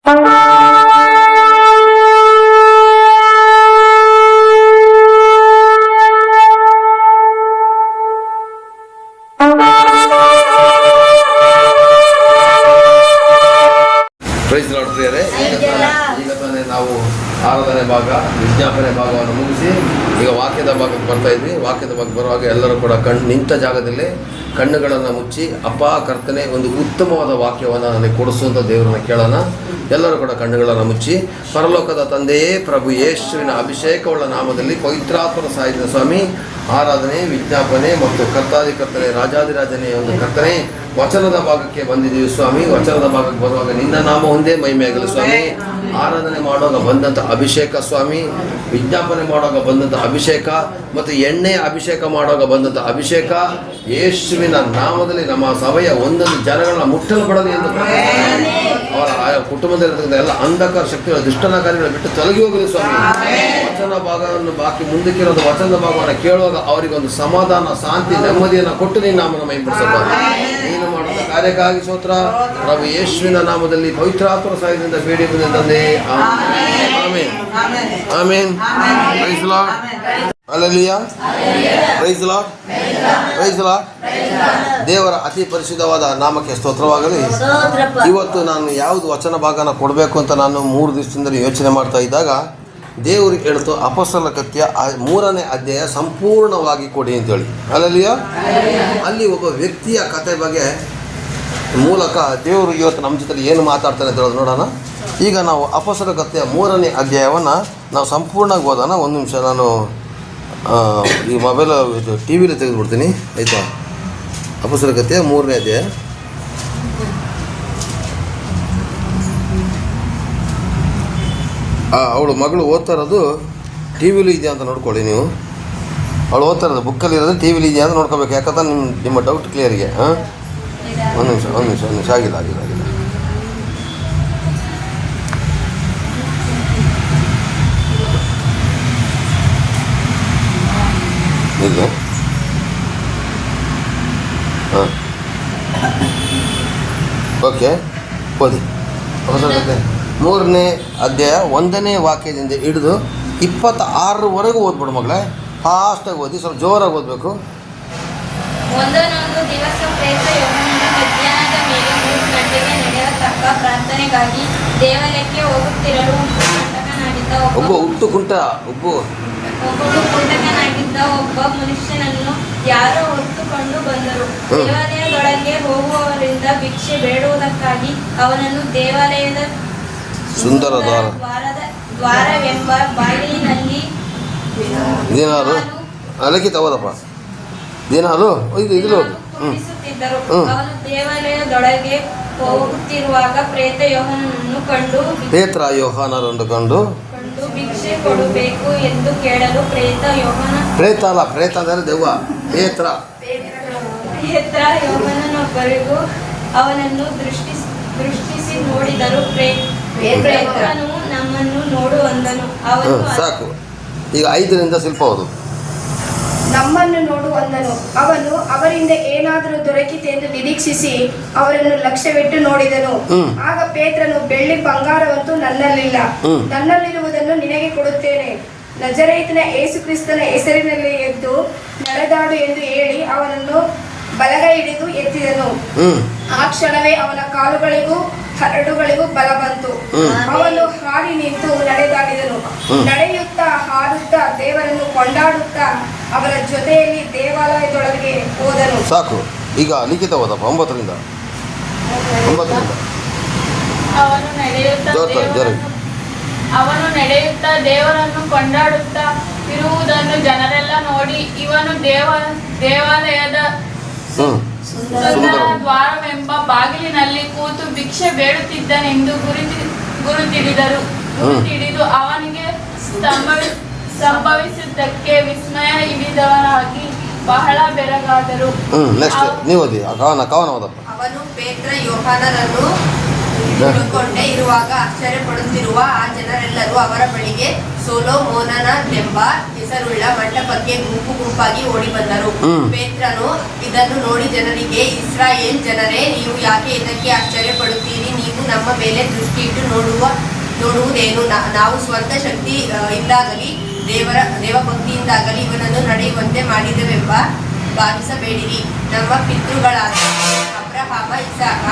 Price lord ಪ್ರಿಯರೇ, ಈಗ ತಾನೇ ನಾವು ಆರಾಧನೆ ಭಾಗ, ವಿಜ್ಞಾಪನೆ ಭಾಗವನ್ನು ಮುಗಿಸಿ ಈಗ ವಾಕ್ಯದ ಭಾಗಕ್ಕೆ ಬರ್ತಾ ಇದ್ವಿ. ವಾಕ್ಯದ ಭಾಗಕ್ಕೆ ಬರುವಾಗ ಎಲ್ಲರೂ ಕೂಡ ನಿಂತ ಜಾಗದಲ್ಲಿ ಕಣ್ಣುಗಳನ್ನು ಮುಚ್ಚಿ, ಅಪ್ಪ ಕರ್ತನೆ, ಒಂದು ಉತ್ತಮವಾದ ವಾಕ್ಯವನ್ನು ನನಗೆ ಕೊಡಿಸುವಂಥ ದೇವರನ್ನ ಕೇಳೋಣ. ಎಲ್ಲರೂ ಕೂಡ ಕಣ್ಣುಗಳನ್ನು ಮುಚ್ಚಿ, ಪರಲೋಕದ ತಂದೆಯೇ, ಪ್ರಭು ಯೇಸುವಿನ ಅಭಿಷೇಕವುಳ್ಳ ನಾಮದಲ್ಲಿ ಪವಿತ್ರಾತ್ಮನ ಸಾಯಿದ ಸ್ವಾಮಿ, ಆರಾಧನೆ, ವಿಜ್ಞಾಪನೆ ಮತ್ತು ಕರ್ತಾಧಿಕರ್ತನೆ, ರಾಜಾದಿರಾಜನೇ ಒಂದು ಕರ್ತನೆ, ವಚನದ ಭಾಗಕ್ಕೆ ಬಂದಿದ್ದೀವಿ ಸ್ವಾಮಿ. ವಚನದ ಭಾಗಕ್ಕೆ ಬರುವಾಗ ನಿನ್ನ ನಾಮ ಒಂದೇ ಮಹಿಮೆಯಾಗಲಿ ಸ್ವಾಮಿ. ಆರಾಧನೆ ಮಾಡುವಾಗ ಬಂದಂಥ ಅಭಿಷೇಕ ಸ್ವಾಮಿ, ವಿಜ್ಞಾಪನೆ ಮಾಡುವಾಗ ಬಂದಂಥ ಅಭಿಷೇಕ ಮತ್ತು ಎಣ್ಣೆ ಅಭಿಷೇಕ ಮಾಡುವಾಗ ಬಂದಂಥ ಅಭಿಷೇಕ ಯೇಸುವಿನ ನಾಮದಲ್ಲಿ ನಮ್ಮ ಸಭೆಯ ಒಂದೊಂದು ಜನಗಳನ್ನ ಮುಟ್ಟಲು ಪಡಲಿ ಎಂದು ಅವರ ಆಯಾ ಕುಟುಂಬದಲ್ಲಿರ್ತಕ್ಕಂಥ ಎಲ್ಲ ಅಂಧಕಾರ ಶಕ್ತಿಗಳ ದುಷ್ಟನ ಕಾರ್ಯಗಳು ಬಿಟ್ಟು ತೊಲಗಿ ಹೋಗಲಿ ಸ್ವಾಮಿ. ವಚನ ಭಾಗವನ್ನು ಬಾಕಿ ಮುಂದಕ್ಕಿರೋದು ವಚನದ ಭಾಗವನ್ನು ಕೇಳುವಾಗ ಅವರಿಗೊಂದು ಸಮಾಧಾನ, ಶಾಂತಿ, ನೆಮ್ಮದಿಯನ್ನು ಕೊಟ್ಟು ನೀನು ನಾಮನ ಮಹಿಮೆಪಡಿಸಪ್ಪ. ನೀನು ಮಾಡುವ ಕಾರ್ಯಕ್ಕಾಗಿ ಸ್ತೋತ್ರ. ಪ್ರಭು ಯೇಸುವಿನ ನಾಮದಲ್ಲಿ ಪವಿತ್ರಾತ್ಮನ ಸಹಾಯದಿಂದ ಬೇಡಿ ಬಂದ ತಂದೆ, amen, amen. Praise lord, hallelujah, praise lord, praise lord. ದೇವರ ಅತಿ ಪರಿಶುದ್ಧವಾದ ನಾಮಕ್ಕೆ ಸ್ತೋತ್ರವಾಗಲಿ. ಇವತ್ತು ನಾನು ಯಾವುದು ವಚನ ಭಾಗನ ಕೊಡಬೇಕು ಅಂತ ನಾನು 3 ದಿವಸದಿಂದ ಯೋಚನೆ ಮಾಡ್ತಾ ಇದ್ದಾಗ ದೇವರು ಹೇಳ್ತು, ಅಪೊಸ್ತಲರ ಕೃತ್ಯ 3ನೇ ಅಧ್ಯಾಯ ಸಂಪೂರ್ಣವಾಗಿ ಕೊಡಿ ಅಂತೇಳಿ. ಹಲ್ಲೆಲೂಯಾ. ಅಲ್ಲಿ ಒಬ್ಬ ವ್ಯಕ್ತಿಯ ಕತೆ ಬಗ್ಗೆ ಮೂಲಕ ದೇವರು ಇವತ್ತು ನಮ್ಮ ಜೊತೆ ಏನು ಮಾತಾಡ್ತಾನೆ ಅಂತ ಹೇಳೋದು ನೋಡೋಣ. ಈಗ ನಾವು ಅಪೊಸ್ತಲರ ಕೃತ್ಯ 3ನೇ ಅಧ್ಯಾಯವನ್ನು ನಾವು ಸಂಪೂರ್ಣವಾಗಿ ಓದೋಣ. ಒಂದು ನಿಮಿಷ ನಾನು ಈ ಮೊಬೈಲ್ ಟಿ ವಿಲಿ ತೆಗೆದುಬಿಡ್ತೀನಿ, ಆಯಿತಾ? ಅಪೊಸ್ತಲರ ಕೃತ್ಯ 3ನೇ ಅಧ್ಯಾಯ. ಅವಳು ಮಗಳು ಓದ್ತಾ ಇರೋದು ಟಿ ವಿಲಿ ಇದೆಯಾ ಅಂತ ನೋಡ್ಕೊಳ್ಳಿ ನೀವು. ಅವಳು ಓದ್ತಾ ಇರೋದು ಬುಕ್ಕಲ್ಲಿ ಇರೋದು ಟಿ ವಿಲಿ ಇದೆಯಾ ಅಂತ ನೋಡ್ಕೋಬೇಕು. ಯಾಕಂದ್ರೆ ನಿಮ್ಮ ಡೌಟ್ ಕ್ಲಿಯರಿಗೆ. ಒಂದು ನಿಮಿಷ ಆಗಿಲ್ಲ ಇದು. ಹಾಂ, ಓಕೆ, ಓದಿ. ಅಪೊಸ್ತಲರ 3ನೇ ಅಧ್ಯಾಯ 1ನೇ ವಾಕ್ಯದಿಂದ ಹಿಡಿದು 26ರವರೆಗೂ ಓದ್ಬಿಡು ಮಗಳೇ. ಫಾಸ್ಟಾಗಿ ಓದಿ, ಸ್ವಲ್ಪ ಜೋರಾಗಿ ಓದಬೇಕು. ಒಂದೊಂದು ದಿವಸ ಪ್ರೇತ ಯೋಹಾನನು ಮಧ್ಯಾಹ್ನದ ಮೇಲೆ 3 ಗಂಟೆಗೆ ನಡೆಯತಕ್ಕ ಪ್ರಾರ್ಥನೆಗಾಗಿ ದೇವಾಲಯಕ್ಕೆ ಹೋಗುತ್ತಿರಲು ಹುಟ್ಟುಕುಂಟಕನಾಗಿದ್ದ ಒಬ್ಬ ಮನುಷ್ಯನನ್ನು ಯಾರೋ ಹೊತ್ತುಕೊಂಡು ಬಂದರು. ದೇವಾಲಯದೊಳಗೆ ಹೋಗುವವರಿಂದ ಭಿಕ್ಷೆ ಬೇಡುವುದಕ್ಕಾಗಿ ಅವನನ್ನು ದೇವಾಲಯದ ಸುಂದರ ದ್ವಾರವೆಂಬ ಬಾಗಿಲಿನಲ್ಲಿ ಕೂಡಿಸುತ್ತಿದ್ದರು. ಅವನು ದೇವಾಲಯದೊಳಗೆ ಹೋಗುತ್ತಿರುವಾಗ ಪ್ರೇತ ಯೋಹಾನರನ್ನು ಕಂಡು ಭಿಕ್ಷೆ ಕೊಡಬೇಕು ಎಂದು ಕೇಳಲು ಪ್ರೇತ ಅಂದರೆ ದೆವ್ವ. ಪೇತ್ರ ಯೋಹಾನನೊಬ್ಬರಿಗೂ ಅವನನ್ನು ದೃಷ್ಟಿಸಿ ನೋಡಿದರು. ಪ್ರೇತ್ರನು ನಮ್ಮನ್ನು ನೋಡು ಅಂದನು. ಅವನು ಸಾಕು. ಈಗ 5ರಿಂದ ಸ್ವಲ್ಪ ಹೋದು. ನಮ್ಮನ್ನು ನೋಡು ಅಂದನು. ಅವನು ಅವರಿಂದ ಏನಾದರೂ ದೊರಕಿತೆ ಎಂದು ನಿರೀಕ್ಷಿಸಿ ಅವರನ್ನು ಲಕ್ಷ್ಯವಿಟ್ಟು ನೋಡಿದನು. ಆಗ ಪೇತ್ರನು, ಬೆಳ್ಳಿ ಬಂಗಾರವಂತೂ ನನ್ನಲ್ಲಿಲ್ಲ, ನನ್ನಲ್ಲಿರುವುದನ್ನು ನಿನಗೆ ಕೊಡುತ್ತೇನೆ. ನಜರೇತಿನ ಯೇಸು ಕ್ರಿಸ್ತನ ಹೆಸರಿನಲ್ಲಿ ಎದ್ದು ನಡೆದಾಡು ಎಂದು ಹೇಳಿ ಅವನನ್ನು ಬಲಗೈ ಹಿಡಿದು ಎತ್ತಿದನು. ಆ ಕ್ಷಣವೇ ಅವನ ಕಾಲುಗಳಿಗೂ ಹರಡುಗಳಿಗೂ ಬಲ ಬಂತು. ಅವನು ಹಾರಿ ನಿಂತು ನಡೆದಾಡಿದನು. ನಡೆಯುತ್ತಾ ಹಾಡುತ್ತಾ ದೇವರನ್ನು ಕೊಂಡಾಡುತ್ತಾ ಅವರ ಜೊತೆಯಲ್ಲಿ ದೇವಾಲಯದೊಳಗೆ ಹೋದನು. ಸಾಕು. ಈಗ ಲಿಖಿತ ಹೋದಪ್ಪ 9ರಿಂದ. ಅವನು ನಡೆಯುತ್ತಾ ದೇವರನ್ನು ಕೊಂಡಾಡುತ್ತಾ ಇರುವುದನ್ನು ಜನರೆಲ್ಲ ನೋಡಿ, ಇವನು ದೇವಾಲಯದ ದ್ವಾರವೆಂಬ ಬಾಗಿಲಿನಲ್ಲಿ ಕೂತು ಭಿಕ್ಷೆ ಬೇಡುತ್ತಿದ್ದನೆಂದು ಗುರುತಿಡಿದು ಅವನಿಗೆ ಸಂಭವಿಸಿದ್ದಕ್ಕೆ ವಿಸ್ಮಯವಿದವರಾಗಿ ಬಹಳ ಬೆರಗಾದರು. ಅವನು ಪೇತ್ರ ಯೋಹಾನರನ್ನು ಹುಡುಕೊಂಡೇ ಇರುವಾಗ ಆಶ್ಚರ್ಯಪಡುತ್ತಿರುವ ಆ ಜನರೆಲ್ಲರೂ ಅವರ ಬಳಿಗೆ ಸೊಲೊಮೋನನೆಂಬ ಹೆಸರುಳ್ಳ ಮಂಟಪಕ್ಕೆ ಗುಂಪು ಗುಂಪಾಗಿ ಓಡಿ ಬಂದರು. ಪೇತ್ರನು ಇದನ್ನು ನೋಡಿ ಜನರಿಗೆ, ಇಸ್ರಾಯೇಲ್ ಜನರೇ, ನೀವು ಯಾಕೆ ಇದಕ್ಕೆ ಆಶ್ಚರ್ಯಪಡುತ್ತೀರಿ? ನೀವು ನಮ್ಮ ಮೇಲೆ ದೃಷ್ಟಿಯಿಟ್ಟು ನೋಡುವುದೇನು? ನಾವು ಸ್ವಂತ ಶಕ್ತಿ ಇಂದಾಗಲಿ ದೇವಭಕ್ತಿಯಿಂದಾಗಲಿ ಇವನನ್ನು ನಡೆಯುವಂತೆ ಮಾಡಿದೆವೆಂಬ ಭಾವಿಸಬೇಡಿರಿ. ನಮ್ಮ ಪಿತೃಗಳಾದ ಅಬ್ರಹಾಮ, ಇಸಾಕ,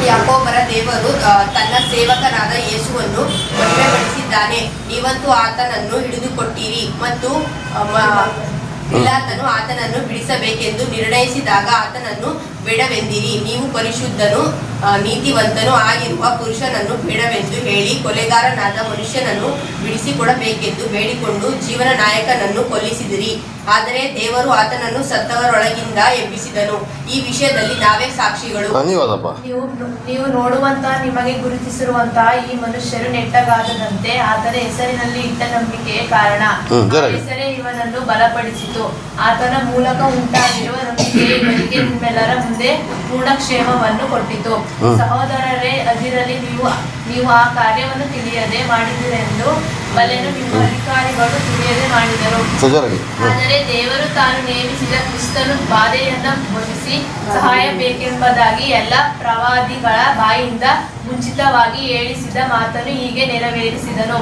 ಯಾಕೋಬರ ದೇವರು ತನ್ನ ಸೇವಕನಾದ ಯೇಸುವನ್ನು ಮಹಿಮೆಪಡಿಸಿದ್ದಾನೆ. ನೀವಂತೂ ಆತನನ್ನು ಹಿಡಿದುಕೊಟ್ಟಿರಿ ಮತ್ತು ಪಿಲಾತನು ಆತನನ್ನು ಬಿಡಿಸಬೇಕೆಂದು ನಿರ್ಣಯಿಸಿದಾಗ ಆತನನ್ನು ಬೇಡವೆಂದಿರಿ. ನೀವು ಪರಿಶುದ್ಧನು ನೀತಿವಂತನೂ ಆಗಿರುವ ಪುರುಷನನ್ನು ಬೇಡವೆಂದು ಹೇಳಿ ಕೊಲೆಗಾರನಾದ ಮನುಷ್ಯನನ್ನು ಬಿಡಿಸಿಕೊಡಬೇಕೆಂದು ಬೇಡಿಕೊಂಡು ಜೀವನ ನಾಯಕನನ್ನು ಕೊಲ್ಲಿಸಿದಿರಿ. ಆದರೆ ದೇವರು ಆತನನ್ನು ಸತ್ತವರೊಳಗಿಂದ ಎಬ್ಬಿಸಿದನು. ಈ ವಿಷಯದಲ್ಲಿ ನಾವೇ ಸಾಕ್ಷಿಗಳು. ನೀವು ನೋಡುವಂತಹ, ನಿಮಗೆ ಗುರುತಿಸಿರುವಂತಹ ಈ ಮನುಷ್ಯರು ನೆಟ್ಟಗಾಗದಂತೆ ಆತನ ಹೆಸರಿನಲ್ಲಿ ಇಟ್ಟ ನಂಬಿಕೆಯೇ ಕಾರಣ. ಹೆಸರೇ ಇವನನ್ನು ಬಲಪಡಿಸಿತು. ಆತನ ಮೂಲಕ ಉಂಟಾಗಿರುವ ನಂಬಿಕೆ ಇವರಿಗೆ ನಿಮ್ಮೆಲ್ಲರ ಮುಂದೆ ಪೂರ್ಣಕ್ಷೇಮವನ್ನು ಕೊಟ್ಟಿತು. ಸಹೋದರರೇ, ಅದಿರಲಿ, ನೀವು ಆ ಕಾರ್ಯವನ್ನು ತಿಳಿಯದೆ ಮಾಡಿದಿರೆಂದು ಬಲೆನು. ನಿಮ್ಮ ಅಧಿಕಾರಿಗಳು ತಿಳಿಯದೆ ಮಾಡಿದರು. ಆದರೆ ದೇವರು ತಾನು ನೇಮಿಸಿದ ಕ್ರಿಸ್ತನು ಬಾಧೆಯನ್ನು ಬೋಧಿಸಿ ಸಹಾಯ ಬೇಕೆಂಬುದಾಗಿ ಎಲ್ಲ ಪ್ರವಾದಿಗಳ ಬಾಯಿಂದ ಮುಂಚಿತವಾಗಿ ಹೇಳಿಸಿದ ಮಾತನ್ನು ಹೀಗೆ ನೆರವೇರಿಸಿದನು.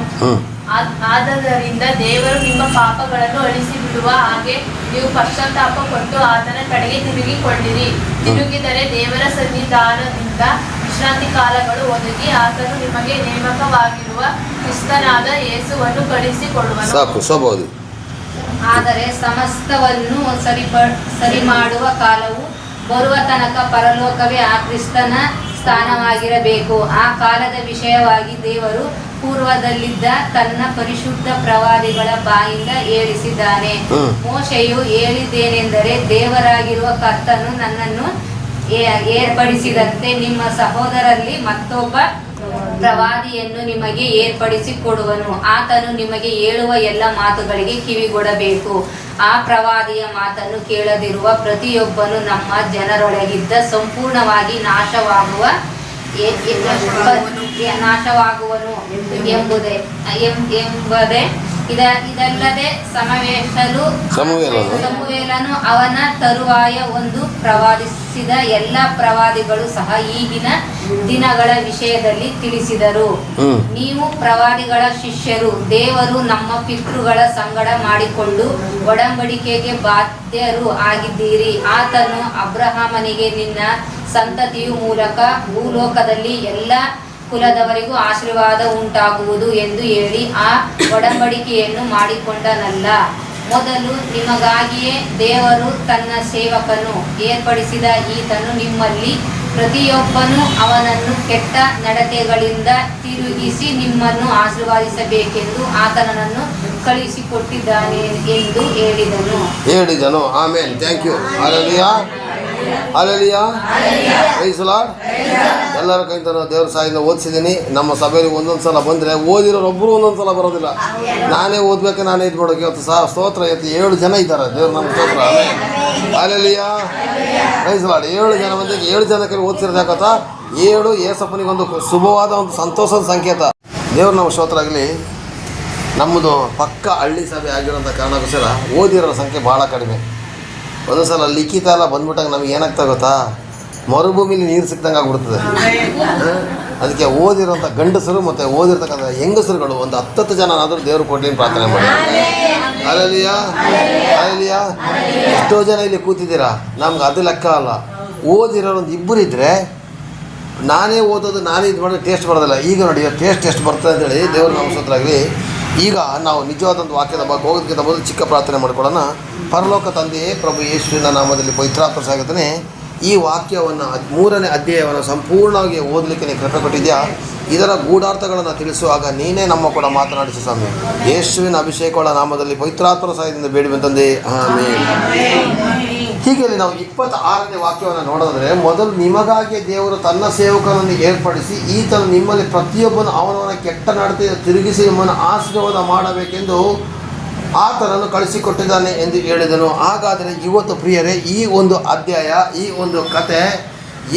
ಆದ್ದರಿಂದ ದೇವರು ನಿಮ್ಮ ಪಾಪಗಳನ್ನು ಅಳಿಸಿ ಬಿಡುವ ಹಾಗೆ ನೀವು ಪಶ್ಚಾತ್ತಾಪ ಪಟ್ಟು ಆತನ ಕಡೆಗೆ ತಿರುಗಿಕೊಳ್ಳಿರಿ. ತಿರುಗಿದರೆ ದೇವರ ಸನ್ನಿಧಾನದಿಂದ ವಿಶ್ರಾಂತಿ ಕಾಲಗಳು ಒದಗಿ ಆತನು ನಿಮಗೆ ನೇಮಕವಾಗಿರುವ ಕ್ರಿಸ್ತನಾದ ಯೇಸುವನ್ನು ಕಳುಹಿಸಿಕೊಡುವನು. ಆದರೆ ಸಮಸ್ತವನ್ನು ಸರಿ ಮಾಡುವ ಕಾಲವು ಬರುವ ತನಕ ಪರಲೋಕವೇ ಆ ಕ್ರಿಸ್ತನ ಸ್ಥಾನವಾಗಿರಬೇಕು. ಆ ಕಾಲದ ವಿಷಯವಾಗಿ ದೇವರು ಪೂರ್ವದಲ್ಲಿದ್ದ ತನ್ನ ಪರಿಶುದ್ಧ ಪ್ರವಾದಿಗಳ ಬಾಯಿಂದ ಹೇಳಿಸಿದ್ದಾನೆ. ಮೋಶೆಯು ಹೇಳಿದ್ದೇನೆಂದರೆ, ದೇವರಾಗಿರುವ ಕರ್ತನು ನನ್ನನ್ನು ಏರ್ಪಡಿಸಿದಂತೆ ನಿಮ್ಮ ಸಹೋದರಲ್ಲಿ ಮತ್ತೊಬ್ಬ ಪ್ರವಾದಿಯನ್ನು ನಿಮಗೆ ಏರ್ಪಡಿಸಿ ಕೊಡುವನು. ಆತನು ನಿಮಗೆ ಹೇಳುವ ಎಲ್ಲ ಮಾತುಗಳಿಗೆ ಕಿವಿಗೊಡಬೇಕು. ಆ ಪ್ರವಾದಿಯ ಮಾತನ್ನು ಕೇಳದಿರುವ ಪ್ರತಿಯೊಬ್ಬನು ನಮ್ಮ ಜನರೊಳಗಿದ್ದ ಸಂಪೂರ್ಣವಾಗಿ ನಾಶವಾಗುವನು ಎಂಬುದೇ. ಇದಲ್ಲದೆ ಸಮುವೇಲನು ಅವನ ತರುವಾಯ ಒಂದು ಪ್ರವಾದಿಸಿದ ಎಲ್ಲ ಪ್ರವಾದಿಗಳು ಸಹ ಈಗಿನ ದಿನಗಳ ವಿಷಯದಲ್ಲಿ ತಿಳಿಸಿದರು. ನೀವು ಪ್ರವಾದಿಗಳ ಶಿಷ್ಯರು, ದೇವರು ನಮ್ಮ ಪಿತೃಗಳ ಸಂಗಡ ಮಾಡಿಕೊಂಡು ಒಡಂಬಡಿಕೆಗೆ ಬಾಧ್ಯರು ಆಗಿದ್ದೀರಿ. ಆತನು ಅಬ್ರಹಾಮನಿಗೆ, ನಿನ್ನ ಸಂತತಿಯು ಮೂಲಕ ಭೂಲೋಕದಲ್ಲಿ ಎಲ್ಲ ಕುಲದವರಿಗೂ ಆಶೀರ್ವಾದ ಉಂಟಾಗುವುದು ಎಂದು ಹೇಳಿ ಆ ಒಡಂಬಡಿಕೆಯನ್ನು ಮಾಡಿಕೊಂಡನಲ್ಲ. ಮೊದಲು ನಿಮಗಾಗಿಯೇ ದೇವರು ತನ್ನ ಸೇವಕನು ಏರ್ಪಡಿಸಿದ ಈತನು ನಿಮ್ಮಲ್ಲಿ ಪ್ರತಿಯೊಬ್ಬನು ಅವನನ್ನು ಕೆಟ್ಟ ನಡತೆಗಳಿಂದ ತಿರುಗಿಸಿ ನಿಮ್ಮನ್ನು ಆಶೀರ್ವಾದಿಸಬೇಕೆಂದು ಆತನನ್ನು ಕಳುಹಿಸಿಕೊಟ್ಟಿದ್ದಾನೆ ಎಂದು ಹೇಳಿದನು. Amen. Thank you. Hallelujah, hallelujah, praise the lord. ಎಲ್ಲರ ಕೈಯಿಂದ ದೇವ್ರ ಸಹಾಯದಿಂದ ಓದಿಸಿದ್ದೀನಿ. ನಮ್ಮ ಸಭೆಯಲ್ಲಿ ಒಂದೊಂದು ಬಂದರೆ ಓದಿರೋರು ಒಬ್ಬರು ಒಂದೊಂದು ಸಲ ಬರೋದಿಲ್ಲ. ನಾನೇ ಓದ್ಬೇಕು, ನಾನೇ ಇದು ಮಾಡೋಕೆ. ಇವತ್ತು ಸ್ತೋತ್ರ, ಇವತ್ತು 7 ಜನ ಇದ್ದಾರೆ. ದೇವ್ರು ನಮ್ಮ ಸ್ತೋತ್ರ. Hallelujah, praise the lord. 7 ಜನ ಮಂದಿಗೆ 7 ಜನಕ್ಕೆ ಓದಿಸಿರೋದು ಯಾಕತ್ತಾ? 7 ಏಸಪ್ಪನಿಗೊಂದು ಶುಭವಾದ ಒಂದು ಸಂತೋಷದ ಸಂಕೇತ. ದೇವ್ರು ನಮ್ಮ ಸ್ತೋತ್ರ ಆಗಲಿ. ನಮ್ಮದು ಪಕ್ಕ ಹಳ್ಳಿ ಸಭೆ ಆಗಿರೋಂಥ ಕಾರಣಕ್ಕೋಸ್ಕರ ಓದಿರೋ ಸಂಖ್ಯೆ ಭಾಳ ಕಡಿಮೆ. ಒಂದು ಸಲ ಲಿಖಿತ ಎಲ್ಲ ಬಂದ್ಬಿಟ್ಟಾಗ ನಮ್ಗೆ ಏನಾಗ್ತಾ ಗೊತ್ತಾ? ಮರುಭೂಮಿಲಿ ನೀರು ಸಿಕ್ದಂಗೆ ಆಗ್ಬಿಡ್ತದೆ. ಅದಕ್ಕೆ ಓದಿರೋಂಥ ಗಂಡಸರು ಮತ್ತು ಓದಿರ್ತಕ್ಕಂಥ ಹೆಂಗಸರುಗಳು ಒಂದು 10 ಜನನಾದರೂ ದೇವರು ಕೊಡ್ಲಿ ಪ್ರಾರ್ಥನೆ ಮಾಡಿ. Hallelujah, hallelujah. ಎಷ್ಟೋ ಜನ ಇಲ್ಲಿ ಕೂತಿದ್ದೀರಾ, ನಮ್ಗೆ ಅದು ಲೆಕ್ಕ ಅಲ್ಲ. ಓದಿರೋರು ಒಂದು 2 ಇದ್ದರೆ ನಾನೇ ಓದೋದು, ನಾನೇ ಇದು ಮಾಡೋದು ಟೇಸ್ಟ್ ಬರೋದಿಲ್ಲ. ಈಗ ನೋಡಿ ಟೇಸ್ಟ್ ಎಷ್ಟು ಬರ್ತದೆ ಅಂತೇಳಿ ದೇವರು ನಮ್ಮ ಸ್ತೋತ್ರವಾಗಲಿ. ಈಗ ನಾವು ನಿಜವಾದಂಥ ವಾಕ್ಯದ ಬಗ್ಗೆ ಹೋಗೋದಕ್ಕಿಂತ ಮೊದಲು ಚಿಕ್ಕ ಪ್ರಾರ್ಥನೆ ಮಾಡ್ಕೊಳ್ಳೋಣ. ಪರಲೋಕ ತಂದೆಯೇ, ಪ್ರಭು ಯೇಸುವಿನ ನಾಮದಲ್ಲಿ ಪವಿತ್ರಾತ್ಮ ಸಾಗುತ್ತಾನೆ. ಈ ವಾಕ್ಯವನ್ನು 3ನೇ ಅಧ್ಯಾಯವನ್ನು ಸಂಪೂರ್ಣವಾಗಿ ಓದಲಿಕ್ಕೆ ನೀನು ಕೃಪೆ ಕೊಟ್ಟಿದ್ಯಾ. ಇದರ ಗೂಢಾರ್ಥಗಳನ್ನು ತಿಳಿಸುವಾಗ ನೀನೇ ನಮ್ಮ ಕೂಡ ಮಾತನಾಡಿಸು ಸ್ವಾಮಿ. ಯೇಸುವಿನ ಅಭಿಷೇಕಗಳ ನಾಮದಲ್ಲಿ ಪವಿತ್ರಾತ್ಮ ಸಹಾಯದಿಂದ ಬೇಡಿ ಬಂತಂದೆ, ಆಮೆನ್. ಹೀಗೆ ನಾವು 26ನೇ ವಾಕ್ಯವನ್ನು ನೋಡಿದ್ರೆ, ಮೊದಲು ನಿಮಗಾಗಿ ದೇವರು ತನ್ನ ಸೇವಕನನ್ನು ಏರ್ಪಡಿಸಿ ಈತನು ನಿಮ್ಮಲ್ಲಿ ಪ್ರತಿಯೊಬ್ಬನು ಅವನವನ ಕೆಟ್ಟ ನಡತೆ ತಿರುಗಿಸಿ ನಿಮ್ಮನ್ನು ಆಶೀರ್ವಾದ ಮಾಡಬೇಕೆಂದು ಆತನನ್ನು ಕಳಿಸಿಕೊಟ್ಟಿದ್ದಾನೆ ಎಂದು ಹೇಳಿದನು. ಹಾಗಾದರೆ ಇವತ್ತು ಪ್ರಿಯರೇ, ಈ ಒಂದು ಅಧ್ಯಾಯ, ಈ ಒಂದು ಕತೆ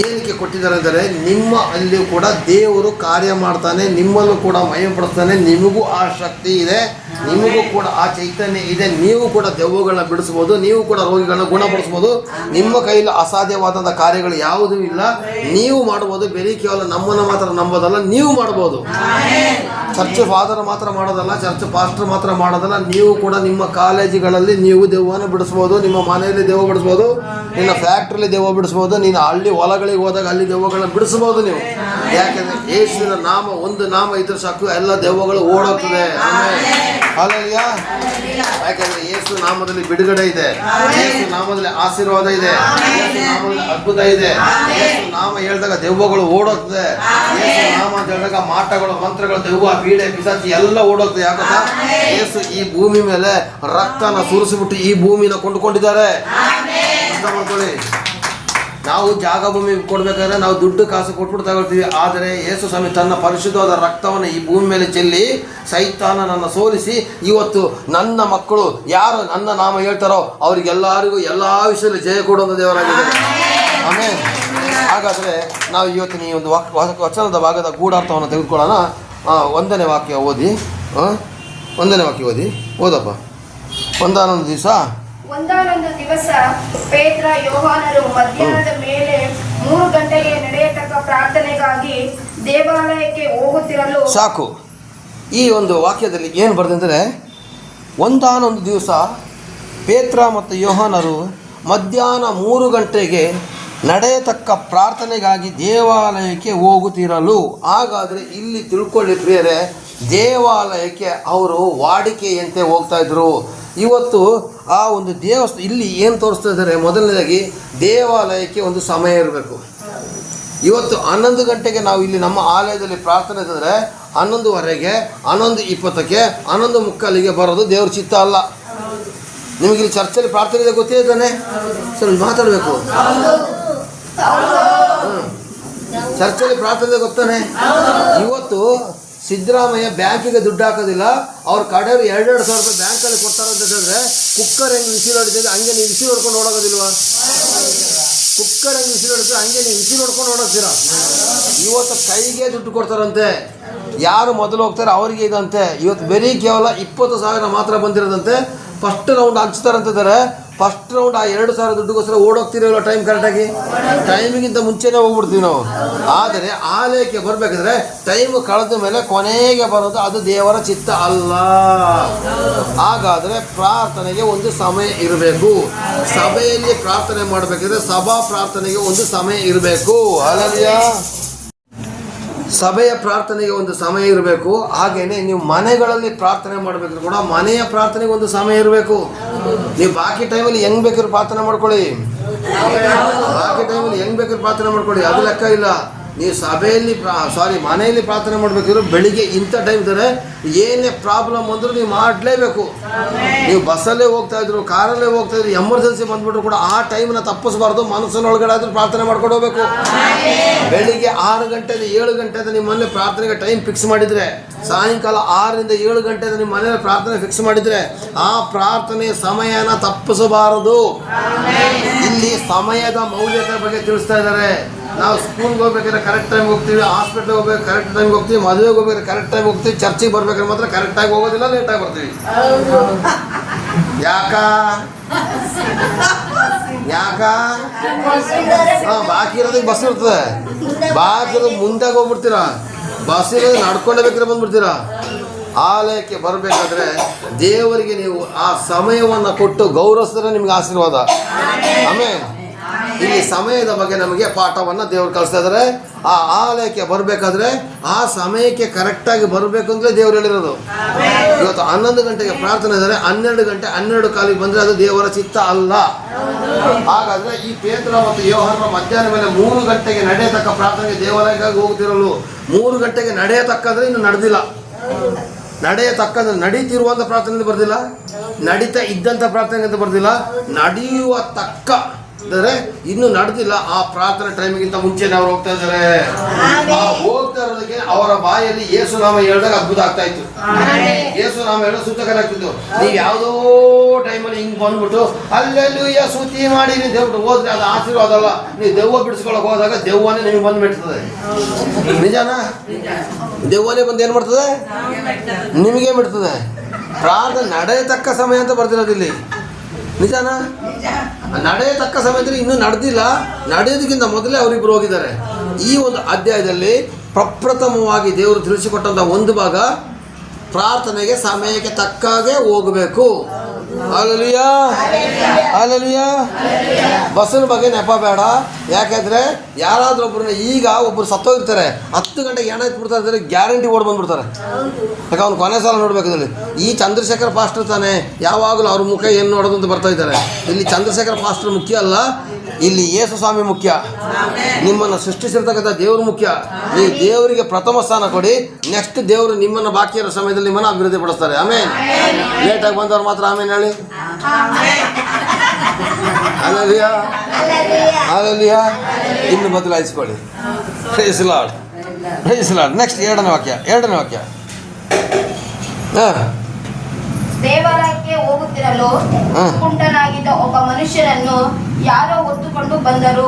ಏನಕ್ಕೆ ಕೊಟ್ಟಿದ್ದಾರೆ ಅಂದರೆ ನಿಮ್ಮ ಅಲ್ಲಿ ಕೂಡ ದೇವರು ಕಾರ್ಯ ಮಾಡ್ತಾನೆ, ನಿಮ್ಮಲ್ಲೂ ಕೂಡ ಮಹಿಮೆಪಡಿಸ್ತಾನೆ. ನಿಮಗೂ ಆ ಶಕ್ತಿ ಇದೆ, ನಿಮಗೂ ಕೂಡ ಆ ಚೈತನ್ಯ ಇದೆ. ನೀವು ಕೂಡ ದೆವ್ವಗಳನ್ನ ಬಿಡಿಸ್ಬೋದು, ನೀವು ಕೂಡ ರೋಗಿಗಳನ್ನ ಗುಣಪಡಿಸ್ಬೋದು. ನಿಮ್ಮ ಕೈಯಲ್ಲಿ ಅಸಾಧ್ಯವಾದಂಥ ಕಾರ್ಯಗಳು ಯಾವುದೂ ಇಲ್ಲ. ನೀವು ಮಾಡ್ಬೋದು. ಬರೀ ಕೇವಲ ನಮ್ಮನ್ನು ಮಾತ್ರ ನಂಬೋದಲ್ಲ, ನೀವು ಮಾಡ್ಬೋದು. ಚರ್ಚ್ ಫಾದರ್ ಮಾತ್ರ ಮಾಡೋದಲ್ಲ, ಚರ್ಚ್ ಪಾಸ್ಟರ್ ಮಾತ್ರ ಮಾಡೋದಲ್ಲ. ನೀವು ಕೂಡ ನಿಮ್ಮ ಕಾಲೇಜುಗಳಲ್ಲಿ ನೀವು ದೆವ್ವನ ಬಿಡಿಸ್ಬೋದು, ನಿಮ್ಮ ಮನೆಯಲ್ಲಿ ದೆವ್ವ ಬಿಡಿಸ್ಬೋದು, ನಿನ್ನ ಫ್ಯಾಕ್ಟ್ರಿಲಿ ದೆವ್ವ ಬಿಡಿಸ್ಬೋದು, ನೀನು ಹಳ್ಳಿ ಹೊಲಗಳಿಗೆ ಹೋದಾಗ ಅಲ್ಲಿ ದೆವ್ವಗಳನ್ನ ಬಿಡಿಸ್ಬೋದು ನೀವು. ಯಾಕೆಂದರೆ ಯೇಸುವಿನ ನಾಮ, ಒಂದು ನಾಮ ಇದ್ರೆ ಸಾಕು, ಎಲ್ಲ ದೆವ್ವಗಳು ಓಡೋಗ್ತದೆ. ಹಾಲೆಲೂಯಾ. ಯಾಕೆಂದರೆ ಯೇಸು ನಾಮದಲ್ಲಿ ಬಿಡುಗಡೆ ಇದೆ, ಯೇಸು ನಾಮದಲ್ಲಿ ಆಶೀರ್ವಾದ ಇದೆ, ಯೇಸು ನಾಮದಲ್ಲಿ ಅದ್ಭುತ ಇದೆ. ಯೇಸು ನಾಮ ಹೇಳಿದಾಗ ದೆವ್ವಗಳು ಓಡೋಗ್ತದೆ. ಯೇಸು ನಾಮ ಅಂತ ಹೇಳಿದಾಗ ಮಾಟಗಳು, ಮಂತ್ರಗಳು, ದೆವ್ವ, ಪೀಡೆ, ಪಿಶಾಚಿ ಎಲ್ಲ ಓಡೋಗ್ತದೆ. ಯಾಕಂತ ಯೇಸು ಈ ಭೂಮಿ ಮೇಲೆ ರಕ್ತನ ಸುರಿಸಿಬಿಟ್ಟು ಈ ಭೂಮಿನ ಕೊಂಡುಕೊಂಡಿದ್ದಾರೆ. ಅರ್ಥ ಮಾಡ್ಕೊಳ್ಳಿ. ನಾವು ಜಾಗ ಭೂಮಿ ಕೊಡ್ಬೇಕಾದ್ರೆ ನಾವು ದುಡ್ಡು ಕಾಸು ಕೊಟ್ಬಿಟ್ಟು ತಗೊಳ್ತೀವಿ. ಆದರೆ ಯೇಸು ಸ್ವಾಮಿ ತನ್ನ ಪರಿಶುದ್ಧವಾದ ರಕ್ತವನ್ನು ಈ ಭೂಮಿ ಮೇಲೆ ಚೆಲ್ಲಿ ಸೈತಾನನನ್ನು ಸೋಲಿಸಿ ಇವತ್ತು ನನ್ನ ಮಕ್ಕಳು ಯಾರು ನನ್ನ ನಾಮ ಹೇಳ್ತಾರೋ ಅವರಿಗೆಲ್ಲರಿಗೂ ಎಲ್ಲ ವಿಷಯದಲ್ಲಿ ಜಯ ಕೊಡುವಂಥ ದೇವರಾಗಿದ್ದಾರೆ. ಆಮೇಲೆ ಹಾಗಾದರೆ ನಾವು ಇವತ್ತಿನ ಈ ಒಂದು ವಚನದ ಭಾಗದ ಗೂಢಾರ್ಥವನ್ನು ತೆಗೆದುಕೊಳ್ಳೋಣ. 1ನೇ ವಾಕ್ಯ ಓದಿ. 1ನೇ ವಾಕ್ಯ ಓದಿ, ಓದಪ್ಪ. ಒಂದಾನೊಂದು ದಿವಸ ಪೇತ್ರ ಯೋಹಾನರು ಮಧ್ಯಾಹ್ನದ ಮೇಲೆ 3 ಗಂಟೆಗೆ ನಡೆಯತಕ್ಕ ಪ್ರಾರ್ಥನೆಗಾಗಿ ದೇವಾಲಯಕ್ಕೆ ಹೋಗುತ್ತಿರಲು. ಸಾಕು. ಈ ಒಂದು ವಾಕ್ಯದಲ್ಲಿ ಏನು ಬರೆದಂದರೆ, ಒಂದಾನೊಂದು ದಿವಸ ಪೇತ್ರ ಮತ್ತು ಯೋಹಾನರು ಮಧ್ಯಾಹ್ನ 3 ಗಂಟೆಗೆ ನಡೆಯತಕ್ಕ ಪ್ರಾರ್ಥನೆಗಾಗಿ ದೇವಾಲಯಕ್ಕೆ ಹೋಗುತ್ತಿರಲು. ಹಾಗಾದರೆ ಇಲ್ಲಿ ತಿಳ್ಕೊಳ್ಳಿ ಪ್ರಿಯರೇ, ದೇವಾಲಯಕ್ಕೆ ಅವರು ವಾಡಿಕೆಯಂತೆ ಹೋಗ್ತಾ ಇದ್ರು. ಇವತ್ತು ಆ ಒಂದು ದೇವಸ್ಥಾನ ಇಲ್ಲಿ ಏನು ತೋರಿಸ್ತಾ ಇದ್ದಾರೆ, ಮೊದಲನೇದಾಗಿ ದೇವಾಲಯಕ್ಕೆ ಒಂದು ಸಮಯ ಇರಬೇಕು. ಇವತ್ತು 11 ಗಂಟೆಗೆ ನಾವು ಇಲ್ಲಿ ನಮ್ಮ ಆಲಯದಲ್ಲಿ ಪ್ರಾರ್ಥನೆ ಇದ್ದರೆ 11:15, 11:20, 11:45 ಬರೋದು ದೇವ್ರ ಚಿತ್ತ ಅಲ್ಲ. ನಿಮಗೆ ಇಲ್ಲಿ ಚರ್ಚಲ್ಲಿ ಪ್ರಾರ್ಥನೆ ಇದೆ ಗೊತ್ತೇ ಇದ್ದಾನೆ. ಸರ್ ಮಾತಾಡಬೇಕು. ಚರ್ಚಲ್ಲಿ ಪ್ರಾರ್ಥನೆ ಗೊತ್ತಾನೆ. ಇವತ್ತು ಸಿದ್ದರಾಮಯ್ಯ ಬ್ಯಾಂಕಿಗೆ ದುಡ್ಡು ಹಾಕೋದಿಲ್ಲ, ಅವ್ರ ಕಡೆಯವರು 2,000 ರೂಪಾಯಿ ಬ್ಯಾಂಕಲ್ಲಿ ಕೊಡ್ತಾರೆ ಅಂತ ಹೇಳಿದ್ರೆ ಕುಕ್ಕರ್ ಹೆಂಗೆ ವಿಸಿಲ್ ಹೊಡಿತಿದೆ ಹಂಗೆ ನೀವು ವಿಸಿಲ್ ಹೊಡ್ಕೊಂಡು ಓಡೋಗೋದಿಲ್ವಾ? ಕುಕ್ಕರ್ ಹೆಂಗೆ ವಿಸಿಲ್ ಹೊಡಿತೀರ ಹಂಗೆ ನೀವು ವಿಸಿಲ್ ಹೊಡ್ಕೊಂಡು ಓಡೋಗ್ತೀರಾ. ಇವತ್ತು ಕೈಗೆ ದುಡ್ಡು ಕೊಡ್ತಾರಂತೆ. ಯಾರು ಮೊದಲು ಹೋಗ್ತಾರೆ ಅವರಿಗೆ ಇದಂತೆ. ಇವತ್ತು ಬರೀ ಕೇವಲ 20,000 ಮಾತ್ರ ಬಂದಿರೋದಂತೆ. ಫಸ್ಟ್ ರೌಂಡ್ ಹಂಚ್ತಾರಂತಿದ್ದಾರೆ. ಫಸ್ಟ್ ರೌಂಡ್ ಆ 2,000 ದುಡ್ಡುಗೋಸ್ಕರ ಓಡೋಗ್ತಿರಲ್ಲ ಟೈಮ್ ಕರೆಕ್ಟಾಗಿ. ಟೈಮಿಗಿಂತ ಮುಂಚೆನೇ ಹೋಗ್ಬಿಡ್ತೀವಿ ನಾವು. ಆದರೆ ಆಲಯಕ್ಕೆ ಬರಬೇಕಾದ್ರೆ ಟೈಮ್ ಕಳೆದ ಮೇಲೆ ಕೊನೆಗೆ ಬರೋದು ಅದು ದೇವರ ಚಿತ್ತ ಅಲ್ಲ. ಹಾಗಾದರೆ ಪ್ರಾರ್ಥನೆಗೆ ಒಂದು ಸಮಯ ಇರಬೇಕು. ಸಭೆಯಲ್ಲಿ ಪ್ರಾರ್ಥನೆ ಮಾಡಬೇಕಾದ್ರೆ ಸಭಾ ಪ್ರಾರ್ಥನೆಗೆ ಒಂದು ಸಮಯ ಇರಬೇಕು. ಹಲ್ಲೆಲೂಯಾ. ಸಭೆಯ ಪ್ರಾರ್ಥನೆಗೆ ಒಂದು ಸಮಯ ಇರಬೇಕು. ಹಾಗೇನೆ ನೀವು ಮನೆಗಳಲ್ಲಿ ಪ್ರಾರ್ಥನೆ ಮಾಡಬೇಕಾದ್ರೂ ಕೂಡ ಮನೆಯ ಪ್ರಾರ್ಥನೆಗೆ ಒಂದು ಸಮಯ ಇರಬೇಕು. ನೀವು ಬಾಕಿ ಟೈಮಲ್ಲಿ ಹೆಂಗ್ ಬೇಕಾದ್ರೂ ಪ್ರಾರ್ಥನೆ ಮಾಡ್ಕೊಳ್ಳಿ, ಬಾಕಿ ಟೈಮಲ್ಲಿ ಹೆಂಗ್ ಬೇಕಾದ್ರೂ ಪ್ರಾರ್ಥನೆ ಮಾಡ್ಕೊಳ್ಳಿ, ಅದು ಲೆಕ್ಕ ಇಲ್ಲ. ನೀವು ಸಭೆಯಲ್ಲಿ ಮನೆಯಲ್ಲಿ ಪ್ರಾರ್ಥನೆ ಮಾಡಬೇಕಾದ್ರೂ ಬೆಳಿಗ್ಗೆ ಇಂಥ ಟೈಮ್ ಇದ್ದಾರೆ, ಏನೇ ಪ್ರಾಬ್ಲಮ್ ಅಂದರೂ ನೀವು ಮಾಡಲೇಬೇಕು. ನೀವು ಬಸ್ಸಲ್ಲೇ ಹೋಗ್ತಾ ಇದ್ರು, ಕಾರಲ್ಲೇ ಹೋಗ್ತಾ ಇದ್ರು, ಎಮರ್ಜೆನ್ಸಿ ಬಂದ್ಬಿಟ್ರು ಕೂಡ ಆ ಟೈಮ್ನ ತಪ್ಪಿಸಬಾರ್ದು. ಮನಸ್ಸಿನೊಳಗಡೆ ಆದರೂ ಪ್ರಾರ್ಥನೆ ಮಾಡ್ಕೊಂಡು ಹೋಗ್ಬೇಕು. ಬೆಳಿಗ್ಗೆ 6 ಗಂಟೆಯಿಂದ 7 ಗಂಟೆಯಿಂದ ನಿಮ್ಮ ಮನೇಲಿ ಪ್ರಾರ್ಥನೆಗೆ ಟೈಮ್ ಫಿಕ್ಸ್ ಮಾಡಿದರೆ, ಸಾಯಂಕಾಲ 6ರಿಂದ 7 ಗಂಟೆಯಿಂದ ನಿಮ್ಮ ಮನೇಲಿ ಪ್ರಾರ್ಥನೆ ಫಿಕ್ಸ್ ಮಾಡಿದರೆ ಆ ಪ್ರಾರ್ಥನೆ ಸಮಯನ ತಪ್ಪಿಸಬಾರದು. ಇಲ್ಲಿ ಸಮಯದ ಮೌಲ್ಯತೆ ಬಗ್ಗೆ ತಿಳಿಸ್ತಾ ಇದ್ದಾರೆ. ನಾವು ಸ್ಕೂಲ್ಗೆ ಹೋಗ್ಬೇಕಾದ್ರೆ ಕರೆಕ್ಟ್ ಟೈಮ್ ಹೋಗ್ತೀವಿ, ಹಾಸ್ಪಿಟ್ಲಿಗೆ ಹೋಗ್ಬೇಕು ಕರೆಕ್ಟ್ ಟೈಮ್ ಹೋಗ್ತೀವಿ, ಮದುವೆಗೆ ಹೋಗ್ಬೇಕಾದ್ರೆ ಕರೆಕ್ಟ್ ಟೈಮ್ ಹೋಗ್ತೀವಿ, ಚರ್ಚಿಗೆ ಬರ್ಬೇಕಾದ್ರೆ ಮಾತ್ರ ಕರೆಕ್ಟಾಗಿ ಹೋಗೋದಿಲ್ಲ, ಲೇಟಾಗಿ ಬರ್ತೀವಿ. ಯಾಕ ಬಾಕಿ ಇರೋದಕ್ಕೆ ಬಸ್ ಇರ್ತದೆ, ಬಾಕಿ ಇರೋದು ಮುಂದಾಗ ಹೋಗ್ಬಿಡ್ತೀರಾ, ಬಸ್ ಇರೋದು ನಡ್ಕೊಂಡೇ ಬೇಕಾದ್ರೆ ಬಂದ್ಬಿಡ್ತೀರಾ. ಆಲಯಕ್ಕೆ ಬರಬೇಕಾದ್ರೆ ದೇವರಿಗೆ ನೀವು ಆ ಸಮಯವನ್ನು ಕೊಟ್ಟು ಗೌರವಿಸಿದ್ರೆ ನಿಮ್ಗೆ ಆಶೀರ್ವಾದ. ಆಮೇಲೆ ಇಲ್ಲಿ ಸಮಯದ ಬಗ್ಗೆ ನಮಗೆ ಪಾಠವನ್ನು ದೇವರು ಕಲಿಸ್ತಾ ಇದ್ದಾರೆ. ಆ ಆಲಯಕ್ಕೆ ಬರಬೇಕಾದ್ರೆ ಆ ಸಮಯಕ್ಕೆ ಕರೆಕ್ಟಾಗಿ ಬರಬೇಕು ಅಂದರೆ ದೇವರು ಹೇಳಿರೋದು. ಇವತ್ತು 11 ಗಂಟೆಗೆ ಪ್ರಾರ್ಥನೆ ಇದ್ದಾರೆ, 12 ಗಂಟೆ 12 ಕಾಲಿಗೆ ಬಂದರೆ ಅದು ದೇವರ ಚಿತ್ತ ಅಲ್ಲ. ಹಾಗಾದರೆ ಈ ಪೇತ್ರ ಮತ್ತು ಯೋಹಾನರ ಮಧ್ಯಾಹ್ನ ಮೇಲೆ 3 ಗಂಟೆಗೆ ನಡೆಯತಕ್ಕ ಪ್ರಾರ್ಥನೆಗೆ ದೇವಾಲಯಕ್ಕಾಗಿ ಹೋಗ್ತಿರಲು 3 ಗಂಟೆಗೆ ನಡೆಯತಕ್ಕಂದ್ರೆ ಇನ್ನು ನಡೆದಿಲ್ಲ. ನಡೆಯತಕ್ಕಂದ್ರೆ ನಡೀತಿರುವಂಥ ಪ್ರಾರ್ಥನೆ ಬರ್ದಿಲ್ಲ, ನಡೀತಾ ಇದ್ದಂಥ ಪ್ರಾರ್ಥನೆ ಅಂತ ಬರ್ದಿಲ್ಲ, ನಡೆಯುವ ತಕ್ಕ ಅಂದರೆ ಇನ್ನು ನಡೆದಿಲ್ಲ. ಆ ಪ್ರಾರ್ಥನೆ ಟೈಮಿಗಿಂತ ಮುಂಚೆನೆ ಅವ್ರು ಹೋಗ್ತಾ ಇದ್ದಾರೆ. ಆ ಹೋಗ್ತಾ ಇರೋದಕ್ಕೆ ಅವರ ಬಾಯಲ್ಲಿ ಯೇಸುನಾಮ ಹೇಳಿದಾಗ ಅದ್ಭುತ ಆಗ್ತಾ ಇತ್ತು. ಯೇಸುನಾಮ ಹೇಳೋ ಸೂಚಕರಾಗ್ತಿದ್ದು. ನೀವು ಯಾವುದೋ ಟೈಮಲ್ಲಿ ಹಿಂಗೆ ಬಂದ್ಬಿಟ್ಟು ಅಲ್ಲೆಲ್ಲೂಯ್ಯ ಸ್ತುತಿ ಮಾಡಿ ಅಂತ ಹೇಳ್ಬಿಟ್ಟು ಹೋದ್ರೆ ಅದು ಆಶೀರ್ವಾದ ಅಲ್ಲ. ನೀವು ದೆವ್ವ ಬಿಡಿಸ್ಕೊಳಕ್ ಹೋದಾಗ ದೆವ್ವನೇ ನಿಮಗೆ ಬಂದು ಬಿಡ್ತದೆ. ನಿಜಾನ? ದೆವ್ವನೇ ಬಂದು ಏನು ಮಾಡ್ತದೆ? ನಿಮಗೆ ಬಿಡ್ತದೆ. ಪ್ರಾರ್ಥನೆ ನಡೆಯತಕ್ಕ ಸಮಯ ಅಂತ ಬರ್ತಿರೋದಿಲ್ಲಿ. ನಿಜಾನ? ನಡೆಯತಕ್ಕ ಸಮಯ ಅಂದರೆ ಇನ್ನೂ ನಡೆದಿಲ್ಲ. ನಡೆಯೋದಕ್ಕಿಂತ ಮೊದಲೇ ಅವರಿಬ್ಬರು ಹೋಗಿದ್ದಾರೆ. ಈ ಒಂದು ಅಧ್ಯಾಯದಲ್ಲಿ ಪ್ರಪ್ರಥಮವಾಗಿ ದೇವರು ತಿಳಿಸಿಕೊಟ್ಟಂಥ ಒಂದು ಭಾಗ, ಪ್ರಾರ್ಥನೆಗೆ ಸಮಯಕ್ಕೆ ತಕ್ಕಾಗೆ ಹೋಗಬೇಕು. Hallelujah, hallelujah. ಬಸ್ಸಿನ ಬಗ್ಗೆ ನೆಪ ಬೇಡ. ಯಾಕೆಂದರೆ ಯಾರಾದ್ರೂ ಒಬ್ಬರನ್ನ ಈಗ ಒಬ್ಬರು ಸತ್ತೋಗಿರ್ತಾರೆ, 10 ಗಂಟೆಗೆ ಏನಾಯ್ತು ಬಿಡ್ತಾ ಇದ್ದಾರೆ, ಗ್ಯಾರಂಟಿ ಓಡ್ ಬಂದ್ಬಿಡ್ತಾರೆ. ಯಾಕೆ ಅವ್ನು ಕೊನೆ ಸಾಲ ನೋಡ್ಬೇಕು. ಇದರಲ್ಲಿ ಈ ಚಂದ್ರಶೇಖರ್ ಪಾಸ್ಟರ್ ತಾನೆ ಯಾವಾಗಲೂ ಅವ್ರ ಮುಖ ಏನು ನೋಡೋದು ಅಂತ ಬರ್ತಾ ಇದ್ದಾರೆ. ಇಲ್ಲಿ ಚಂದ್ರಶೇಖರ್ ಪಾಸ್ಟರ್ ಮುಖ್ಯ ಅಲ್ಲ, ಇಲ್ಲಿ ಯೇಸು ಸ್ವಾಮಿ ಮುಖ್ಯ. ನಿಮ್ಮನ್ನು ಸೃಷ್ಟಿಸಿರ್ತಕ್ಕಂಥ ದೇವರು ಮುಖ್ಯ. ನೀವು ದೇವರಿಗೆ ಪ್ರಥಮ ಸ್ಥಾನ ಕೊಡಿ. ನೆಕ್ಸ್ಟ್ ದೇವರು ನಿಮ್ಮನ್ನು ಬಾಕಿ ಇರೋ ಸಮಯದಲ್ಲಿ ನಿಮ್ಮನ್ನು ಅಭಿವೃದ್ಧಿ ಪಡಿಸ್ತಾರೆ. ಆಮೇಲೆ ಲೇಟಾಗಿ ಬಂದವ್ರು ಮಾತ್ರ ಆಮೇಲೆ ಹೇಳಿ ಹಲ್ಲೆಲೂಯಾ, ಹಲ್ಲೆಲೂಯಾ. ಇನ್ನು ಬದಲಾಯಿಸ್ಕೊಳ್ಳಿ. Praise lord, praise Lord. Next ಎರಡನೇ ವಾಕ್ಯ. ದೇವಾಲಯಕ್ಕೆ ಹೋಗುತ್ತಿರಲು ಕುಂಟನಾಗಿದ್ದ ಒಬ್ಬ ಮನುಷ್ಯನನ್ನು ಯಾರೋ ಹೊತ್ತುಕೊಂಡು ಬಂದರು.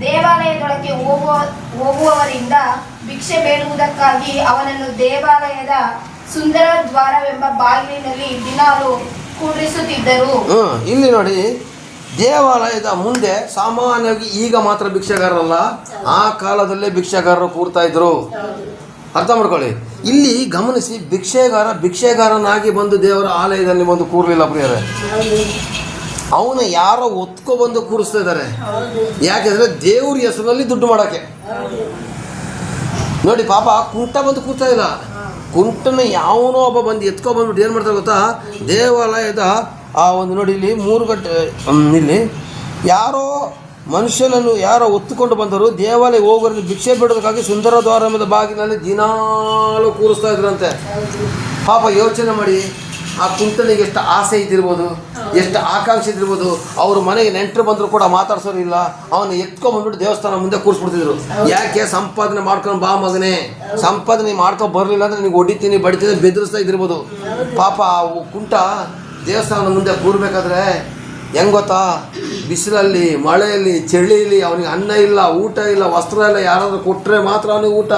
ದೇವಾಲಯದೊಳಗೆ ಹೋಗುವವರಿಂದ ಭಿಕ್ಷೆ ಬೇಡುವುದಕ್ಕಾಗಿ ಅವನನ್ನು ದೇವಾಲಯದ ಸುಂದರ ದ್ವಾರವೆಂಬ ಬಾಗಿಲಿನಲ್ಲಿ ದಿನಾಲು ಕೂಡಿಸುತ್ತಿದ್ದರು. ಇಲ್ಲಿ ನೋಡಿ, ದೇವಾಲಯದ ಮುಂದೆ ಸಾಮಾನ್ಯವಾಗಿ ಈಗ ಮಾತ್ರ ಭಿಕ್ಷೆಗಾರರಲ್ಲ, ಆ ಕಾಲದಲ್ಲೇ ಭಿಕ್ಷೆಗಾರರು ಕೂರ್ತಾ ಇದ್ರು. ಅರ್ಥ ಮಾಡ್ಕೊಳ್ಳಿ. ಇಲ್ಲಿ ಗಮನಿಸಿ, ಭಿಕ್ಷೆಗಾರನಾಗಿ ಬಂದು ದೇವರ ಆಲಯದಲ್ಲಿ ಬಂದು ಕೂರ್ಲಿಲ್ಲ ಪ್ರಿಯರೇ. ಅವನ ಯಾರೋ ಒತ್ಕೊಬಂದು ಕೂರಿಸ್ತಾ ಇದ್ದಾರೆ. ಯಾಕೆಂದರೆ ದೇವ್ರ ಹೆಸರಲ್ಲಿ ದುಡ್ಡು ಮಾಡೋಕ್ಕೆ. ನೋಡಿ ಪಾಪ, ಕುಂಟ ಬಂದು ಕೂರ್ತಾ ಇಲ್ಲ. ಕುಂಟನ ಯಾವನೋ ಒಬ್ಬ ಬಂದು ಎತ್ಕೊಬಂದ್ಬಿಟ್ಟು ಏನು ಮಾಡ್ತಾರೆ ಗೊತ್ತಾ, ದೇವಾಲಯದ ಆ ಒಂದು ನೋಡಿ ಇಲ್ಲಿ 3 ಗಂಟೆ ಇಲ್ಲಿ ಯಾರೋ ಮನುಷ್ಯನನ್ನು ಯಾರೋ ಒತ್ತುಕೊಂಡು ಬಂದರು. ದೇವಾಲಯ ಹೋಗೋರಿಗೆ ಭಿಕ್ಷೆ ಬಿಡೋದಕ್ಕಾಗಿ ಸುಂದರ ದ್ವಾರಮದ ಬಾಗಿಲಿನಲ್ಲಿ ದಿನಾಲು ಕೂರಿಸ್ತಾ ಇದ್ರಂತೆ. ಪಾಪ ಯೋಚನೆ ಮಾಡಿ, ಆ ಕುಂಟನಿಗೆ ಎಷ್ಟು ಆಸೆ ಇದ್ದಿರ್ಬೋದು, ಎಷ್ಟು ಆಕಾಂಕ್ಷೆ ಇದ್ದಿರ್ಬೋದು. ಅವ್ರ ಮನೆಗೆ ನೆಂಟರು ಬಂದರೂ ಕೂಡ ಮಾತಾಡ್ಸೋರಿಲ್ಲ. ಅವನು ಎತ್ಕೊಂಡ್ಬಂದ್ಬಿಟ್ಟು ದೇವಸ್ಥಾನ ಮುಂದೆ ಕೂರಿಸ್ಬಿಡ್ತಿದ್ರು. ಯಾಕೆ? ಸಂಪಾದನೆ ಮಾಡ್ಕೊಂಡು ಬಾ ಮಗನೇ, ಸಂಪಾದನೆ ಮಾಡ್ಕೊಂಡು ಬರಲಿಲ್ಲ ಅಂದರೆ ನಿನಗೆ ಹೊಡಿತೀನಿ ಬಡಿತೀನಿ ಬೆದರಿಸ್ತಾ ಇದ್ದಿರ್ಬೋದು. ಪಾಪ ಆ ಕುಂಟ ದೇವಸ್ಥಾನದ ಮುಂದೆ ಕೂರ್ಬೇಕಾದ್ರೆ ಹೆಂಗೆ ಗೊತ್ತಾ, ಬಿಸಿಲಲ್ಲಿ, ಮಳೆಯಲ್ಲಿ, ಚಳಿಯಲ್ಲಿ ಅವನಿಗೆ ಅನ್ನ ಇಲ್ಲ, ಊಟ ಇಲ್ಲ, ವಸ್ತ್ರ ಇಲ್ಲ. ಯಾರಾದರೂ ಕೊಟ್ಟರೆ ಮಾತ್ರ ಅವನಿಗೆ ಊಟ.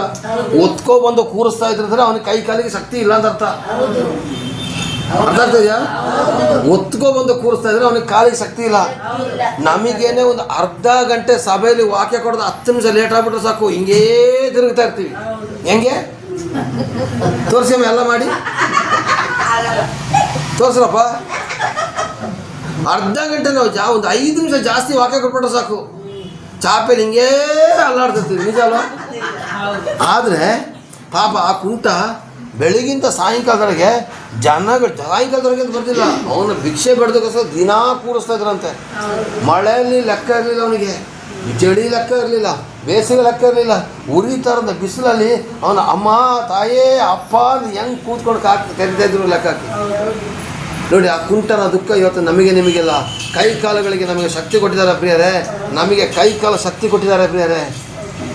ಒತ್ಕೊಬಂದು ಕೂರಿಸ್ತಾ ಇದ್ರೆ ಅವನಿಗೆ ಕೈ ಕಾಲಿಗೆ ಶಕ್ತಿ ಇಲ್ಲ ಅಂತ ಅರ್ಥ. ಅರ್ಥ ಆಗ್ತದೆಯಾ? ಒತ್ಕೊಬಂದು ಕೂರಿಸ್ತಾ ಇದ್ರೆ ಅವನಿಗೆ ಕಾಲಿಗೆ ಶಕ್ತಿ ಇಲ್ಲ. ನಮಗೇನೆ ಒಂದು ಅರ್ಧ ಗಂಟೆ ಸಭೆಯಲ್ಲಿ ವಾಕ್ಯ ಕೊಡೋದು 10 ನಿಮಿಷ ಲೇಟ್ ಆಗ್ಬಿಟ್ರೆ ಸಾಕು, ಹಿಂಗೇ ತಿರುಗ್ತಾ ಇರ್ತೀವಿ. ಹೆಂಗೆ ತೋರಿಸಿ ಎಲ್ಲ ಮಾಡಿ ತೋರಿಸ್ರಪ್ಪ. ಅರ್ಧ ಗಂಟೆ ನಾವು ಒಂದು 5 ನಿಮಿಷ ಜಾಸ್ತಿ ವಾಕ್ಯ ಕೊಟ್ಬಿಟ್ರೆ ಸಾಕು, ಚಾಪೆಲಿ ಹಿಂಗೇ ಅಲ್ಲಾಡ್ತಿರ್ತೀವಿ. ನಿಜ ಅಲ್ವಾ? ಆದರೆ ಪಾಪ ಆ ಕುಂಟ ಬೆಳಗಿಂತ ಸಾಯಂಕಾಲದೊಳಗೆ ಜನಗಳು ಸಾಯಂಕಾಲದೊಳಗೆ ಅಂತ ಬರ್ತಿಲ್ಲ. ಅವನು ಭಿಕ್ಷೆ ಬೆಳೆದಕ್ಕೋಸ್ಕರ ದಿನಾ ಕೂರಿಸ್ತಾ ಇದ್ರಂತೆ. ಮಳೆಯಲ್ಲಿ ಲೆಕ್ಕ ಇರಲಿಲ್ಲ ಅವನಿಗೆ, ಚಳಿ ಲೆಕ್ಕ ಇರಲಿಲ್ಲ, ಬೇಸಿಗೆ ಲೆಕ್ಕ ಇರಲಿಲ್ಲ. ಉರಿತಾರಂತ ಬಿಸಿಲಲ್ಲಿ ಅವನ ಅಮ್ಮ, ತಾಯೇ, ಅಪ್ಪ ಹೆಂಗೆ ಕೂತ್ಕೊಂಡು ಕರಿತಾ ಇದ್ರು ಲೆಕ್ಕ ಹಾಕಿ. ನೋಡಿ, ಆ ಕುಂಟನ ದುಃಖ ಇವತ್ತು ನಮಗೆ ನಿಮಗೆಲ್ಲ. ಕೈ ಕಾಲುಗಳಿಗೆ ನಮಗೆ ಶಕ್ತಿ ಕೊಟ್ಟಿದ್ದಾರೆ ಪ್ರಿಯರೇ. ನಮಗೆ ಕೈ ಕಾಲು ಶಕ್ತಿ ಕೊಟ್ಟಿದ್ದಾರೆ ಪ್ರಿಯರೇ.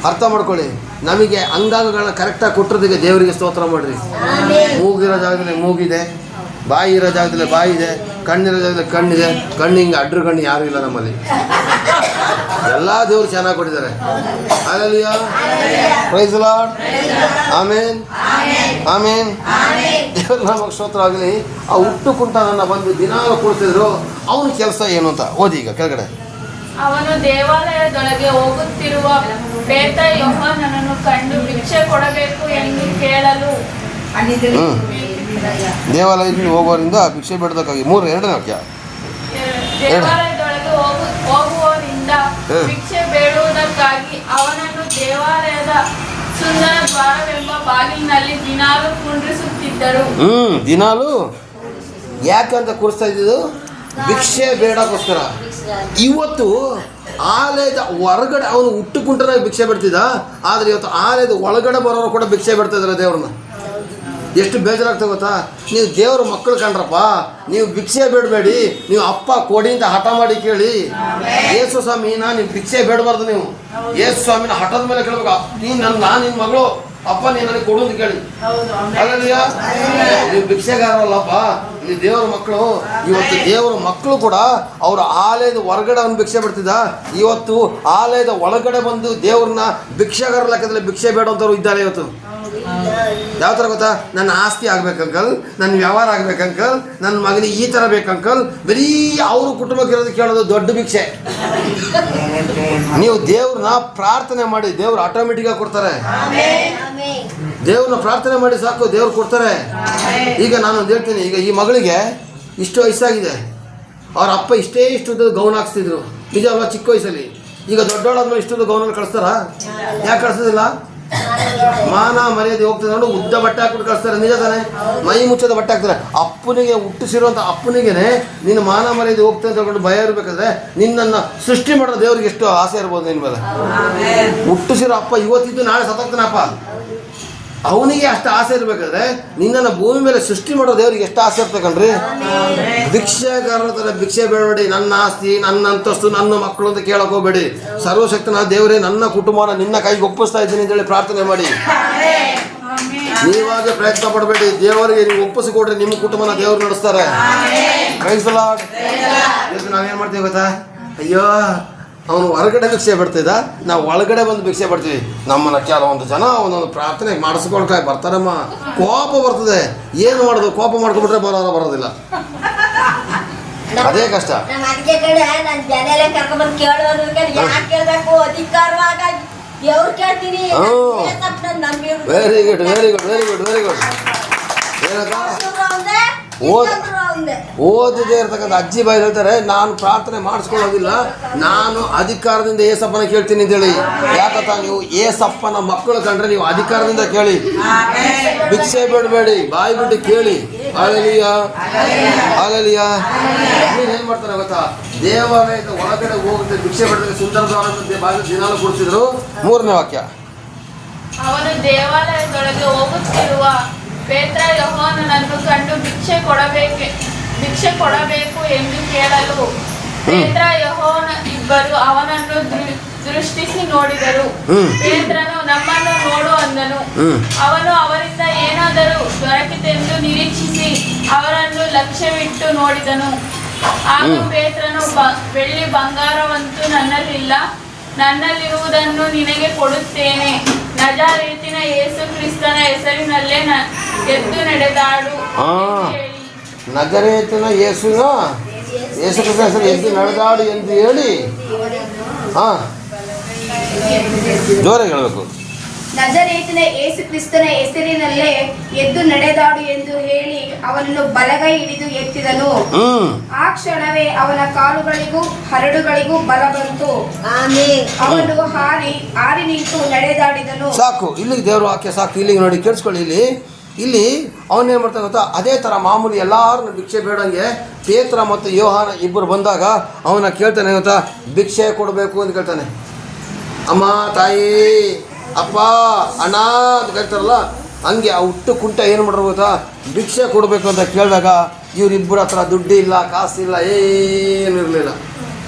ಅರ್ಥ ಮಾಡ್ಕೊಳ್ಳಿ. ನಮಗೆ ಅಂಗಾಂಗಗಳನ್ನ ಕರೆಕ್ಟಾಗಿ ಕೊಟ್ಟಿರೋದಕ್ಕೆ ದೇವರಿಗೆ ಸ್ತೋತ್ರ ಮಾಡಿರಿ. ಮೂಗಿರೋ ಜಾಗದಲ್ಲಿ ಮೂಗಿದೆ, ಬಾಯಿ ಇರೋ ಜಾಗದಲ್ಲಿ ಬಾಯಿ ಇದೆ, ಕಣ್ಣಿರೋ ಜಾಗದಲ್ಲಿ ಕಣ್ಣಿದೆ. ಕಣ್ಣು ಹಿಂಗೆ ಅಡ್ರು ಕಣ್ಣು ಯಾರೂ ಇಲ್ಲ ನಮ್ಮಲ್ಲಿ. ಎಲ್ಲ ದೇವರು ಚೆನ್ನಾಗಿ ಕೊಟ್ಟಿದ್ದಾರೆ. Hallelujah, praise the lord, amen, amen. ದೇವರ ನಾಮಕ್ಕೆ ಸ್ತೋತ್ರ ಆಗಲಿ. ಆ ಹುಟ್ಟು ಕುಂಟನನ್ನು ಬಂದು ದಿನಾಲು ಕೊಡ್ತಿದ್ರು. ಅವನ ಕೆಲಸ ಏನು ಅಂತ ಓದಿ ಈಗ ಕೆಳಗಡೆ. ಅವನು ದೇವಾಲಯದೊಳಗೆ ಹೋಗುತ್ತಿರುವ ಪೇತ್ರ ಯೋಹಾನನನ್ನು ಕಂಡು ಭಿಕ್ಷೆ ಕೊಡಬೇಕು ಎಂದು ಕೇಳಲು ದೇವಾಲಯದಲ್ಲಿ ಹೋಗುವವರಿಂದ ಭಿಕ್ಷೆ ಬೇಡದಕ್ಕಾಗಿ 2ನೇ ವಾಕ್ಯ. ದೇವಾಲಯದೊಳಗೆ ಹೋಗುವವರಿಂದ ಭಿಕ್ಷೆ ಬೇಡುವುದಕ್ಕಾಗಿ ಅವನನ್ನು ದೇವಾಲಯದ ಸುಂದರ ದ್ವಾರವೆಂಬ ಬಾಗಿಲಿನಲ್ಲಿ ದಿನಾಲು ಕುಂಡ್ರಿಸುತ್ತಿದ್ದರು. ದಿನಾಲು ಯಾಕಂತ ಕೂರಿಸ್ತಾ ಇದ್ದಿದ್ದು? ಭಿಕ್ಷೆ ಬೇಡಕ್ಕೋಸ್ಕರ. ಇವತ್ತು ಆಲಯದ ಹೊರಗಡೆ ಅವನು ಹುಟ್ಟು ಕುಂಟನಾಗಿ ಭಿಕ್ಷೆ ಬಿಡ್ತಿದ್ದ. ಆದರೆ ಇವತ್ತು ಆಲಯದ ಒಳಗಡೆ ಬರೋರು ಕೂಡ ಭಿಕ್ಷೆ ಬಿಡ್ತಾ ಇದ್ದಾರೆ ದೇವ್ರನ್ನ. ಎಷ್ಟು ಬೇಜಾರಾಗ್ತದೆ ಗೊತ್ತಾ? ನೀವು ದೇವ್ರ ಮಕ್ಕಳು ಕಂಡ್ರಪ್ಪ, ನೀವು ಭಿಕ್ಷೆ ಬೇಡಬೇಡಿ, ನೀವು ಅಪ್ಪ ಕೊಡಿ ಅಂತ ಹಠ ಮಾಡಿ ಕೇಳಿ. ಯೇಸು ಸ್ವಾಮಿನ ನೀವು ಭಿಕ್ಷೆ ಬೇಡಬಾರ್ದು. ನೀವು ಯೇಸು ಸ್ವಾಮಿನ ಹಠದ ಮೇಲೆ ಕೇಳ್ಬೇಕು. ನಾನು ನಿನ್ನ ಮಗಳು, ಅಪ್ಪ ನೀನು ನನಗೆ ಕೊಡು ಅಂತ ಕೇಳಿ. ಅಲ್ಲಲ್ಲಿಯ ನೀವು ಭಿಕ್ಷೆಗಾರಲ್ಲಪ್ಪ, ನೀವು ದೇವರ ಮಕ್ಕಳು. ಇವತ್ತು ದೇವರ ಮಕ್ಕಳು ಕೂಡ ಅವ್ರ ಆಲಯದ ಹೊರಗಡೆ ಅವ್ನು ಭಿಕ್ಷೆ ಬಿಡ್ತಿದ್ದ. ಇವತ್ತು ಆಲಯದ ಒಳಗಡೆ ಬಂದು ದೇವ್ರನ್ನ ಭಿಕ್ಷೆಗಾರ ಲೆಕ್ಕದಲ್ಲಿ ಭಿಕ್ಷೆ ಬೇಡಂತವ್ರು ಇದ್ದಾರೆ ಇವತ್ತು. ಯಾವ ಥರ ಗೊತ್ತಾ? ನನ್ನ ಆಸ್ತಿ ಆಗ್ಬೇಕಂಕಲ್, ನನ್ನ ವ್ಯವಹಾರ ಆಗ್ಬೇಕಂಕಲ್, ನನ್ನ ಮಗನಿಗೆ ಈ ಥರ ಬೇಕಂಕಲ್. ಬರೀ ಅವರು ಕುಟುಂಬಕ್ಕೆ ಇರೋದು ಕೇಳೋದು ದೊಡ್ಡ ಭಿಕ್ಷೆ. ನೀವು ದೇವ್ರನ್ನ ಪ್ರಾರ್ಥನೆ ಮಾಡಿ, ದೇವ್ರು ಆಟೋಮೆಟಿಕ್ಕಾಗಿ ಕೊಡ್ತಾರೆ. ದೇವ್ರನ್ನ ಪ್ರಾರ್ಥನೆ ಮಾಡಿ ಸಾಕು, ದೇವ್ರು ಕೊಡ್ತಾರೆ. ಈಗ ನಾನು ಒಂದು ಹೇಳ್ತೀನಿ, ಈಗ ಈ ಮಗಳಿಗೆ ಇಷ್ಟು ವಯಸ್ಸಾಗಿದೆ, ಅವ್ರ ಅಪ್ಪ ಇಷ್ಟು ಗೌನ್ ಹಾಕ್ಸ್ತಿದ್ರು, ನಿಜ ಅಲ್ವಾ? ಚಿಕ್ಕ ವಯಸ್ಸಲ್ಲಿ. ಈಗ ದೊಡ್ಡವಳಾದ್ಮೇಲೆ ಇಷ್ಟೊಂದು ಗೌನಲ್ಲಿ ಕಳಿಸ್ತಾರ? ಯಾಕೆ ಕಳಿಸೋದಿಲ್ಲ? ಮಾನ ಮರ್ಯಾದೆ ಹೋಗ್ತದೆ ನೋಡಿ, ಉದ್ದ ಬಟ್ಟೆ ಹಾಕ್ಬಿಟ್ಟು ಕಳಿಸ್ತಾರೆ. ನಿಜ ತಾನೆ? ಮೈ ಮುಚ್ಚದ ಬಟ್ಟೆ ಹಾಕ್ತಾರೆ. ಅಪ್ಪನಿಗೆ ಹುಟ್ಟಿಸಿರುವಂಥ ಅಪ್ಪನಿಗೆನೆ ನಿನ್ನ ಮಾನ ಮರ್ಯಾದೆ ಹೋಗ್ತದೆ ಅಂತ ಹೇಳ್ಕೊಂಡು ಭಯ ಇರಬೇಕಾದ್ರೆ ನಿನ್ನನ್ನು ಸೃಷ್ಟಿ ಮಾಡೋ ದೇವ್ರಿಗೆ ಎಷ್ಟು ಆಸೆ ಇರ್ಬೋದು ನಿನ್ನ ಮೇಲೆ. ಹುಟ್ಟಿಸಿರೋ ಅಪ್ಪ ಇವತ್ತಿದ್ದು ನಾಳೆ ಸತ್ತೋಗ್ತಾನಪ್ಪ, ಅವನಿಗೆ ಅಷ್ಟು ಆಸೆ ಇರಬೇಕಾದ್ರೆ ನಿನ್ನನ್ನು ಭೂಮಿ ಮೇಲೆ ಸೃಷ್ಟಿ ಮಾಡೋ ದೇವ್ರಿಗೆ ಎಷ್ಟು ಆಸೆ ಇರ್ತಕಂಡ್ರಿ. ಭಿಕ್ಷೆಗಾರರ ಥರ ಭಿಕ್ಷೆ ಬೇಡಬೇಡಿ. ನನ್ನ ಆಸ್ತಿ, ನನ್ನ ಅಂತಸ್ತು, ನನ್ನ ಮಕ್ಕಳು ಅಂತ ಕೇಳಕ್ ಹೋಗ್ಬೇಡಿ. ಸರ್ವಶಕ್ತನ ದೇವರೇ, ನನ್ನ ಕುಟುಂಬನ ನಿನ್ನ ಕೈಗೆ ಒಪ್ಪಿಸ್ತಾ ಇದ್ದೀನಿ ಅಂತೇಳಿ ಪ್ರಾರ್ಥನೆ ಮಾಡಿ. ನೀವಾಗೆ ಪ್ರಯತ್ನ ಪಡಬೇಡಿ, ದೇವರಿಗೆ ನೀವು ಒಪ್ಪಿಸಿಕೊಡ್ರಿ, ನಿಮ್ಮ ಕುಟುಂಬನ ದೇವ್ರು ನಡೆಸ್ತಾರೆ. Praise the lord. ಇವತ್ತು ನಾವೇನು ಮಾಡ್ತೀವಿ ಗೊತ್ತಾ? ಅಯ್ಯೋ ಅವನು ಹೊರಗಡೆ ಭಿಕ್ಷೆ ಬಿಡ್ತಿದ್ದ, ನಾವು ಒಳಗಡೆ ಬಂದು ಭಿಕ್ಷೆ ಬಿಡ್ತೀವಿ. ನಮ್ಮನ್ನ ಕೆಲವೊಂದು ಜನ ಒಂದೊಂದು ಪ್ರಾರ್ಥನೆ ಮಾಡಿಸ್ಕೊಳ್ಕಾಯಿ ಬರ್ತಾರಮ್ಮ, ಕೋಪ ಬರ್ತದೆ. ಏನು ಮಾಡೋದು? ಕೋಪ ಮಾಡ್ಕೊಂಡ್ಬಿಟ್ರೆ ಬರೋದಿಲ್ಲ. ಅದೇ ಕಷ್ಟ. ಅದಕ್ಕೆ ಕಡೆ ನಾನು ಜನ ಎಲ್ಲ ಕರ್ಕೊಂಡ್ಬಂದು ಕೇಳೋದು, ಯಾಕೆ ಕೇಳಬೇಕು? ಅಧಿಕಾರವಾಗ ದೇವ್ರು ಕೇಳ್ತೀನಿ. Very good, very good, very good, very good. ಏನಂತ ಓದಿದೆ ಇರ್ತಕ್ಕಂಥ ಅಜ್ಜಿ ಬಾಯಿ ಹೇಳ್ತಾರೆ, ನಾನು ಪ್ರಾರ್ಥನೆ ಮಾಡಿಸ್ಕೊಳ್ಳೋದಿಲ್ಲ, ನಾನು ಅಧಿಕಾರದಿಂದ ಏಸಪ್ಪನ ಕೇಳ್ತೀನಿ ಅಂತೇಳಿ. ಯಾಕಂತ ನೀವು ಏಸಪ್ಪನ ಮಕ್ಕಳು ಕಂಡ್ರೆ ನೀವು ಅಧಿಕಾರದಿಂದ ಕೇಳಿ, ಭಿಕ್ಷೆ ಬಿಡಬೇಡಿ, ಬಾಯಿ ಬಿಟ್ಟು ಕೇಳಿ. Hallelujah, hallelujah. ಏನ್ ಮಾಡ್ತಾರೆ ಗೊತ್ತಾ? ದೇವಾಲಯದ ಒಳಗಡೆ ಹೋಗುತ್ತೆ ಭಿಕ್ಷೆ ಬಿಡೋದಕ್ಕೆ ಸುಂದರ ದ್ವಾರ ಬಾಗಿಲು ದಿನಾಲು ಕೊಡ್ತಿದ್ರು. 3ನೇ ವಾಕ್ಯ. ಅವನು ದೇವಾಲಯದೊಳಗೆ ಹೋಗುತ್ತಿರುವ ಪೇತ್ರ ಯೋಹಾನನನ್ನು ಕಂಡು ಭಿಕ್ಷೆ ಕೊಡಬೇಕು ಎಂದು ಕೇಳಲು ಪೇತ್ರ ಯೋಹಾನ ಇಬ್ಬರು ಅವನನ್ನು ದೃಷ್ಟಿಸಿ ನೋಡಿದರು. ಪೇತ್ರನು ನಮ್ಮನ್ನು ನೋಡು ಅಂದನು. ಅವನು ಅವರಿಂದ ಏನಾದರೂ ದೊರಕಿತೆಂದು ನಿರೀಕ್ಷಿಸಿ ಅವರನ್ನು ಲಕ್ಷ್ಯವಿಟ್ಟು ನೋಡಿದನು. ಆಗ ಪೇತ್ರನು, ಬೆಳ್ಳಿ ಬಂಗಾರವಂತೂ ನನ್ನಲ್ಲಿಲ್ಲ, ನನ್ನಲ್ಲಿರುವುದನ್ನು ನಿನಗೆ ಕೊಡುತ್ತೇನೆ. ನಜರೇತಿನ ಯೇಸು ಕ್ರಿಸ್ತನ ಹೆಸರಿನಲ್ಲೇ ಎದ್ದು ನಡೆದಾಡು. ನಜರೇತಿನ ಯೇಸು ಕ್ರಿಸ್ತನ ಹೆಸರು ಎದ್ದು ನಡೆದಾಡು ಎಂದು ಹೇಳಿ, ಜೋರಾಗಿ ಹೇಳಬೇಕು. ನಜರೇತಿನ ಯೇಸು ಕ್ರಿಸ್ತನ ಹೆಸರಿನಲ್ಲೇ ಎದ್ದು ನಡೆದಾಡು ಎಂದು ಹೇಳಿ ಅವನನ್ನು ಬಲಗೈ ಹಿಡಿದು ಎತ್ತಿದನು. ಆ ಕ್ಷಣವೇ ಅವನ ಕಾಲುಗಳಿಗೂ ಹರಡುಗಳಿಗೂ ಬಲ ಬಂತು. ಅವನು ಹಾರಿ ನಿಂತು ನಡೆದಾಡಿದನು. ಸಾಕು, ಇಲ್ಲಿಗೆ ದೇವ್ರ ವಾಕ್ಯ ಸಾಕು. ಇಲ್ಲಿಗೆ ನೋಡಿ, ಕೇಳಿಸ್ಕೊಳ್ಳಿ. ಇಲ್ಲಿ ಅವನೇನು ಮಾಡ್ತಾನೆ ಗೊತ್ತಾ? ಅದೇ ಥರ ಮಾಮೂಲಿ ಎಲ್ಲಾರನ್ನು ಭಿಕ್ಷೆ ಬೇಡಂಗೆ ಪೇತ್ರ ಮತ್ತು ಯೋಹಾನ ಇಬ್ಬರು ಬಂದಾಗ ಅವನ ಕೇಳ್ತಾನೆ ಗೊತ್ತಾ? ಭಿಕ್ಷೆ ಕೊಡಬೇಕು ಅಂತ ಕೇಳ್ತಾನೆ. ಅಮ್ಮ, ತಾಯಿ, ಅಪ್ಪ, ಅಣ್ಣ ಅಂತ ಕೇಳ್ತಾರಲ್ಲ, ಹಂಗೆ ಆ ಹುಟ್ಟು ಕುಂಟ ಏನು ಮಾಡ್ರು ಗೊತ್ತಾ? ಭಿಕ್ಷೆ ಕೊಡಬೇಕು ಅಂತ ಕೇಳಿದಾಗ ಇವರಿಬ್ಬರ ಹತ್ರ ದುಡ್ಡು ಇಲ್ಲ, ಕಾಸಿಲ್ಲ, ಏನು ಇರಲಿಲ್ಲ.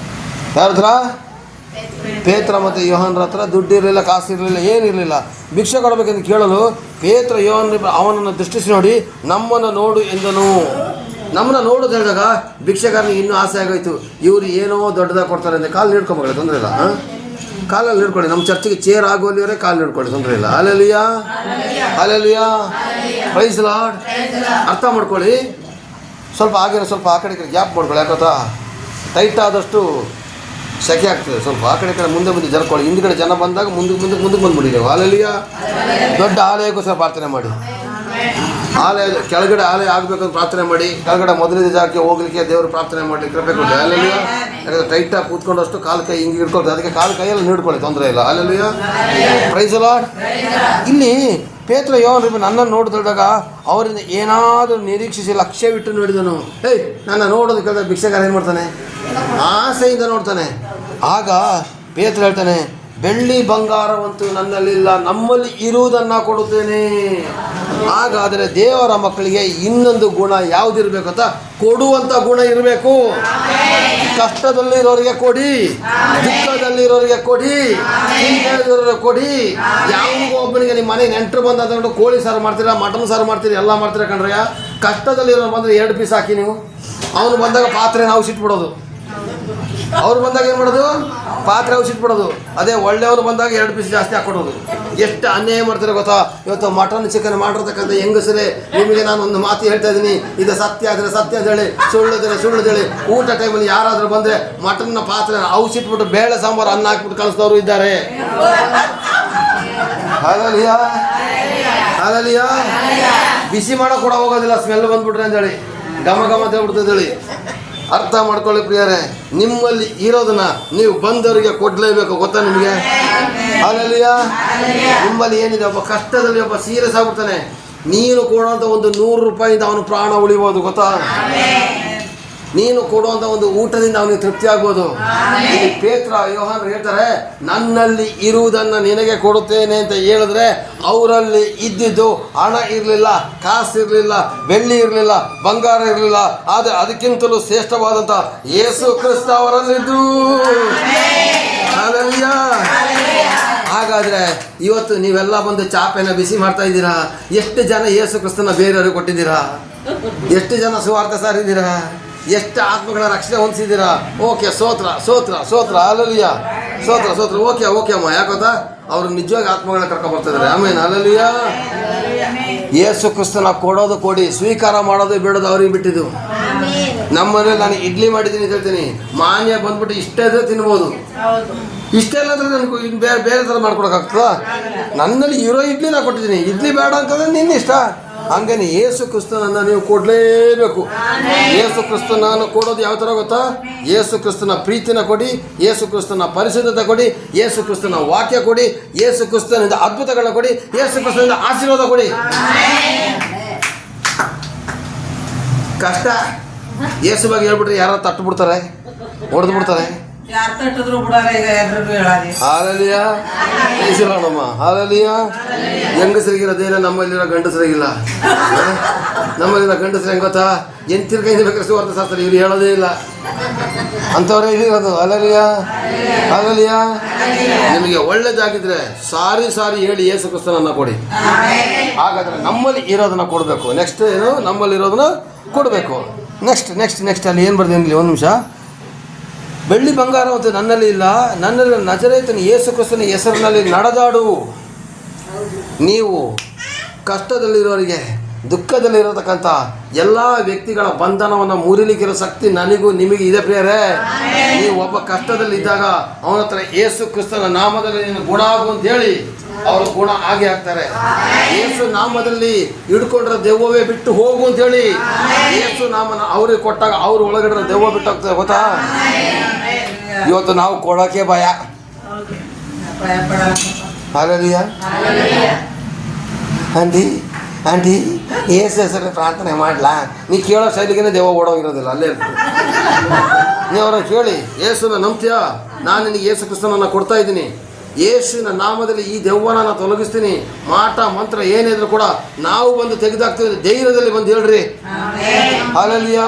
ಯಾರ ಹತ್ರ? ಪೇತ್ರ ಮತ್ತು ಯೋಹಾನರ ಹತ್ರ ದುಡ್ಡು ಇರಲಿಲ್ಲ, ಕಾಸು ಇರಲಿಲ್ಲ, ಏನಿರಲಿಲ್ಲ. ಭಿಕ್ಷೆ ಕೊಡಬೇಕಂತ ಕೇಳಲು ಪೇತ್ರ ಯೋಹಾನ ಅವನನ್ನು ದೃಷ್ಟಿಸಿ ನೋಡಿ, ನಮ್ಮನ್ನು ನೋಡು ಎಂದನು. ನಮ್ಮನ್ನ ನೋಡೋದು ಹೇಳಿದಾಗ ಭಿಕ್ಷೆಗಾರನಿಗೆ ಇನ್ನೂ ಆಸೆ ಆಗೋಯ್ತು. ಇವರು ಏನೋ ದೊಡ್ಡದಾಗಿ ಕೊಡ್ತಾರೆ ಅಂತ ಕಾಲು ನೀಡ್ಕೊಂಬ, ತೊಂದರೆ ಇಲ್ಲ. ಕಾಲಲ್ಲಿ ಹಿಡ್ಕೊಳ್ಳಿ. ನಮ್ಮ ಚರ್ಚಿಗೆ ಚೇರ್ ಆಗೋಲಿವರೇ ಕಾಲು ಹಿಡ್ಕೊಳ್ಳಿ, ತೊಂದರೆ ಇಲ್ಲ. Hallelujah, hallelujah, praise the lord. ಅರ್ಥ ಮಾಡ್ಕೊಳ್ಳಿ. ಸ್ವಲ್ಪ ಆಗಿರೋ ಸ್ವಲ್ಪ ಆ ಕಡೆ ಗ್ಯಾಪ್ ಮಾಡ್ಕೊಳ್ಳಿ. ಯಾಕಂತ ಟೈಟ್ ಆದಷ್ಟು ಸೆಕೆ ಆಗ್ತದೆ. ಸ್ವಲ್ಪ ಆ ಕಡೆ ಮುಂದೆ ಜರ್ಕೊಳ್ಳಿ. ಹಿಂದ್ಗಡೆ ಜನ ಬಂದಾಗ ಮುಂದಕ್ಕೆ ಬಂದ್ಬಿಡಿ ನೀವು. ಹಲ್ಲೆಲೂಯಾ. ದೊಡ್ಡ ಆಲಯಕ್ಕೋಸ್ಕರ ಪ್ರಾರ್ಥನೆ ಮಾಡಿ. ಆಲಯ ಕೆಳಗಡೆ ಆಲಯ ಆಗಬೇಕಂತ ಪ್ರಾರ್ಥನೆ ಮಾಡಿ. ಕೆಳಗಡೆ ಮೊದಲಿನ ಜಾಗಕ್ಕೆ ಹೋಗ್ಲಿಕ್ಕೆ ದೇವರು ಪ್ರಾರ್ಥನೆ ಮಾಡಲಿಕ್ಕೆ ಕೃಪೆ ಕೊಡಿ. ಹಲ್ಲೆಲೂಯಾ. ಯಾಕಂದರೆ ಟೈಟಾಗಿ ಕೂತ್ಕೊಂಡಷ್ಟು ಕಾಲು ಕೈ ಹಿಂಗೆ ಹಿಡ್ಕೊಳ್ತಾರೆ, ಅದಕ್ಕೆ ಕಾಲು ಕೈಯಲ್ಲಿ ನೀಡ್ಕೊಳ್ಳಿ, ತೊಂದರೆ ಇಲ್ಲ. Hallelujah, praise the lord. ಇಲ್ಲಿ ಪೇತ್ರ ಯೋಹಾನ ನನ್ನನ್ನು ನೋಡಿದಾಗ ಅವರಿಂದ ಏನಾದರೂ ನಿರೀಕ್ಷಿಸಿ ಲಕ್ಷ್ಯವಿಟ್ಟು ನೋಡಿದನು. ನನ್ನ ನೋಡೋದು ಕೇಳಿದ್ರೆ ಭಿಕ್ಷೆಗಾರ ಏನು ಮಾಡ್ತಾನೆ? ಆಸೆಯಿಂದ ನೋಡ್ತಾನೆ. ಆಗ ಪೇತ್ರ ಹೇಳ್ತಾನೆ, ಬೆಳ್ಳಿ ಬಂಗಾರವಂತೂ ನನ್ನಲ್ಲಿಲ್ಲ, ನಮ್ಮಲ್ಲಿ ಇರುವುದನ್ನು ಕೊಡುತ್ತೇನೆ. ಹಾಗಾದರೆ ದೇವರ ಮಕ್ಕಳಿಗೆ ಇನ್ನೊಂದು ಗುಣ ಯಾವುದಿರಬೇಕು ಅಂತ, ಕೊಡುವಂಥ ಗುಣ ಇರಬೇಕು. ಕಷ್ಟದಲ್ಲಿರೋರಿಗೆ ಕೊಡಿ, ದುಃಖದಲ್ಲಿರೋರಿಗೆ ಕೊಡಿ, ಚಿಂತೆಯಲ್ಲಿರೋರಿಗೆ ಕೊಡಿ. ಯಾರಿಗೂ ಒಬ್ಬನಿಗೆ ನಿಮ್ಮ ಮನೆಗೆ ನೆಂಟರು ಬಂದು ಕೋಳಿ ಸಾರು ಮಾಡ್ತೀರಾ, ಮಟನ್ ಸಾರು ಮಾಡ್ತೀರಿ, ಎಲ್ಲ ಮಾಡ್ತೀರಾ ಕಣ್ರಯ್ಯ. ಕಷ್ಟದಲ್ಲಿರೋ ಬಂದರೆ 2 ಪೀಸ್ ಹಾಕಿ ನೀವು. ಅವನು ಬಂದಾಗ ಪಾತ್ರೆ ನಾವು ಸಿಟ್ಬಿಡೋದು, ಅವ್ರು ಬಂದಾಗ ಏನು ಮಾಡೋದು, ಪಾತ್ರೆ ಔಷಿಟ್ಬಿಡೋದು. ಅದೇ ಒಳ್ಳೆಯವರು ಬಂದಾಗ 2 ಪೀಸ್ ಜಾಸ್ತಿ ಹಾಕ್ಕೊಡೋದು. ಎಷ್ಟು ಅನ್ಯಾಯ ಮಾಡ್ತಾರೆ ಗೊತ್ತಾ. ಇವತ್ತು ಮಟನ್ ಚಿಕನ್ ಮಾಡಿರ್ತಕ್ಕಂಥ ಹೆಂಗಸರೇ, ನಿಮಗೆ ನಾನು ಒಂದು ಮಾತು ಹೇಳ್ತಾ ಇದ್ದೀನಿ, ಇದು ಸತ್ಯ ಆದರೆ ಸತ್ಯ ಅಂತೇಳಿ, ಸುಳ್ಳಿದ್ರೆ ಸುಳ್ಳುದೇಳಿ. ಊಟ ಟೈಮಲ್ಲಿ ಯಾರಾದರೂ ಬಂದರೆ ಮಟನ್ನ ಪಾತ್ರೆ ಔಷಿಟ್ಬಿಟ್ಟು ಬೇಳೆ ಸಾಂಬಾರು ಅನ್ನ ಹಾಕ್ಬಿಟ್ಟು ಕಳಿಸಿದವರು ಇದ್ದಾರೆ. ಹಾಗಲಿಯಾ ಹಾಗಲಿಯಾ ಬಿಸಿ ಮಾಡೋಕೆ ಕೂಡ ಹೋಗೋದಿಲ್ಲ, ಸ್ಮೆಲ್ ಬಂದ್ಬಿಟ್ರೆ ಅಂತೇಳಿ, ಘಮ ಘಮ ಅಂತೇಳ್ಬಿಡ್ತೇಳಿ. ಅರ್ಥ ಮಾಡ್ಕೊಳ್ಳಿ ಪ್ರಿಯರೇ, ನಿಮ್ಮಲ್ಲಿ ಇರೋದನ್ನ ನೀವು ಬಂದವರಿಗೆ ಕೊಡಲೇಬೇಕು. ಗೊತ್ತಾ ನಿಮಗೆ? ಹಾಲೆಲೂಯಾ. ನಿಮ್ಮಲ್ಲಿ ಏನಿದೆ, ಒಬ್ಬ ಕಷ್ಟದಲ್ಲಿ ಒಬ್ಬ ಸೀರಿಯಸ್ ಆಗ್ಬಿಡ್ತಾನೆ, ನೀನು ಕೊಡುವಂಥ ಒಂದು 100 ರೂಪಾಯಿಂದ ಅವನು ಪ್ರಾಣ ಉಳಿಬೋದು. ಗೊತ್ತಾ? ನೀನು ಕೊಡುವಂಥ ಒಂದು ಊಟದಿಂದ ಅವನಿಗೆ ತೃಪ್ತಿ ಆಗ್ಬೋದು. ಇಲ್ಲಿ ಪೇತ್ರ ಯೋಹಾನರು ಹೇಳ್ತಾರೆ, ನನ್ನಲ್ಲಿ ಇರುವುದನ್ನು ನಿನಗೆ ಕೊಡುತ್ತೇನೆ ಅಂತ ಹೇಳಿದ್ರೆ, ಅವರಲ್ಲಿ ಇದ್ದಿದ್ದು ಹಣ ಇರಲಿಲ್ಲ, ಕಾಸು ಇರಲಿಲ್ಲ, ಬೆಳ್ಳಿ ಇರಲಿಲ್ಲ, ಬಂಗಾರ ಇರಲಿಲ್ಲ, ಆದರೆ ಅದಕ್ಕಿಂತಲೂ ಶ್ರೇಷ್ಠವಾದಂಥ ಯೇಸು ಕ್ರಿಸ್ತ ಅವರಲ್ಲಿದ್ದು. ಹಾಲೆಲೂಯಾ. ಹಾಗಾದರೆ ಇವತ್ತು ನೀವೆಲ್ಲ ಬಂದು ಚಾಪೆನ ಬಿಸಿ ಮಾಡ್ತಾ ಇದ್ದೀರಾ. ಎಷ್ಟು ಜನ ಯೇಸು ಕ್ರಿಸ್ತನ ಬೇರೆಯವ್ರಿಗೆ ಕೊಟ್ಟಿದ್ದೀರಾ? ಎಷ್ಟು ಜನ ಸುವಾರ್ತೆ ಸಾರಿದ್ದೀರಾ? ಎಷ್ಟು ಆತ್ಮಗಳ ರಕ್ಷಣೆ ಹೊಂದಿಸಿದ್ದೀರಾ? ಓಕೆ, ಸ್ತೋತ್ರ ಸ್ತೋತ್ರ ಸ್ತೋತ್ರ. ಹಾಲೆಲೂಯಾ. ಸ್ತೋತ್ರ ಸ್ತೋತ್ರ. ಓಕೆ ಅಮ್ಮ. ಯಾಕೋತಾ ಅವರು ನಿಜವಾಗಿ ಆತ್ಮಗಳನ್ನ ಕರ್ಕೊಂಡು ಬರ್ತಿದ್ದಾರೆ. ಆಮೇಲೆ ಹಾಲೆಲೂಯಾ. ಯೇಸು ಕ್ರಿಸ್ತನ ಕೊಡೋದು ಕೊಡಿ, ಸ್ವೀಕಾರ ಮಾಡೋದು ಬಿಡೋದು ಅವ್ರಿಗೆ ಬಿಟ್ಟಿದ್ದು. ನಮ್ಮನೇಲಿ ನಾನು ಇಡ್ಲಿ ಮಾಡಿದ್ದೀನಿ ಅಂತ ಹೇಳ್ತೀನಿ, ಮಾನ್ಯ ಬಂದ್ಬಿಟ್ಟು ಇಷ್ಟೇ ಇದ್ರೆ ತಿನ್ಬೋದು, ಇಷ್ಟೆಲ್ಲ ಅಂದರೆ ನನಗೆ ಬೇರೆ ಥರ ಮಾಡ್ಕೊಡೋಕ್ಕಾಗ್ತದ? ನನ್ನಲ್ಲಿ ಇರೋ ಇಡ್ಲಿ ನಾನು ಕೊಟ್ಟಿದ್ದೀನಿ, ಇಡ್ಲಿ ಬೇಡ ಅಂತಂದರೆ ನಿನ್ನ ಇಷ್ಟ. ಹಂಗೇನೆ ಯೇಸು ಕ್ರಿಸ್ತನನ್ನು ನೀವು ಕೊಡಲೇಬೇಕು. ಯೇಸು ಕ್ರಿಸ್ತನನ್ನು ಕೊಡೋದು ಯಾವ ಥರ ಗೊತ್ತಾ? ಯೇಸು ಕ್ರಿಸ್ತನ ಪ್ರೀತಿನ ಕೊಡಿ, ಯೇಸು ಕ್ರಿಸ್ತನ ಪರಿಶುದ್ಧತೆ ಕೊಡಿ, ಯೇಸು ಕ್ರಿಸ್ತನ ವಾಕ್ಯ ಕೊಡಿ, ಯೇಸು ಕ್ರಿಸ್ತನಿಂದ ಅದ್ಭುತಗಳನ್ನ ಕೊಡಿ, ಯೇಸು ಕ್ರಿಸ್ತನಿಂದ ಆಶೀರ್ವಾದ ಕೊಡಿ. ಕಷ್ಟ ಯೇಸು ಬಗ್ಗೆ ಹೇಳ್ಬಿಟ್ರೆ ಯಾರು ತಟ್ಟು ಬಿಡ್ತಾರೆ, ಹೊಡೆದು ಬಿಡ್ತಾರೆ. ಯಾರು ತಟ್ಟಿದ್ರು ಬಿಡಲ್ಲ, ಈಗ ಎಲ್ರಿಗೂ ಹೇಳಾರಿ. ಹಾಲೆಲೂಯಾ. ನಮ್ಮ ಹಾಲೆಲೂಯಾ. ಹೆಂಗಸರಿಗಿರೋದೇನೋ ನಮ್ಮಲ್ಲಿರೋ ಗಂಡಸರಿಗಿಲ್ಲ. ನಮ್ಮಲ್ಲಿರೋ ಗಂಡಸರು ಹೆಂಗೆ ಗೊತ್ತಾ, ಎಂತಿರ್ಕೈಂದ ಬೇಕಾದ್ರೆ ಸುವಾರ್ತೆ ಶಾಸ್ತ್ರ ಇವ್ರು ಹೇಳೋದೇ ಇಲ್ಲ, ಅಂಥವರೇ ಇರೋದು. Hallelujah hallelujah. ನಿಮಗೆ ಒಳ್ಳೇದಾಗಿದ್ರೆ ಸಾರಿ ಹೇಳಿ ಯೇಸು ಕ್ರಿಸ್ತನನ್ನು ಕೊಡಿ. ಹಾಗಾದರೆ ನಮ್ಮಲ್ಲಿ ಇರೋದನ್ನ ಕೊಡಬೇಕು. ನೆಕ್ಸ್ಟ್ ಏನು? ನಮ್ಮಲ್ಲಿ ಇರೋದನ್ನ ಕೊಡಬೇಕು. ನೆಕ್ಸ್ಟ್ ಅಲ್ಲಿ ಏನು ಬರ್ದೇನಿಲ್ಲ, ಒಂದು ನಿಮಿಷ. ಬೆಳ್ಳಿ ಬಂಗಾರ ಮತ್ತು ನನ್ನಲ್ಲಿ ಇಲ್ಲ, ನನ್ನಲ್ಲಿ ನಜರೇತನ ಯೇಸು ಕ್ರಿಸ್ತನ ಹೆಸರಿನಲ್ಲಿ ನಡೆದಾಡು. ನೀವು ಕಷ್ಟದಲ್ಲಿರೋರಿಗೆ, ದುಃಖದಲ್ಲಿರತಕ್ಕಂಥ ಎಲ್ಲ ವ್ಯಕ್ತಿಗಳ ಬಂಧನವನ್ನು ಮುರಿಲಿಕ್ಕಿರೋ ಶಕ್ತಿ ನನಗೂ ನಿಮಗೆ ಇದೆ ಪ್ರಿಯರೇ. ನೀವು ಒಬ್ಬ ಕಷ್ಟದಲ್ಲಿದ್ದಾಗ ಅವನ ಹತ್ರ ಯೇಸು ಕ್ರಿಸ್ತನ ನಾಮದಲ್ಲಿ ನೀನು ಗುಣ ಆಗು ಅಂತ ಹೇಳಿ ಅವರು ಗುಣ ಆಗೇ ಆಗ್ತಾರೆ. ಯೇಸು ನಾಮದಲ್ಲಿ ಹಿಡ್ಕೊಂಡ್ರೆ ದೆವ್ವವೇ ಬಿಟ್ಟು ಹೋಗು ಅಂತ ಹೇಳಿ ಯೇಸು ನಾಮನ ಅವ್ರಿಗೆ ಕೊಟ್ಟಾಗ ಅವ್ರ ಒಳಗಡೆ ದೆವ್ವ ಬಿಟ್ಟು ಹೋಗ್ತದೆ. ಗೊತ್ತಾ? ಇವತ್ತು ನಾವು ಕೊಡೋಕೆ ಭಯ. ಹಾಲೆಲೂಯಾ. ಆಂಟಿ ಏಸು ಹೆಸರು ಪ್ರಾರ್ಥನೆ ಮಾಡಲಾ? ನೀ ಕೇಳೋ ಶೈಲಿಗೆ ದೆವ್ವ ಓಡೋಗಿರೋದಿಲ್ಲ, ಅಲ್ಲೇ ಇರ್ತೀವಿ. ನೀವು ಅವ್ರನ್ನ ಕೇಳಿ, ಏಸುನ ನಂಬ್ತೀಯಾ? ನಾನು ನಿನಗೆ ಯೇಸು ಕ್ರಿಸ್ತನನ್ನು ಕೊಡ್ತಾ ಇದ್ದೀನಿ, ಯೇಸುವಿನ ನಾಮದಲ್ಲಿ ಈ ದೆವ್ವನ ನಾನು ತೊಲಗಿಸ್ತೀನಿ. ಮಾಟ ಮಂತ್ರ ಏನಿದ್ರು ಕೂಡ ನಾವು ಬಂದು ತೆಗೆದಾಕ್ತೀವಿ. ಧೈರ್ಯದಲ್ಲಿ ಬಂದು ಹೇಳ್ರಿ. Hallelujah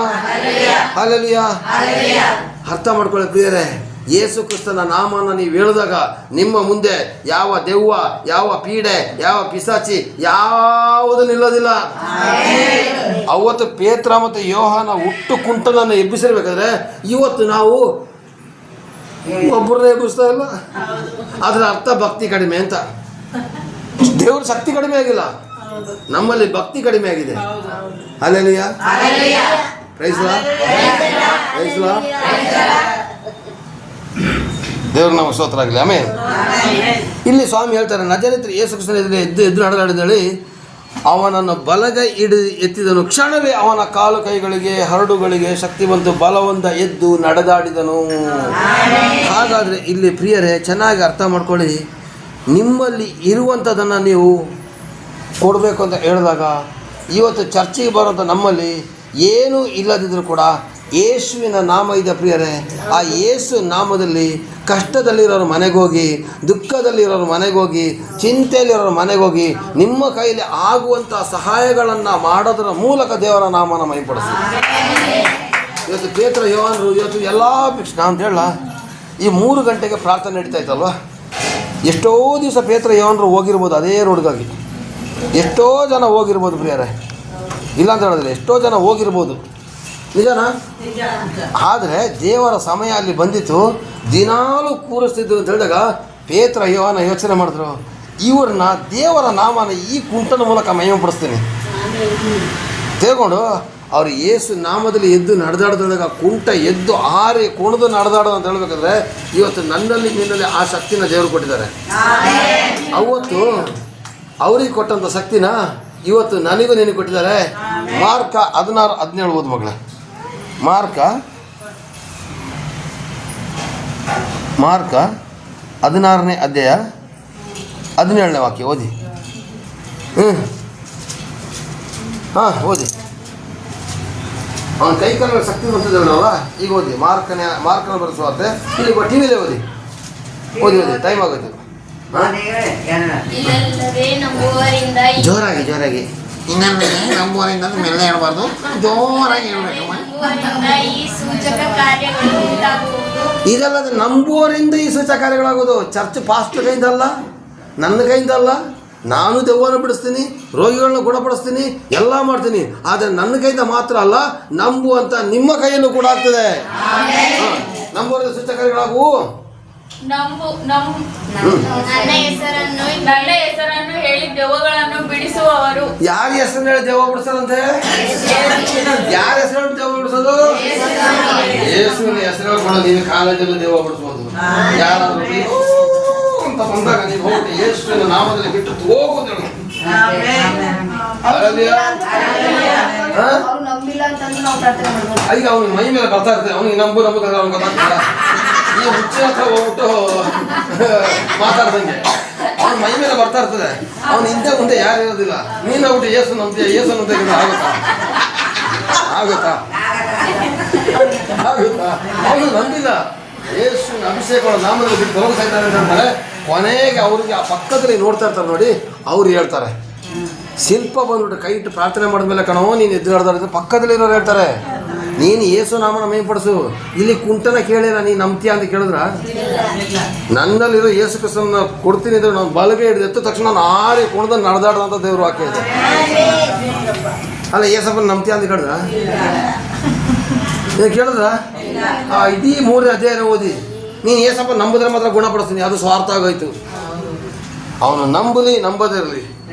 hallelujah. ಅರ್ಥ ಮಾಡ್ಕೊಳ್ಳಿ ಪ್ರಿಯರೇ, ಯೇಸು ಕ್ರಿಸ್ತನ ನಾಮನ ನೀವು ಹೇಳಿದಾಗ ನಿಮ್ಮ ಮುಂದೆ ಯಾವ ದೆವ್ವ, ಯಾವ ಪೀಡೆ, ಯಾವ ಪಿಸಾಚಿ ಯಾವುದು ನಿಲ್ಲೋದಿಲ್ಲ. ಅವತ್ತು ಪೇತ್ರ ಮತ್ತು ಯೋಹಾನ ಹುಟ್ಟು ಕುಂಟನನ್ನು ಎಬ್ಬಿಸಿರ್ಬೇಕಾದ್ರೆ ಇವತ್ತು ನಾವು ಒಬ್ಬರನ್ನ ಎಬ್ಬಿಸ್ತಾ ಇಲ್ಲ. ಅದರ ಅರ್ಥ ಭಕ್ತಿ ಕಡಿಮೆ ಅಂತ. ದೇವ್ರ ಶಕ್ತಿ ಕಡಿಮೆ ಆಗಿಲ್ಲ, ನಮ್ಮಲ್ಲಿ ಭಕ್ತಿ ಕಡಿಮೆ ಆಗಿದೆ. Hallelujah. Praise lord. Praise lord. ದೇವ್ರ ನಮಗೆ ಸ್ತೋತ್ರ ಆಗಲಿ. ಆಮೇಲೆ ಇಲ್ಲಿ ಸ್ವಾಮಿ ಹೇಳ್ತಾರೆ, ನಜರೇತರ ಯೇಸು ಕ್ರಿಸ್ತನ ಎದ್ದು ನಡೆದಾಡಿದಳಿ ಅವನನ್ನು ಬಲಗೈ ಎತ್ತಿದನು. ಕ್ಷಣವೇ ಅವನ ಕಾಲು ಕೈಗಳಿಗೆ ಹರಡುಗಳಿಗೆ ಶಕ್ತಿ ಬಂತು, ಬಲವಂತ ಎದ್ದು ನಡೆದಾಡಿದನು. ಹಾಗಾದರೆ ಇಲ್ಲಿ ಪ್ರಿಯರೇ ಚೆನ್ನಾಗಿ ಅರ್ಥ ಮಾಡ್ಕೊಳ್ಳಿ, ನಿಮ್ಮಲ್ಲಿ ಇರುವಂಥದ್ದನ್ನು ನೀವು ಕೊಡಬೇಕು ಅಂತ ಹೇಳಿದಾಗ, ಇವತ್ತು ಚರ್ಚಿಗೆ ಬರೋಂಥ ನಮ್ಮಲ್ಲಿ ಏನೂ ಇಲ್ಲದಿದ್ದರೂ ಕೂಡ ಯೇಸುವಿನ ನಾಮ ಇದೆ ಪ್ರಿಯರೇ. ಆ ಯೇಸು ನಾಮದಲ್ಲಿ ಕಷ್ಟದಲ್ಲಿರೋರ ಮನೆಗೋಗಿ, ದುಃಖದಲ್ಲಿರೋರ ಮನೆಗೋಗಿ, ಚಿಂತೆಯಲ್ಲಿರೋರ ಮನೆಗೋಗಿ ನಿಮ್ಮ ಕೈಲಿ ಆಗುವಂಥ ಸಹಾಯಗಳನ್ನು ಮಾಡೋದರ ಮೂಲಕ ದೇವರ ನಾಮನ ಮಹಿಪಡಿಸಿ. ಇವತ್ತು ಪೇತ್ರ ಯೋಹಾನರು ಇವತ್ತು ಎಲ್ಲ ನಾನು ಹೇಳ ಈ 3 ಗಂಟೆಗೆ ಪ್ರಾರ್ಥನೆ ನಡೀತಾ ಇತ್ತಲ್ವ. ಎಷ್ಟೋ ದಿವಸ ಪೇತ್ರ ಯೋಹಾನರು ಹೋಗಿರ್ಬೋದು ಅದೇ ರೋಡ್ಗಾಗಿ, ಎಷ್ಟೋ ಜನ ಹೋಗಿರ್ಬೋದು ಪ್ರಿಯರೇ, ಇಲ್ಲ ಅಂತ ಹೇಳಿದ್ರೆ ಎಷ್ಟೋ ಜನ ಹೋಗಿರ್ಬೋದು, ನಿಜನಾ? ಆದರೆ ದೇವರ ಸಮಯ ಅಲ್ಲಿ ಬಂದಿತ್ತು, ದಿನಾಲೂ ಕೂರಿಸ್ತಿದ್ರು ಅಂತ ಹೇಳಿದಾಗ ಪೇತ್ರ ಯೋಹಾನ ಯೋಚನೆ ಮಾಡಿದ್ರು, ಇವ್ರನ್ನ ದೇವರ ನಾಮನ ಈ ಕುಂಟನ ಮೂಲಕ ಮಹಿಮೆಪಡಿಸ್ತೀನಿ ತಿಳ್ಕೊಂಡು ಅವ್ರು ಯೇಸು ನಾಮದಲ್ಲಿ ಎದ್ದು ನಡೆದಾಡ್ದಾಗ ಕುಂಟ ಎದ್ದು ಆರಿ ಕುಣಿದು ನಡೆದಾಡೋದು ಅಂತ ಹೇಳ್ಬೇಕಾದ್ರೆ ಇವತ್ತು ನನ್ನಲ್ಲಿ ನಿನ್ನಲ್ಲಿ ಆ ಶಕ್ತಿನ ದೇವರು ಕೊಟ್ಟಿದ್ದಾರೆ. ಅವತ್ತು ಅವ್ರಿಗೆ ಕೊಟ್ಟಂಥ ಶಕ್ತಿನ ಇವತ್ತು ನನಗೂ ನಿನಗೆ ಕೊಟ್ಟಿದ್ದಾರೆ. ಮಾರ್ಕ 16:17 ಓದು ಮಗಳ. ಮಾರ್ಕ 16ನೇ ಅಧ್ಯಾಯ 17ನೇ ವಾಕ್ಯ ಓದಿ. ಹಾಂ ಓದಿ. ಅವನ ಕೈ ಕಾಲ ಶಕ್ತಿ ಬಂತಿದ್ದಾವಲ್ಲ, ಈಗ ಓದಿ. ಮಾರ್ಕನ ಬರೆಸುವಂತೆ ಇಲ್ಲಿ ಟಿವಿಲೇ ಓದಿ ಟೈಮ್ ಆಗುತ್ತೆ. ಇದಲ್ಲದೆ ನಂಬುವವರಿಂದ ಜೋರಾಗಿ ಇನ್ನೊಮ್ಮೆ ನಂಬುವರಿಂದ ಮೆಲ್ಲ ಹೇಳ್ಬಾರ್ದು, ಜೋರಾಗಿ ಹೇಳ್ಬೇಕು. ನಂಬುವವರಿಂದ ಈ ಸೂಚಕ ಕಾರ್ಯಗಳು ಉಂಟಾಗುವುದು. ಇದಲ್ಲದೆ ನಂಬುವವರಿಂದ ಈ ಸೂಚಕ ಕಾರ್ಯಗಳಾಗೋದು. ಚರ್ಚ್ ಪಾಸ್ಟರ್ ಕೈಯಿಂದ ಅಲ್ಲ, ನನ್ನ ಕೈಯಿಂದ ಅಲ್ಲ. ನಾನು ದೆವ್ವನ ಬಿಡಿಸ್ತೀನಿ, ರೋಗಿಗಳನ್ನ ಗುಣಪಡಿಸ್ತೀನಿ, ಎಲ್ಲ ಮಾಡ್ತೀನಿ. ಆದರೆ ನನ್ನ ಕೈಯಿಂದ ಮಾತ್ರ ಅಲ್ಲ, ನಂಬುವಂಥ ನಿಮ್ಮ ಕೈಯಲ್ಲೂ ಕೂಡ ಆಗ್ತದೆ. ನಂಬುವವರಿಂದ ಸೂಚಕ ಕಾರ್ಯಗಳಾಗುವು. ನನ್ನ ಹೆಸರನ್ನು ಹೇಳಿ ದೆವ್ವಗಳನ್ನು ಬಿಡಿಸುವವರು. ಯಾರ ಹೆಸರನ್ನು ಹೇಳಿ ದೆವ್ವ ಬಿಡಿಸೋದಂತೆ? ಯಾರ ಹೆಸರು ದೆವ್ವ ಬಿಡಿಸೋದು? ಯೇಸುವಿನ ಹೆಸರು ಕೂಡ ನೀನು ಕಾಲೇಜಲ್ಲಿ ದೆವ್ವ ಬಿಡಿಸ್ಬೋದು. ಯಾರಾದ್ರೂ ಅಂತ ಬಂದಾಗ ನೀವು ಹೋಗಿ ಯೇಸುವಿನ ನಾಮದಲ್ಲಿ ಬಿಟ್ಟು ಹೋಗೋದು. ಅವ್ರು ನಂಬಿಲ್ಲ ಅಂತಂದ್ರೆ ನಾವು ಪ್ರಾರ್ಥನೆ ಮಾಡ್ಬೋದು. ಈಗ ಅವ್ನ ಮೈ ಮೇಲೆ ಬರ್ತಾ ಇರ್ತದೆ, ಅವ್ನಿಗೆ ನಂಬು ಅವ್ನಿಗೆ ಗೊತ್ತಾಗ್ತಲ್ಲ. ಈ ಹುಚ್ಚ ಹತ್ರ ಹೋಗ್ಬಿಟ್ಟು ಮಾತಾಡ್ದಂಗೆ ಅವ್ನ ಮೈ ಮೇಲೆ ಬರ್ತಾ ಇರ್ತದೆ, ಅವ್ನ ಹಿಂದೆ ಮುಂದೆ ಯಾರು ಇರೋದಿಲ್ಲ. ನೀನು ಹೋಗ್ಬಿಟ್ಟು ಯೇಸು ನಂಬ್ತೀಯ ಆಗುತ್ತಾ? ಅವನು ನಂಬಿಲ್ಲ. ಯೇಸುವಿನ ಅಭಿಷೇಕಗಳ ನಾಮದಲ್ಲಿ ಬಿಟ್ಟು ಹೋಗ್ತಾ ಇದ್ದಾರೆ ಅಂತಾರೆ. ಕೊನೆಗೆ ಅವ್ರಿಗೆ ಆ ಪಕ್ಕದಲ್ಲಿ ನೋಡ್ತಾ ಇರ್ತಾರೆ ನೋಡಿ, ಅವ್ರು ಹೇಳ್ತಾರೆ, ಶಿಲ್ಪ ಬಂದ್ಬಿಟ್ಟು ಕೈ ಇಟ್ಟು ಪ್ರಾರ್ಥನೆ ಮಾಡಿದ್ಮೇಲೆ ಕಣೋ ನೀನು ಎದ್ದು ನಡೆದಾಡಿದ್ರೆ ಪಕ್ಕದಲ್ಲಿರೋರು ಹೇಳ್ತಾರೆ, ನೀನು ಯೇಸು ನಾಮನ ಮೇಂಪಡಿಸು. ಇಲ್ಲಿ ಕುಂಟನ ಕೇಳಿಲ್ಲ, ನೀನು ನಂಬ್ತೀಯ ಅಂತ ಕೇಳಿದ್ರ? ನನ್ನಲ್ಲಿರೋ ಯೇಸು ಕ್ರಿಸ್ತನ ಕೊಡ್ತೀನಿ ಅಂದ್ರೆ ನಾನು ಬಲಗೈ ಹಿಡಿದು ಎತ್ತ ತಕ್ಷಣ ನಾನು ಆರಿ ಕುಣಿದ ನಡೆದಾಡ್ದಂಥ ದೇವರು ವಾಕ್ಯ ಇದೆ. ಅಲ್ಲ, ಯೇಸಪ್ಪನ ನಂಬ್ತೀಯ ಅಂತ ಕೇಳಿದ್ರ? ಕೇಳಿದ್ರ? ಇಡೀ 3ನೇ ಅಧ್ಯಾಯನ ಓದಿ. ನೀನು ಯೇಸಪ್ಪ ನಂಬಿದ್ರೆ ಮಾತ್ರ ಗುಣಪಡಿಸ್ತೀನಿ, ಅದು ಸ್ವಾರ್ಥ ಆಗೋಯ್ತು. ಅವನು ನಂಬಲಿ ನಂಬದಿರಲಿ,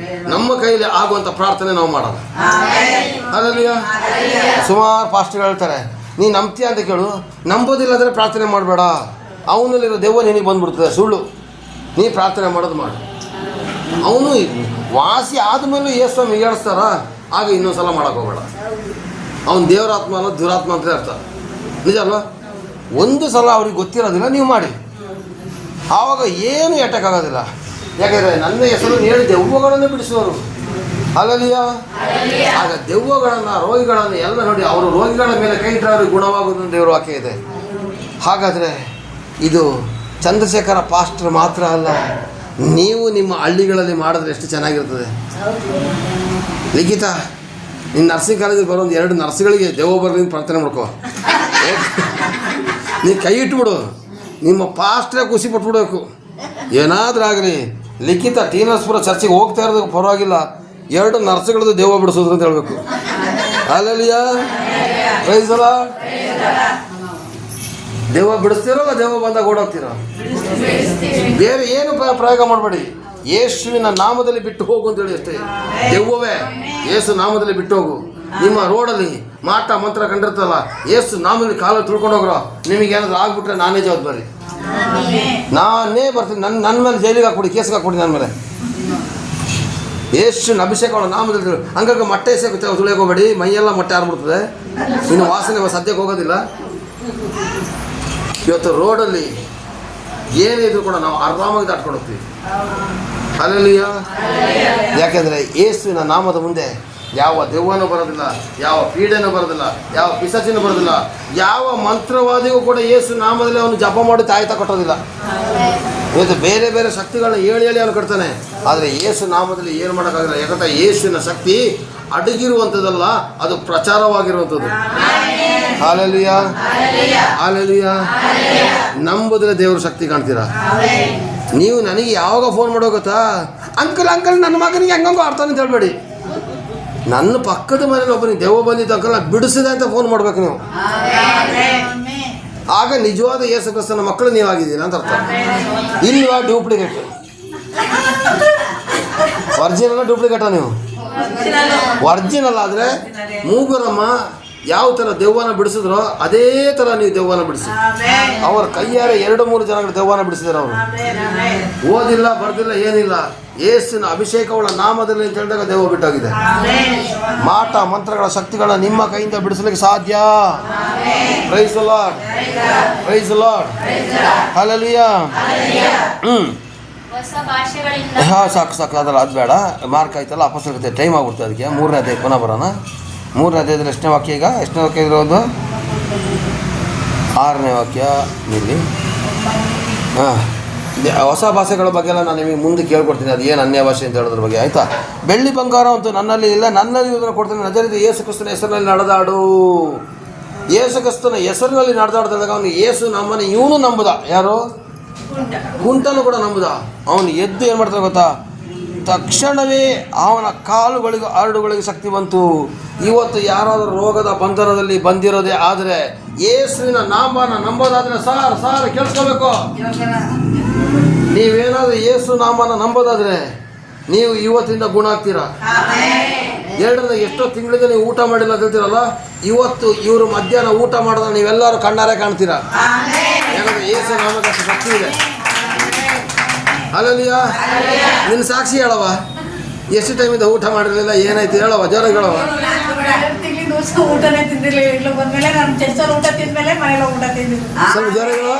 ನಮ್ಮ ಕೈಲಿ ಆಗುವಂಥ ಪ್ರಾರ್ಥನೆ ನಾವು ಮಾಡೋದು. ಅದಲ್ಲಿಯ ಸುಮಾರು ಪಾಸ್ಟರ್ಗಳು ಹೇಳ್ತಾರೆ, ನೀನು ನಂಬ್ತೀಯ ಅಂತ ಕೇಳು, ನಂಬೋದಿಲ್ಲ ಅಂದರೆ ಪ್ರಾರ್ಥನೆ ಮಾಡಬೇಡ, ಅವನಲ್ಲಿರೋ ದೆವ್ವ ನಿನಗೆ ಬಂದ್ಬಿಡ್ತದೆ. ಸುಳ್ಳು. ನೀ ಪ್ರಾರ್ಥನೆ ಮಾಡೋದು ಮಾಡು. ಅವನು ವಾಸಿ ಆದಮೇಲೂ ಯೇಸು ಹೇಳಿಸ್ತಾರ, ಆಗ ಇನ್ನೊಂದ್ಸಲ ಮಾಡೋಕೆ ಹೋಗಬೇಡ. ಅವನು ದೇವರಾತ್ಮ ಅಲ್ಲ, ದುರಾತ್ಮ ಅಂತ ಅರ್ಥ. ನಿಜ ಅಲ್ವಾ? ಒಂದು ಸಲ ಅವ್ರಿಗೆ ಗೊತ್ತಿರೋದಿಲ್ಲ, ನೀವು ಮಾಡಿ, ಆವಾಗ ಏನು ಅಟ್ಯಾಕ್ ಆಗೋದಿಲ್ಲ. ಯಾಕೆಂದರೆ ನನ್ನ ಹೆಸರನ್ನು ಹೇಳಿ ದೆವ್ವಗಳನ್ನು ಬಿಡಿಸುವರು. ಅಲ್ಲಲ್ಲಿಯ ಆಗ ದೆವ್ವಗಳನ್ನು, ರೋಗಿಗಳನ್ನು ಎಲ್ಲ ನೋಡಿ ಅವರು ರೋಗಿಗಳ ಮೇಲೆ ಕೈ ಇಟ್ಟರೆ ಅವ್ರಿಗೆ ಗುಣವಾಗುವುದು ದೇವರ ವಾಕ್ಯ ಇದೆ. ಹಾಗಾದರೆ ಇದು ಚಂದ್ರಶೇಖರ ಪಾಸ್ಟರ್ ಮಾತ್ರ ಅಲ್ಲ, ನೀವು ನಿಮ್ಮ ಹಳ್ಳಿಗಳಲ್ಲಿ ಮಾಡಿದ್ರೆ ಎಷ್ಟು ಚೆನ್ನಾಗಿರ್ತದೆ. ಲಿಖಿತ, ನೀನು ನರ್ಸಿಂಗ್ ಕಾಲೇಜಿಗೆ ಬರೋ 2 ನರ್ಸ್ಗಳಿಗೆ ದೆವ್ವ ಬರಲಿ ಪ್ರಾರ್ಥನೆ ಮಾಡ್ಕೋ. ನೀ ಕೈ ಇಟ್ಬಿಡು, ನಿಮ್ಮ ಪಾಸ್ಟ್ರೇ ಖುಷಿ ಪಟ್ಬಿಡ್ಬೇಕು. ಏನಾದರೂ ಆಗಲಿ, ಲಿಖಿತ ಟೀನರ್ಸ್ಪುರ ಚರ್ಚಿಗೆ ಹೋಗ್ತಾ ಇರೋದು ಪರವಾಗಿಲ್ಲ, 2 ನರ್ಸ್ಗಳದ್ದು ದೆವ್ವ ಬಿಡಿಸೋದು ಅಂತ ಹೇಳಬೇಕು. ಅಲ್ಲಲ್ಲಿಯ ಪ್ರೈಸ್ ಅಲ್ಲ. ದೆವ್ವ ಬಿಡಿಸ್ತೀರಲ್ಲ, ದೆವ್ವ ಬಂದಾಗ ಓಡೋಗ್ತೀರ. ಬೇರೆ ಏನು ಪ್ರಯೋಗ ಮಾಡಬೇಡಿ, ಯೇಸುವಿನ ನಾಮದಲ್ಲಿ ಬಿಟ್ಟು ಹೋಗು ಅಂತೇಳಿ ಅಷ್ಟೇ. ದೆವ್ವವೇ ಯೇಸು ನಾಮದಲ್ಲಿ ಬಿಟ್ಟು ಹೋಗು. ನಿಮ್ಮ ರೋಡಲ್ಲಿ ಮಾಟ ಮಂತ್ರ ಕಂಡಿರ್ತಲ್ಲ, ಯೇಸು ನಾಮದಲ್ಲಿ ಕಾಲಲ್ಲಿ ತುಳ್ಕೊಂಡು ಹೋಗ್ರೋ. ನಿಮಗೇನಾದ್ರು ಆಗ್ಬಿಟ್ರೆ ನಾನೇ ಜವಾಬ್ದಾರಿ, ನಾನೇ ಬರ್ತೀನಿ. ನನ್ನ ಮೇಲೆ ಜೈಲಿಗೆ ಹಾಕ್ಬಿಡಿ, ಕೇಸ್ಗೆ ಹಾಕ್ಬಿಡಿ ನನ್ನ ಮೇಲೆ. ಯೇಸುವಿನ ಅಭಿಷೇಕವನ್ನು ನಾಮದಲ್ಲಿ ಹಂಗಾಗಿ ಮೊಟ್ಟೆ ತುಳಿಯೋಕೆ ಹೋಗಬೇಡಿ, ಮೈಯೆಲ್ಲ ಮೊಟ್ಟೆ ಆರ್ಬಿಡ್ತದೆ, ಇನ್ನು ವಾಸನೆ ಸದ್ಯಕ್ಕೆ ಹೋಗೋದಿಲ್ಲ. ಇವತ್ತು ರೋಡಲ್ಲಿ ಏನಿದ್ರು ಕೂಡ ನಾವು ಆರಾಮಾಗಿ ದಾಟ್ಕೊಂಡು ಹೋಗ್ತೀವಿ. ಅಲ್ಲಲ್ಲಿಯ ಯಾಕೆಂದರೆ ಯೇಸುವಿನ ನಾಮದ ಮುಂದೆ ಯಾವ ದೆವ್ವನೂ ಬರೋದಿಲ್ಲ, ಯಾವ ಪೀಡೆನೂ ಬರೋದಿಲ್ಲ, ಯಾವ ಪಿಶಾಚಿನೂ ಬರೋದಿಲ್ಲ, ಯಾವ ಮಂತ್ರವಾದಿಗೂ ಕೂಡ ಯೇಸು ನಾಮದಲ್ಲಿ ಅವನು ಜಪ ಮಾಡಿ ತಾಯ್ತ ಕಟ್ಟೋದಿಲ್ಲ. ಇವತ್ತು ಬೇರೆ ಬೇರೆ ಶಕ್ತಿಗಳನ್ನ ಹೇಳಿ ಅವನು ಕಟ್ತಾನೆ, ಆದರೆ ಯೇಸು ನಾಮದಲ್ಲಿ ಏನು ಮಾಡೋಕ್ಕಾಗಲ್ಲ. ಯಾಕಂದ್ರೆ ಯೇಸುವಿನ ಶಕ್ತಿ ಅಡಗಿರುವಂಥದ್ದಲ್ಲ, ಅದು ಪ್ರಚಾರವಾಗಿರುವಂಥದ್ದು. Hallelujah, hallelujah. ನಂಬುದ್ರೆ ದೇವ್ರ ಶಕ್ತಿ ಕಾಣ್ತೀರಾ. ನೀವು ನನಗೆ ಯಾವಾಗ ಫೋನ್ ಮಾಡೋ ಗೊತ್ತಾ, ಅಂಕಲ್ ನನ್ನ ಮಗನಿಗೆ ಹೆಂಗಂಗೋ ಆಡ್ತಾನೆ ಅಂತ ಹೇಳ್ಬೇಡಿ. ನನ್ನ ಪಕ್ಕದ ಮನೇಲಿ ಒಬ್ಬನಿಗೆ ದೆವ್ವ ಬಂದಿದ್ದು ಅಂಕಲ್ ಬಿಡಿಸಿದೆ ಅಂತ ಫೋನ್ ಮಾಡ್ಬೇಕು ನೀವು. ಆಗ ನಿಜವಾದ ಯೇಸು ಕ್ರಿಸ್ತನ ಮಕ್ಕಳು ನೀವಾಗಿದ್ದೀರಾ ಅಂತ ಅರ್ಥ. ಇಲ್ವಾ ಡೂಪ್ಲಿಕೇಟ್, ಒರಿಜಿನಲ್ ಡೂಪ್ಲಿಕೇಟಾ ನೀವು? ಒರಿಜಿನಲ್ ಆದರೆ ಮೂಗುರಮ್ಮ ಯಾವ ಥರ ದೆವ್ವನ ಬಿಡಿಸಿದ್ರೋ ಅದೇ ಥರ ನೀವು ದೆವ್ವನ ಬಿಡಿಸಿ. ಅವ್ರ ಕೈಯಾರೆ 2-3 ಜನಗಳು ದೆವ್ವನ ಬಿಡಿಸಿದಾರೆ. ಅವರು ಓದಿಲ್ಲ, ಬರ್ದಿಲ್ಲ, ಏನಿಲ್ಲ. ಯೇಸುವಿನ ಅಭಿಷೇಕವುಳ್ಳ ನಾಮದಲ್ಲಿ ಅಂತ ಹೇಳಿದಾಗ ದೆವ್ವ ಬಿಟ್ಟೋಗಿದೆ. ಮಾಟ ಮಂತ್ರಗಳ ಶಕ್ತಿಗಳನ್ನ ನಿಮ್ಮ ಕೈಯಿಂದ ಬಿಡಿಸಲಿಕ್ಕೆ ಸಾಧ್ಯ. Praise the lord, praise the lord, hallelujah. ಹೊಸ ಭಾಷೆಗಳಿಂದ ಹಾಂ, ಸಾಕು ಅದಲ್ಲ, ಅದು ಬೇಡ. ಮಾರ್ಕ್ ಆಯ್ತಲ್ಲ, ಅಪೊಸ್ತಲತೆ ಟೈಮ್ ಆಗ್ಬಿಡ್ತು. ಅದಕ್ಕೆ 3ನೇ ಅಧ್ಯಾಯ ಪುನಃ ಬರೋಣ. 3ನೇ ಅಧ್ಯಾಯದಲ್ಲಿ ಎಷ್ಟನೇ ವಾಕ್ಯ? ಈಗ ಎಷ್ಟನೇ ವಾಕ್ಯ ಇರೋದು? 6ನೇ ವಾಕ್ಯ ಇಲ್ಲಿ. ಹಾಂ, ಹೊಸ ಭಾಷೆಗಳ ಬಗ್ಗೆ ಎಲ್ಲ ನಾನು ನಿಮಗೆ ಮುಂದೆ ಕೇಳ್ಕೊಡ್ತೀನಿ. ಅದು ಏನು ಅನ್ಯ ಭಾಷೆ ಅಂತ ಹೇಳೋದ್ರ ಬಗ್ಗೆ, ಆಯಿತಾ? ಬೆಳ್ಳಿ ಬಂಗಾರ ಅಂತೂ ನನ್ನಲ್ಲಿ ಇಲ್ಲ, ನನ್ನಲ್ಲಿ ಇದನ್ನು ಕೊಡ್ತೀನಿ. ನಜರೇತಿನ ಯೇಸು ಕ್ರಿಸ್ತನ ಹೆಸರಿನಲ್ಲಿ ನಡೆದಾಡು. ಯೇಸು ಕ್ರಿಸ್ತನ ಹೆಸರಿನಲ್ಲಿ ನಡೆದಾಡ್ದಾಗ ಅವನು ಯೇಸು ನಮ್ಮನ್ನು ಇವನು ನಂಬುದ. ಯಾರು? ಕುಂಟನು ಕೂಡ ನಂಬುದ. ಅವನು ಎದ್ದು ಏನು ಮಾಡ್ತಾನೆ ಗೊತ್ತಾ? ತಕ್ಷಣವೇ ಅವನ ಕಾಲುಗಳಿಗೆ ಹರಡುಗಳಿಗೆ ಶಕ್ತಿ ಬಂತು. ಇವತ್ತು ಯಾರಾದರೂ ರೋಗದ ಬಂಧನದಲ್ಲಿ ಬಂದಿರೋದೇ ಆದರೆ ಯೇಸುವಿನ ನಾಮನ ನಂಬೋದಾದರೆ ಸಾರ್ ಕೇಳಿಸ್ಕೋಬೇಕು. ನೀವೇನಾದರೂ ಯೇಸು ನಾಮನ ನಂಬೋದಾದರೆ ನೀವು ಇವತ್ತಿಂದ ಗುಣ ಆಗ್ತೀರಾ. 2ರಿಂದ ಎಷ್ಟೋ ತಿಂಗಳಿಂದ ನೀವು ಊಟ ಮಾಡಿಲ್ಲ ಅಂತ ಹೇಳ್ತೀರಲ್ಲ, ಇವತ್ತು ಇವರು ಮಧ್ಯಾಹ್ನ ಊಟ ಮಾಡಿದ್ರೆ ನೀವೆಲ್ಲರೂ ಕಣ್ಣಾರೆ ಕಾಣ್ತೀರಾ. ಯಾಕಂದರೆ ಯೇಸು ನಾಮದ ಶಕ್ತಿ ಇದೆ. ಹಲ್ಲೆಲೂಯಾ. ನಿನ್ನ ಸಾಕ್ಷಿ ಹೇಳವ, ಎಷ್ಟು ಟೈಮಿಂದ ಊಟ ಮಾಡಿರಲಿಲ್ಲ, ಏನಾಯ್ತು ಹೇಳವ, ಜೋರಾಗಿ ಹೇಳವ. ಊಟನೇ ತಿಂದಿರ್ಲಿಲ್ಲ. ಇಲ್ಲಿ ಬಂದ್ಮೇಲೆ ನಾನು ಚರ್ಚಲ್ಲಿ ಊಟ ತಿಂದ್ಮೇಲೆ ಮನೇಲಿ ಊಟ ತಿಂದಿಲ್ಲ. ಸ್ವಲ್ಪ ಜೋರಾಗಿ ಹೇಳವ.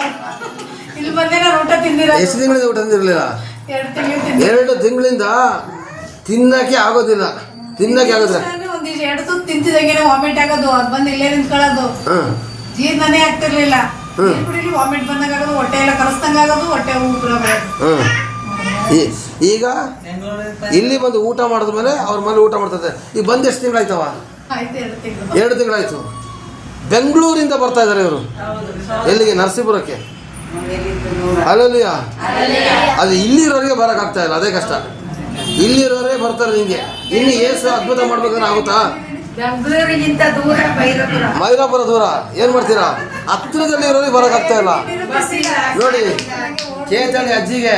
ಇಲ್ಲಿ ಬಂದೆ ನಾನು ಊಟ ತಿಂದಿರ. ಎಷ್ಟು ತಿಂಗಳಿಂದ ಊಟ ತಿಂದಿರಲಿಲ್ಲ? 2 ತಿಂಗಳಿಂದ ತಿನ್ನಕ್ಕೆ ಆಗೋದಿಲ್ಲ. ಒಂದಿಷ್ಟು 2 ತುತ್ತು ತಿಂತಿದಂಗೆ ವಾಮಿಟ್ ಆಗೋದು, ಅದು ಬಂದು ಇಲ್ಲೇ ನಿಂತ್ಕೊಳ್ಳೋದು, ಜೀರ್ಣನೇ ಆಗ್ತಿರ್ಲಿಲ್ಲ. ಕುಡಿಲಿ ವಾಮಿಟ್ ಬಂದಾಗ ಆಗೋದು, ಹೊಟ್ಟೆ ಎಲ್ಲ ಕರಸ್ದಂಗೆ ಆಗೋದು, ಹೊಟ್ಟೆ ಉಗುರ ಈಗ ಇಲ್ಲಿ ಬಂದು ಊಟ ಮಾಡಿದ್ಮೇಲೆ ಅವ್ರ ಮನೆ ಊಟ ಮಾಡ್ತದೆ. ಈಗ ಬಂದು ಎಷ್ಟು ತಿಂಗಳಾಯ್ತವ? ಆಯ್ತು, 2 ತಿಂಗಳು. 2 ತಿಂಗಳಾಯ್ತು. ಬೆಂಗಳೂರಿಂದ ಬರ್ತಾ ಇದ್ದಾರೆ ಇವರು. ಎಲ್ಲಿಗೆ? ನರಸೀಪುರಕ್ಕೆ. ಹಲ್ಲೆಲೂಯಾ. ಅದು ಇಲ್ಲಿರೋರಿಗೆ ಬರೋಕ್ಕಾಗ್ತಾ ಇಲ್ಲ, ಅದೇ ಕಷ್ಟ. ಇಲ್ಲಿರೋರೇ ಬರ್ತಾರೆ. ನಿಮಗೆ ಇನ್ನು ಯೇಸು ಅದ್ಭುತ ಮಾಡ್ಬೇಕಂದ್ರೆ ಆಗುತ್ತಾ? ಬೆಂಗಳೂರಿಗಿಂತ ದೂರ ಮೈಲಾಪುರ ದೂರ. ಏನು ಮಾಡ್ತೀರಾ? ಹತ್ತಿರದಲ್ಲಿ ಇರೋರಿಗೆ ಬರೋಕ್ಕಾಗ್ತಾ ಇಲ್ಲ. ನೋಡಿ, ಚೇತಳಿ ಅಜ್ಜಿಗೆ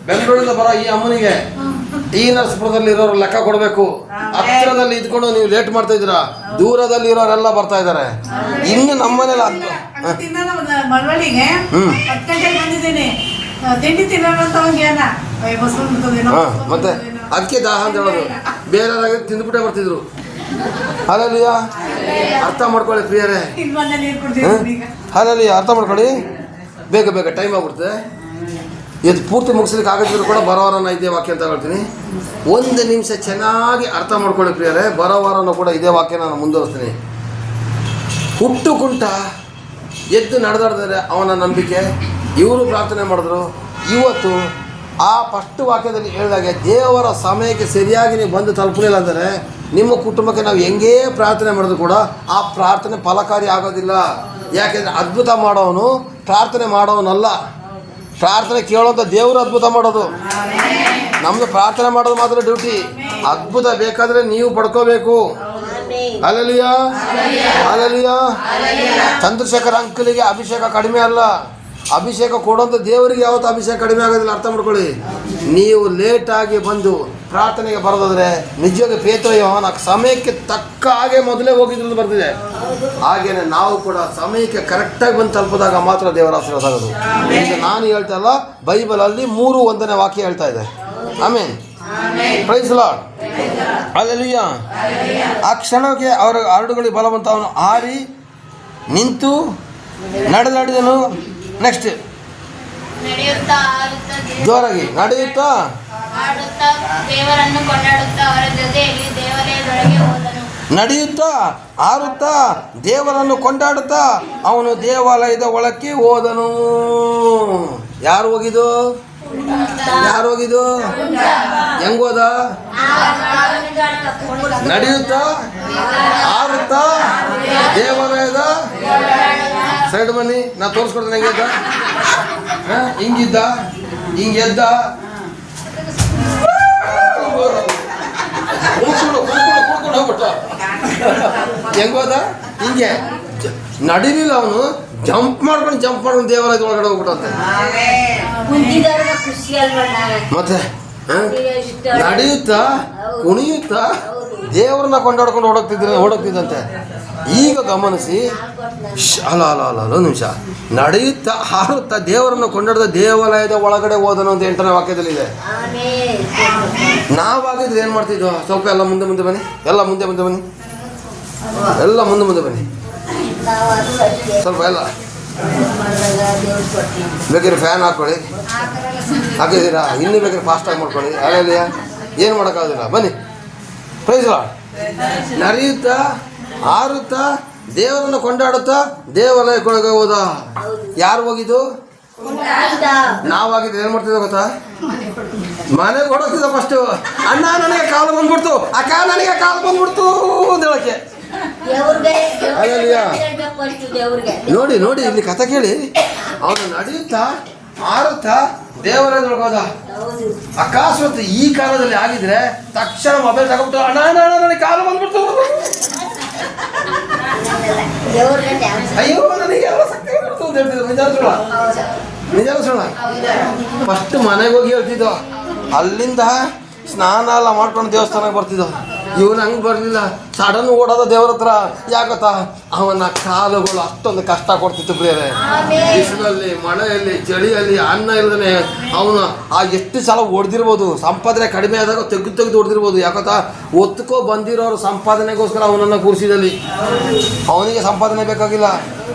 ಬೆಂಗಳೂರಿಂದ ಬರೋ ಈ ಅಮ್ಮನಿಗೆ ಟಿ ನರಸೀಪುರದಲ್ಲಿ ಇರೋರು ಲೆಕ್ಕ ಕೊಡಬೇಕು. ಹತ್ತಿರದಲ್ಲಿ ಇದ್ಕೊಂಡು ನೀವು ಲೇಟ್ ಮಾಡ್ತಾ ಇದ್ದೀರಾ, ದೂರದಲ್ಲಿ ಇರೋರೆಲ್ಲ ಬರ್ತಾ ಇದ್ದಾರೆ. ಇನ್ನು ನಮ್ಮನೇಲಿ ಮಳವಳ್ಳಿಗೆ 10 ಗಂಟೆಗೆ ಬಂದಿದ್ದೀನಿ. ತಿಂಡಿ ತಿನ್ನೋಣ ಮತ್ತೆ ಅದಕ್ಕೆ ದಾಹ ಅಂತ ಹೇಳೋದು. ಬೇರೆಯವ್ರಾಗ ತಿಂದ್ಬಿಟ್ಟೆ ಬರ್ತಿದ್ರು. ಹಲ್ಲೆಲೂಯಾ. ಅರ್ಥ ಮಾಡ್ಕೊಳ್ಳಿ ಪ್ರಿಯರೇ. ಹಲ್ಲೆಲೂಯಾ. ಅರ್ಥ ಮಾಡ್ಕೊಳ್ಳಿ. ಬೇಗ ಟೈಮ್ ಆಗ್ಬಿಡ್ತದೆ. ಇದು ಪೂರ್ತಿ ಮುಗಿಸ್ಲಿಕ್ಕೆ ಆಗದಿದ್ರು ಕೂಡ ಬರೋ ವಾರನ ಇದೇ ವಾಕ್ಯ ಅಂತ ಹೇಳ್ತೀನಿ. 1 ನಿಮಿಷ ಚೆನ್ನಾಗಿ ಅರ್ಥ ಮಾಡ್ಕೊಳ್ಳಿ ಪ್ರಿಯರೇ. ಬರೋ ವಾರನೂ ಕೂಡ ಇದೇ ವಾಕ್ಯ ನಾನು ಮುಂದುವರಿಸ್ತೀನಿ. ಹುಟ್ಟು ಕುಂಟ ಎದ್ದು ನಡೆದಾಡಿದರೆ ಅವನ ನಂಬಿಕೆ. ಇವರು ಪ್ರಾರ್ಥನೆ ಮಾಡಿದ್ರು. ಇವತ್ತು ಆ ಫಸ್ಟ್ ವಾಕ್ಯದಲ್ಲಿ ಹೇಳಿದಾಗೆ ದೇವರ ಸಮಯಕ್ಕೆ ಸರಿಯಾಗಿ ನೀವು ಬಂದು ತಲುಪಲಿಲ್ಲ ಅಂದರೆ ನಿಮ್ಮ ಕುಟುಂಬಕ್ಕೆ ನಾವು ಹೆಂಗೇ ಪ್ರಾರ್ಥನೆ ಮಾಡಿದ್ರು ಕೂಡ ಆ ಪ್ರಾರ್ಥನೆ ಫಲಕಾರಿ ಆಗೋದಿಲ್ಲ. ಯಾಕೆಂದರೆ ಅದ್ಭುತ ಮಾಡೋನು ಪ್ರಾರ್ಥನೆ ಮಾಡೋನಲ್ಲ, ಪ್ರಾರ್ಥನೆ ಕೇಳೋಂಥ ದೇವರು ಅದ್ಭುತ ಮಾಡೋದು. ನಮ್ಮದು ಪ್ರಾರ್ಥನೆ ಮಾಡೋದು ಮಾತ್ರ ಡ್ಯೂಟಿ. ಅದ್ಭುತ ಬೇಕಾದರೆ ನೀವು ಪಡ್ಕೋಬೇಕು. Hallelujah, hallelujah. ಚಂದ್ರಶೇಖರ್ ಅಂಕಲಿಗೆ ಅಭಿಷೇಕ ಕಡಿಮೆ ಅಲ್ಲ, ಅಭಿಷೇಕ ಕೊಡೋಂಥ ದೇವರಿಗೆ ಯಾವತ್ತು ಅಭಿಷೇಕ ಕಡಿಮೆ ಆಗೋದಿಲ್ಲ. ಅರ್ಥ ಮಾಡ್ಕೊಳ್ಳಿ. ನೀವು ಲೇಟಾಗಿ ಬಂದು ಪ್ರಾರ್ಥನೆಗೆ ಬರೋದಾದರೆ ನಿಜವಾಗಿ ಪೇತ್ರ ಯೋಹಾನ ಸಮಯಕ್ಕೆ ತಕ್ಕ ಹಾಗೆ ಮೊದಲೇ ಹೋಗಿದ್ರು ಬರ್ತಿದೆ. ಹಾಗೇನೆ ನಾವು ಕೂಡ ಸಮಯಕ್ಕೆ ಕರೆಕ್ಟಾಗಿ ಬಂದು ತಲುಪಿದಾಗ ಮಾತ್ರ ದೇವರ ಆಶೀರ್ವಾದ ಆಗೋದು. ಈಗ ನಾನು ಹೇಳ್ತಾ ಇಲ್ಲ, ಬೈಬಲಲ್ಲಿ 3:1 ವಾಕ್ಯ ಹೇಳ್ತಾ ಇದೆ. Amen. Praise the lord. Hallelujah. ಆ ಕ್ಷಣಕ್ಕೆ ಅವರ ಹರಡುಗಳಿಗೆ ಬಲವಂತ ಅವನು ಹಾರಿ ನಿಂತು ನಡೆದಾಡಿದನು. ನೆಕ್ಸ್ಟ್ ನಡೆಯುತ್ತಾ ಆಡುತ್ತಾ ಜೋರಾಗಿ ನಡೆಯುತ್ತಾ ಆಡುತ್ತಾ ದೇವರನ್ನು ಕೊಂಡಾಡುತ್ತಾ ಅವರ ಜೊತೆಯಲ್ಲಿ ದೇವಾಲಯದೊಳಗೆ ಹೋದನು. ನಡೆಯುತ್ತಾ ಆರುತ್ತಾ ದೇವರನ್ನು ಕೊಂಡಾಡುತ್ತಾ ಅವನು ದೇವಾಲಯದ ಒಳಕ್ಕೆ ಹೋದನು. ಯಾರು ಹೋಗಿದ್ದು? ಯಾರು ಹೋಗಿದ್ದು? ಹೆಂಗೋದ? ನಡೆಯುತ್ತಾ ಆರುತ್ತಾ ದೇವಾಲಯದ ಸೈಡ್ ಬನ್ನಿ, ನಾ ತೋರಿಸ್ಕೊಡ್ತೇನೆ. ಹೆಂಗೆದ್ದ? ಹಿಂಗಿದ್ದ, ಹಿಂಗೆದ್ದ, ಕುಡ್ಕೊಂಡು ಹೋಗ್ಬಿಟ್ಟು ಹೆಂಗೋದ? ಹಿಂಗೆ ನಡೀಲಿಲ್ಲ, ಅವನು ಜಂಪ್ ಮಾಡ್ಕೊಂಡು ದೇವಾಲಯದ ಒಳಗಡೆ ಹೋಗ್ಬಿಟ್ಟಂತೆ. ಮತ್ತೆ ನಡೆಯುತ್ತಾ ಕುಣಿಯುತ್ತಾ ದೇವ್ರನ್ನ ಕೊಂಡಾಡ್ಕೊಂಡು ಓಡೋಗ್ತಿದ್ದಂತೆ. ಈಗ ಗಮನಿಸಿ, ಅಲ್ಲ ಅಲ್ಲ ಅಲ್ಲ ಅಲ್ಲ ನಿಮಿಷ. ನಡೆಯುತ್ತಾ ಹಾರುತ್ತಾ ದೇವರನ್ನು ಕೊಂಡಾಡ್ದ ದೇವಾಲಯದ ಒಳಗಡೆ ಹೋದನು ಅಂತ 8ನೇ ವಾಕ್ಯದಲ್ಲಿದೆ. ನಾವಾಗಿದ್ರೆ ಏನು ಮಾಡ್ತಿದ್ವು? ಸ್ವಲ್ಪ ಎಲ್ಲ ಮುಂದೆ ಮುಂದೆ ಬನ್ನಿ, ಎಲ್ಲ ಮುಂದೆ ಮುಂದೆ ಬನ್ನಿ, ಎಲ್ಲ ಮುಂದೆ ಮುಂದೆ ಬನ್ನಿ, ಸ್ವಲ್ಪ ಎಲ್ಲ ಬೇಕಾದ್ರೆ ಫ್ಯಾನ್ ಹಾಕ್ಕೊಳ್ಳಿ. ಹಾಕಿದ್ದೀರಾ? ಇನ್ನೂ ಬೇಕಾದ್ರೆ ಫಾಸ್ಟಾಗಿ ಮಾಡ್ಕೊಳ್ಳಿ. ಅಲ್ಲ ಏನು ಮಾಡೋಕ್ಕಾಗೋದಿಲ್ಲ. ಬನ್ನಿ, ಪ್ರೈಸ್ ಲಾರ್ಡ್. ನಡೆಯುತ್ತಾ ಆರುತ್ತಾ ದೇವರನ್ನು ಕೊಂಡಾಡುತ್ತಾ ದೇವಾಲಯಕ್ಕೊಳಗೆ ಹೋದ. ಯಾರು ಹೋಗಿದ್ದು? ನಾವಾಗಿದ್ದು ಏನು ಮಾಡ್ತಿದ್ದ ಗೊತ್ತಾ? ಮನೆಗೆ ಹೊಡೋಗ್ತಿದ್ದ ಫಸ್ಟು. ಅಣ್ಣ ನನಗೆ ಕಾಲು ಬಂದ್ಬಿಡ್ತು, ಅಕ್ಕ ನನಗೆ ಕಾಲು ಬಂದ್ಬಿಡ್ತು ಅಂತ ಹೇಳಕ್ಕೆ. ನೋಡಿ ನೋಡಿ, ಇಲ್ಲಿ ಕಥೆ ಕೇಳಿ. ಅವನು ನಡೆಯುತ್ತಾ ಆರುತ್ತಾ ದೇವರೊಳಗೆ ಹೋದ. ಅಕಸ್ಮಾತ್ ಈ ಕಾಲದಲ್ಲಿ ಆಗಿದ್ರೆ ತಕ್ಷಣ ಮೊಬೈಲ್ ತಗೊಂಡ್ಬಿಟ್ಟು ಅಣ್ಣ ನನಗೆ ಕಾಲು ಬಂದ್ಬಿಡ್ತು, ಅಯ್ಯೋ ನನಗೆ ಎಲ್ಲ ಶಕ್ತಿ ಬಂದ್ಬಿಡ್ತು ಅಂತ ಹೇಳ್ತಿದ್ರು. ನಿಜ ಸುಳ್ಳ? ಫಸ್ಟ್ ಮನೆಗೆ ಹೋಗಿ ಹೇಳ್ತಿದ್ದೋ, ಅಲ್ಲಿಂದ ಸ್ನಾನ ಎಲ್ಲ ಮಾಡ್ಕೊಂಡು ದೇವಸ್ಥಾನಕ್ಕೆ ಬರ್ತಿದ್ದೋ. ಇವನು ಹಂಗೆ ಬರಲಿಲ್ಲ, ಸಡನ್ ಓಡೋದ ದೇವ್ರ ಹತ್ರ. ಯಾಕತ್ತ? ಅವನ ಕಾಲುಗಳು ಅಷ್ಟೊಂದು ಕಷ್ಟ ಕೊಡ್ತಿತ್ತು ಪ್ರಿಯರೇ. ಬಿಸಿಲಲ್ಲಿ, ಮಳೆಯಲ್ಲಿ, ಚಳಿಯಲ್ಲಿ, ಅನ್ನ ಇಲ್ಲದೇ ಅವನು ಎಷ್ಟು ಸಲ ಹೊಡೆದಿರ್ಬೋದು. ಸಂಪಾದನೆ ಕಡಿಮೆ ಆದಾಗ ತೆಗೆದು ಹೊಡೆದಿರ್ಬೋದು. ಯಾಕತ್ತ? ಒತ್ತುಕೋ ಬಂದಿರೋರು ಸಂಪಾದನೆಗೋಸ್ಕರ ಅವನನ್ನು ಕೂರಿಸಿದಲ್ಲಿ ಅವನಿಗೆ ಸಂಪಾದನೆ ಬೇಕಾಗಿಲ್ಲ.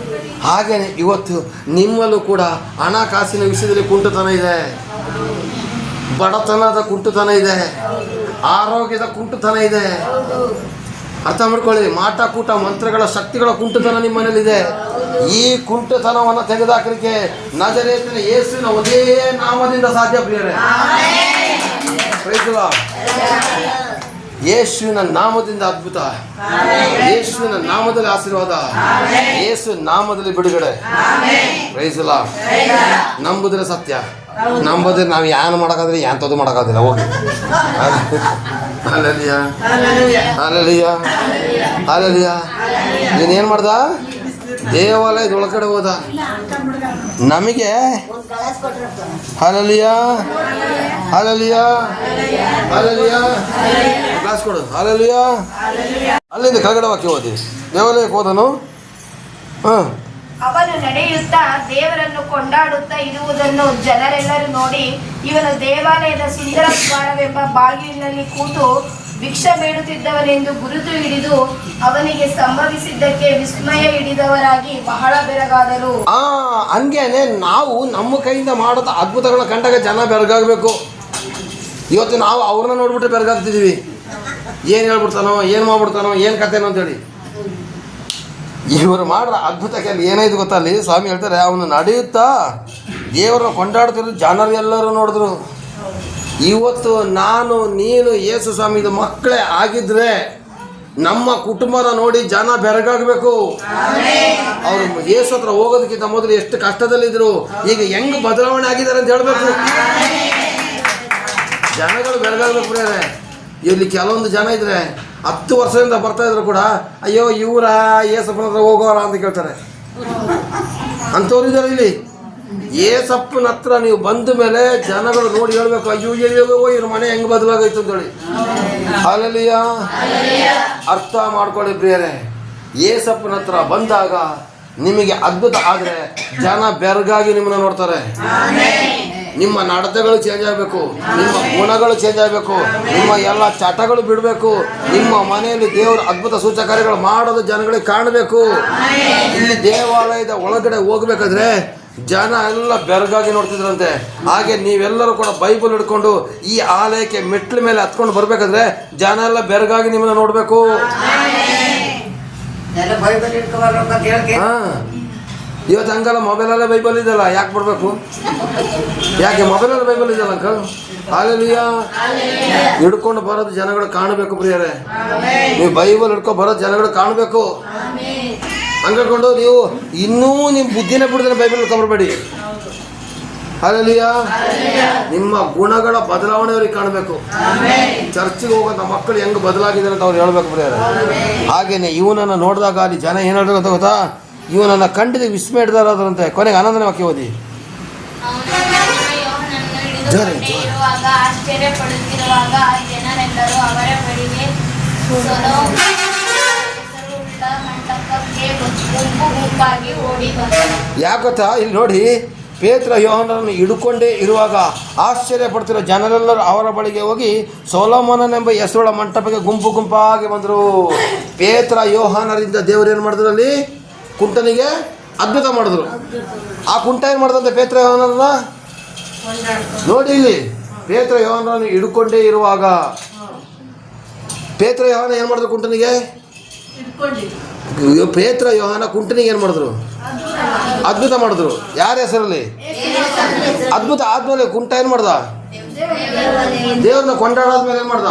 ಹಾಗೇನೆ ಇವತ್ತು ನಿಮ್ಮಲ್ಲೂ ಕೂಡ ಹಣಕಾಸಿನ ವಿಷಯದಲ್ಲಿ ಕುಂಟುತನ ಇದೆ, ಬಡತನದ ಕುಂಟುತನ ಇದೆ, ಆರೋಗ್ಯದ ಕುಂಟುತನ ಇದೆ. ಅರ್ಥ ಮಾಡ್ಕೊಳ್ಳಿ. ಮಾಟ ಕೂಟ ಮಂತ್ರಗಳ ಶಕ್ತಿಗಳ ಕುಂಟುತನ ನಿಮ್ಮ ಮನೇಲಿದೆ. ಈ ಕುಂಟುತನವನ್ನು ತೆಗೆದುಹಾಕಲಿಕ್ಕೆ ನಜರೇತಿನ ಯೇಸುವಿನ ಒಂದೇ ನಾಮದಿಂದ ಸಾಧ್ಯ ಪ್ರಿಯರೇ. Praise lord. ಯೇಸುವಿನ ನಾಮದಿಂದ ಅದ್ಭುತ, ಯೇಸುವಿನ ನಾಮದಲ್ಲಿ ಆಶೀರ್ವಾದ, ಯೇಸು ನಾಮದಲ್ಲಿ ಬಿಡುಗಡೆ. Price lord. ನಂಬುದ್ರೆ ಸತ್ಯ, ನಂಬುದ್ರೆ ನಾವು ಏನು ಮಾಡೋಕ್ಕಾದ್ರೆ ಎಂಥದ್ದು ಮಾಡೋಕ್ಕಾಗೋದಿಲ್ಲ. ಹೋಗಿ ಅಲ್ಲಲ್ಲಿಯ ಅಲ್ಲಲ್ಲಿಯ ಅಲ್ಲಲ್ಲಿಯ. ನೀನೇನು ಮಾಡ್ದ? ದೇವಾಲಯದ ಒಳಗಡೆ ಹೋದ. ನಮಗೆ ಅಲ್ಲಲ್ಲಿಯ ಅಲ್ಲಲ್ಲಿಯ ಅಲ್ಲಲ್ಲಿಯ ಕ್ಲಾಸ್ ಕೊಡು. ಅಲ್ಲಲ್ಲಿಯ ಅಲ್ಲಿಂದ ಕೆಳಗಡೆ ವಾಕ್ಯ ಓದಿ. ದೇವಾಲಯಕ್ಕೆ ಹೋದನು. ಅವನು ನಡೆಯುತ್ತಾ ದೇವರನ್ನು ಕೊಂಡಾಡುತ್ತಾ ಇರುವುದನ್ನು ಜನರೆಲ್ಲರೂ ನೋಡಿ, ಇವನು ದೇವಾಲಯದ ಸುಂದರ ದ್ವಾರವೆಂಬ ಬಾಗಿಲಿನಲ್ಲಿ ಕೂತು ಭಿಕ್ಷೆ ಬೇಡುತ್ತಿದ್ದವನೆಂದು ಗುರುತು ಹಿಡಿದು ಅವನಿಗೆ ಸಂಭವಿಸಿದ್ದಕ್ಕೆ ವಿಸ್ಮಯ ಹಿಡಿದವರಾಗಿ ಬಹಳ ಬೆರಗಾದರು. ಹಂಗೇನೆ ನಾವು ನಮ್ಮ ಕೈಯಿಂದ ಮಾಡೋದು ಅದ್ಭುತಗಳನ್ನ ಕಂಡಾಗ ಜನ ಬೆರಗಾಗಬೇಕು. ಇವತ್ತು ನಾವು ಅವ್ರನ್ನ ನೋಡ್ಬಿಟ್ಟು ಬೆರಗಾಗ್ತಿದ್ದೀವಿ. ಏನು ಹೇಳ್ಬಿಡ್ತಾನೋ, ಏನು ಮಾಡ್ಬಿಡ್ತಾನೋ, ಏನು ಕಥೆನೋ ಅಂತೇಳಿ. ಇವರು ಮಾಡ್ರ ಅದ್ಭುತಕ್ಕೆ ಅಲ್ಲಿ ಏನಾಯ್ತು ಗೊತ್ತಾ? ಅಲ್ಲಿ ಸ್ವಾಮಿ ಹೇಳ್ತಾರೆ, ಅವನು ನಡೆಯುತ್ತಾ ದೇವರನ್ನ ಕೊಂಡಾಡ್ತಿರೋ ಜನರು ಎಲ್ಲರೂ ನೋಡಿದ್ರು. ಇವತ್ತು ನಾನು ನೀನು ಯೇಸು ಸ್ವಾಮಿದು ಮಕ್ಕಳೇ ಆಗಿದ್ರೆ ನಮ್ಮ ಕುಟುಂಬನ ನೋಡಿ ಜನ ಬೆರಗಾಗಬೇಕು. ಅವರು ಯೇಸು ಹತ್ರ ಹೋಗೋದಕ್ಕಿಂತ ಮೊದಲು ಎಷ್ಟು ಕಷ್ಟದಲ್ಲಿದ್ರು, ಈಗ ಹೆಂಗ್ ಬದಲಾವಣೆ ಆಗಿದ್ದಾರೆ ಅಂತ ಹೇಳ್ಬೇಕು. ಜನಗಳು ಬೆರಗಾಗಬೇಕು. ಇಲ್ಲಿ ಕೆಲವೊಂದು ಜನ ಇದ್ರೆ 10 ವರ್ಷದಿಂದ ಬರ್ತಾ ಇದ್ರು ಕೂಡ, ಅಯ್ಯೋ ಇವರ ಏಸಪ್ಪನ ಹತ್ರ ಹೋಗೋರ ಅಂತ ಕೇಳ್ತಾರೆ. ಅಂಥವ್ರು ಇದ್ದಾರೆ ಇಲ್ಲಿ. ಏಸಪ್ಪನ ಹತ್ರ ನೀವು ಬಂದ ಮೇಲೆ ಜನಗಳು ನೋಡಿ ಹೇಳ್ಬೇಕು, ಅಯ್ಯೋ ಇವ್ರ ಮನೆ ಹೆಂಗ್ ಬದಲಾಗೈತು ಅಂತೇಳಿ. ಹಾಲೆಲೂಯ. ಅರ್ಥ ಮಾಡ್ಕೊಳ್ಳಿ ಪ್ರಿಯರೇ, ಏಸಪ್ಪನ ಹತ್ರ ಬಂದಾಗ ನಿಮಗೆ ಅದ್ಭುತ ಆದರೆ ಜನ ಬೆರಗಾಗಿ ನಿಮ್ಮನ್ನ ನೋಡ್ತಾರೆ. ನಿಮ್ಮ ನಡತೆಗಳು ಚೇಂಜ್ ಆಗಬೇಕು, ನಿಮ್ಮ ಗುಣಗಳು ಚೇಂಜ್ ಆಗಬೇಕು, ನಿಮ್ಮ ಎಲ್ಲ ಚಟಗಳು ಬಿಡಬೇಕು. ನಿಮ್ಮ ಮನೆಯಲ್ಲಿ ದೇವರ ಅದ್ಭುತ ಸೂಚಕ ಕಾರ್ಯಗಳು ಮಾಡೋದು ಜನಗಳಿಗೆ ಕಾಣಬೇಕು. ಇಲ್ಲಿ ದೇವಾಲಯದ ಒಳಗಡೆ ಹೋಗ್ಬೇಕಾದ್ರೆ ಜನ ಎಲ್ಲ ಬೆರಗಾಗಿ ನೋಡ್ತಿದ್ರಂತೆ. ಹಾಗೆ ನೀವೆಲ್ಲರೂ ಕೂಡ ಬೈಬಲ್ ಹಿಡ್ಕೊಂಡು ಈ ಆಲಯಕ್ಕೆ ಮೆಟ್ಲ ಮೇಲೆ ಹತ್ಕೊಂಡು ಬರ್ಬೇಕಾದ್ರೆ ಜನ ಎಲ್ಲ ಬೆರಗಾಗಿ ನಿಮ್ಮನ್ನ ನೋಡ್ಬೇಕು. ಹಾ, ಇವತ್ತು ಹಂಗಲ್ಲ, ಮೊಬೈಲಲ್ಲೇ ಬೈಬಲ್ ಇದೆಯಲ್ಲ, ಯಾಕೆ ಬರ್ಬೇಕು? ಯಾಕೆ ಮೊಬೈಲಲ್ಲೇ ಬೈಬಲ್ ಇದೆಯಲ್ಲ ಅಂಕಲ್? ಹಾಲೆಲೂಯಾ. ಹಿಡ್ಕೊಂಡು ಬರೋದು ಜನಗಳು ಕಾಣಬೇಕು ಪ್ರಿಯರೇ. ನೀವು ಬೈಬಲ್ ಹಿಡ್ಕೊಂಡು ಬರೋದು ಜನಗಳು ಕಾಣಬೇಕು. ಹಂಗಿಕೊಂಡು ನೀವು ಇನ್ನೂ ನಿಮ್ಮ ಬುದ್ಧಿನೇ ಬಿಡ್ದೇನೆ ಬೈಬಲ್ ಹಿಡ್ಕೊಂಡ್ಬರ್ಬೇಡಿ. ಹಾಲೆಲೂಯಾ. ನಿಮ್ಮ ಗುಣಗಳ ಬದಲಾವಣೆ ಅವ್ರಿಗೆ ಕಾಣಬೇಕು. ಚರ್ಚಿಗೆ ಹೋಗೋಂಥ ಮಕ್ಕಳು ಹೆಂಗೆ ಬದಲಾಗಿದ್ದಾರೆ ಅಂತ ಅವ್ರು ಹೇಳ್ಬೇಕು ಪ್ರಿಯರೇ. ಹಾಗೇನೆ ಇವನನ್ನು ನೋಡಿದಾಗ ಅಲ್ಲಿ ಜನ ಏನು ಹೇಳ್ಬೇಕು ಅಂತ ಗೊತ್ತಾ? ಇವನನ್ನು ಕಂಡಿದ್ದು ವಿಸ್ಮಯ ಹಿಡಿದಾರಂತೆ. ಕೊನೆಗೆ ಆನಂದನೇ ವಾಕ್ಯ ಓದಿ. ಇರುವಾಗ ಆಶ್ಚರ್ಯ ಪಡುತ್ತಿರುವಾಗ ಜನರೆಲ್ಲರೂ ಅವರ ಬಳಿಗೆ ಹೆಸರುಳ್ಳ ಮಂಟಪಕ್ಕೆ ಗುಂಪು ಗುಂಪಾಗಿ ಓಡಿ ಬಂದರು. ಯಾಕೊತ್ತಾ? ಇಲ್ಲಿ ನೋಡಿ, ಪೇತ್ರ ಯೋಹಾನರನ್ನು ಹಿಡ್ಕೊಂಡೇ ಇರುವಾಗ ಆಶ್ಚರ್ಯ ಪಡ್ತಿರೋ ಜನರೆಲ್ಲರೂ ಅವರ ಬಳಿಗೆ ಹೋಗಿ ಸೊಲೊಮೋನನೆಂಬ ಹೆಸರುಳ್ಳ ಮಂಟಪಕ್ಕೆ ಗುಂಪು ಗುಂಪಾಗಿ ಬಂದರು. ಪೇತ್ರ ಯೋಹಾನರಿಂದ ದೇವರು ಏನು ಮಾಡಿದ್ರು? ಅಲ್ಲಿ ಕುಂಟನಿಗೆ ಅದ್ಭುತ ಮಾಡಿದ್ರು. ಆ ಕುಂಟ ಏನು ಮಾಡ್ದಂತೆ ಪೇತ್ರ ಯೋಹಾನರನ್ನ? ನೋಡಿ ಇಲ್ಲಿ, ಪೇತ್ರ ಯೋಹಾನರನ್ನು ಹಿಡ್ಕೊಂಡೇ ಇರುವಾಗ ಪೇತ್ರ ಯೋಹಾನ ಏನು ಮಾಡಿದ್ರು ಕುಂಟನಿಗೆ? ಪೇತ್ರ ಯೋಹಾನ ಕುಂಟನಿಗೆ ಏನು ಮಾಡಿದ್ರು? ಅದ್ಭುತ ಮಾಡಿದ್ರು. ಯಾರ ಹೆಸರಲ್ಲಿ? ಅದ್ಭುತ ಆದ್ಮೇಲೆ ಕುಂಟ ಏನು ಮಾಡ್ದ? ದೇವ್ರನ್ನ ಕೊಂಡಾಡಾದ್ಮೇಲೆ ಏನು ಮಾಡ್ದ?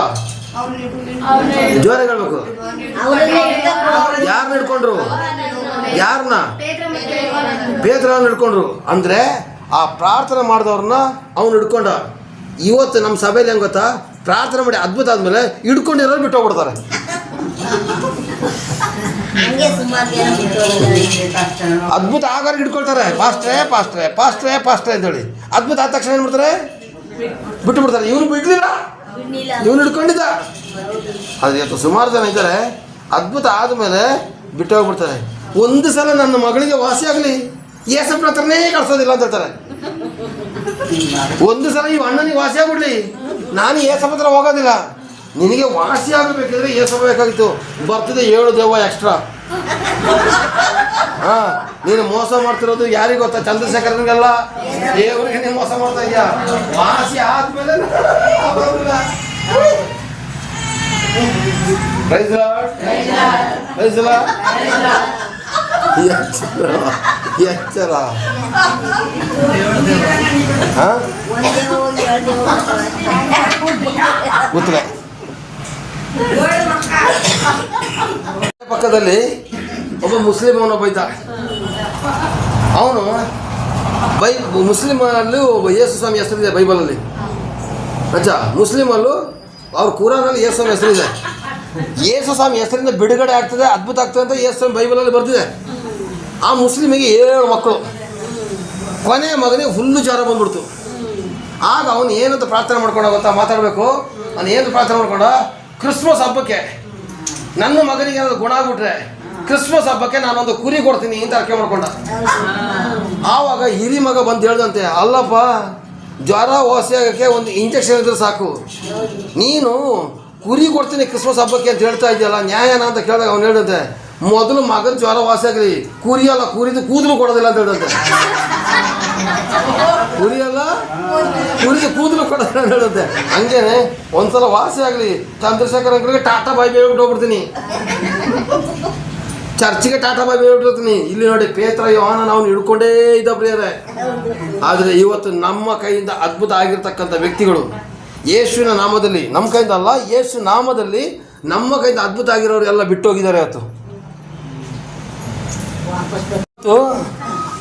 ಜೋರಾಗಿ ಹೇಳ್ಬೇಕು. ಯಾರನ್ನ ಹಿಡ್ಕೊಂಡ್ರು? ಯಾರನ್ನ? ಪೇತ್ರನ ಹಿಡ್ಕೊಂಡ್ರು. ಅಂದರೆ ಆ ಪ್ರಾರ್ಥನೆ ಮಾಡಿದವ್ರನ್ನ ಅವ್ನು ಹಿಡ್ಕೊಂಡ. ಇವತ್ತು ನಮ್ಮ ಸಭೆಯಲ್ಲಿ ಹೆಂಗೆ ಗೊತ್ತಾ? ಪ್ರಾರ್ಥನೆ ಮಾಡಿ ಅದ್ಭುತ ಆದಮೇಲೆ ಹಿಡ್ಕೊಂಡಿರೋರು ಬಿಟ್ಟು ಹೋಗ್ಬಿಡ್ತಾರೆ. ಅದ್ಭುತ ಆಗಾರ ಹಿಡ್ಕೊಳ್ತಾರೆ. ಪಾಸ್ಟ್ರೇ ಪಾಸ್ಟ್ರೇ ಪಾಸ್ಟ್ರೇ ಪಾಸ್ಟ್ರೇ ಅಂತೇಳಿ ಅದ್ಭುತ ಆದ ತಕ್ಷಣ ಏನು ಮಾಡ್ತಾರೆ? ಬಿಟ್ಟು ಬಿಡ್ತಾರೆ. ಇವನು ಬಿಡ್ಲಿಲ್ಲ, ಇವನು ಹಿಡ್ಕೊಂಡಿದ್ದ. ಅದು ಇವತ್ತು ಸುಮಾರು ಜನ ಇದ್ದಾರೆ, ಅದ್ಭುತ ಆದಮೇಲೆ ಬಿಟ್ಟು ಹೋಗ್ಬಿಡ್ತಾರೆ. ಒಂದು ಸಲ ನನ್ನ ಮಗಳಿಗೆ ವಾಸಿ ಆಗಲಿ, ಏಸಪ್ಪನ ಹತ್ರನೇ ಕಳ್ಸೋದಿಲ್ಲ ಅಂತ ಹೇಳ್ತಾರೆ. ಒಂದು ಸಲ ಈ ಅಣ್ಣನಿಗೆ ವಾಸಿ ಆಗ್ಬಿಡ್ಲಿ, ನಾನು ಏಸಪ್ಪ ಹತ್ರ ಹೋಗೋದಿಲ್ಲ. ನಿನಗೆ ವಾಸಿ ಆಗಬೇಕಿದ್ರೆ ಏಸಪ್ಪ ಬೇಕಾಗಿತ್ತು, ಬರ್ತಿದೆ 7 ದೆವ್ವ ಎಕ್ಸ್ಟ್ರಾ. ಹಾಂ, ನೀನು ಮೋಸ ಮಾಡ್ತಿರೋದು ಯಾರಿಗೆ ಗೊತ್ತಾ? ಚಂದ್ರಶೇಖರನಿಗೆಲ್ಲ, ದೇವರಿಗೆ ನೀನು ಮೋಸ ಮಾಡ್ತಾ ಇದೆಯಾ? ವಾಸಿ ಆದ್ಮೇಲೆ ಪ್ರೈಸ್ ಲಾರ್ಡ್, ಪ್ರೈಸ್ ಲಾರ್ಡ್. ಎಚ್ಚರ. ಹಾಂ, ಗೊತ್ತಿಲ್ಲ. ಪಕ್ಕದಲ್ಲಿ ಒಬ್ಬ ಮುಸ್ಲಿಂ ಅವನೊಬ್ಬ ಇದ್ದ. ಅವನು ಮುಸ್ಲಿಮಲ್ಲೂ ಯೇಸು ಸ್ವಾಮಿ ಹೆಸರಿದೆ ಬೈಬಲಲ್ಲಿ. ಮುಸ್ಲಿಮಲ್ಲೂ ಅವ್ರ ಕುರಾನಲ್ಲಿ ಯೇಸು ಸ್ವಾಮಿ ಹೆಸರಿದೆ. ಯೇಸು ಸ್ವಾಮಿ ಹೆಸರಿಂದ ಬಿಡುಗಡೆ ಆಗ್ತದೆ, ಅದ್ಭುತ ಆಗ್ತದೆ ಅಂತ ಯೇಸು ಸ್ವಾಮಿ ಬೈಬಲಲ್ಲಿ ಬರ್ತಿದೆ. ಆ ಮುಸ್ಲಿಮಿಗೆ 7 ಮಕ್ಕಳು. ಕೊನೆಯ ಮಗನಿಗೆ ಫುಲ್ಲು ಜ್ವರ ಬಂದ್ಬಿಡ್ತು. ಆಗ ಅವನು ಏನಂತ ಪ್ರಾರ್ಥನೆ ಮಾಡ್ಕೊಂಡ ಗೊತ್ತಾ? ಮಾತಾಡಬೇಕು. ಅವನು ಏನು ಪ್ರಾರ್ಥನೆ ಮಾಡ್ಕೊಂಡ? ಕ್ರಿಸ್ಮಸ್ ಹಬ್ಬಕ್ಕೆ ನನ್ನ ಮಗನಿಗೆ ಏನಾದ್ರು ಗುಣ ಆಗ್ಬಿಟ್ರೆ ಕ್ರಿಸ್ಮಸ್ ಹಬ್ಬಕ್ಕೆ ನಾನೊಂದು ಕುರಿ ಕೊಡ್ತೀನಿ ಅಂತ ಅರ್ಕೆ ಮಾಡ್ಕೊಂಡ. ಆವಾಗ ಹಿರಿ ಮಗ ಬಂದು ಹೇಳ್ದಂತೆ, ಅಲ್ಲಪ್ಪ, ಜ್ವರ ವಾಸಿ ಆಗೋಕ್ಕೆ ಒಂದು ಇಂಜೆಕ್ಷನ್ ಇದ್ರೆ ಸಾಕು, ನೀನು ಕುರಿ ಕೊಡ್ತೀನಿ ಕ್ರಿಸ್ಮಸ್ ಹಬ್ಬಕ್ಕೆ ಅಂತ ಹೇಳ್ತಾ ಇದೆಯಲ್ಲ, ನ್ಯಾಯನ ಅಂತ ಕೇಳಿದಾಗ ಅವ್ನು ಹೇಳ್ದಂತೆ, ಮೊದಲು ಮಗನ ಜ್ವರ ವಾಸಿ ಆಗಲಿ, ಕುರಿ ಅಲ್ಲ, ಕುರಿದು ಕೂದಲು ಕೊಡೋದಿಲ್ಲ ಅಂತ ಹೇಳ್ದಂತೆ. ಕುರಿ ಅಲ್ಲ, ಕುರಿದು ಕೂದಲು ಕೊಡೋದಿಲ್ಲ ಅಂತ ಹೇಳ್ದಂತೆ. ಹಂಗೇನೆ ಒಂದ್ಸಲ ವಾಸಿ ಆಗಲಿ, ಚಂದ್ರಶೇಖರ್ ಅಂಕಲ್ಗೆ ಟಾಟಾ ಬಾಯ್ ಬೇಯ್ಬಿಟ್ಟು ಹೋಗ್ಬಿಡ್ತೀನಿ, ಚರ್ಚಿಗೆ ಟಾಟಾ ಬಾಯ್ ಬೇಯ್ಬಿಟ್ಟಿರ್ತೀನಿ. ಇಲ್ಲಿ ನೋಡಿ, ಪೇತ್ರ ಯೋಹಾನ ನಾವು ಹಿಡ್ಕೊಂಡೇ ಇದ್ದ ಪ್ರಿಯರೇ. ಆದರೆ ಇವತ್ತು ನಮ್ಮ ಕೈಯಿಂದ ಅದ್ಭುತ ಆಗಿರ್ತಕ್ಕಂಥ ವ್ಯಕ್ತಿಗಳು ಯೇಸುವಿನ ನಾಮದಲ್ಲಿ, ನಮ್ಮ ಕೈಯಿಂದ ಅಲ್ಲ, ಯೇಸು ನಾಮದಲ್ಲಿ ನಮ್ಮ ಕೈಯಿಂದ ಅದ್ಭುತ ಆಗಿರೋರು ಎಲ್ಲ ಬಿಟ್ಟು ಹೋಗಿದ್ದಾರೆ. ಇವತ್ತು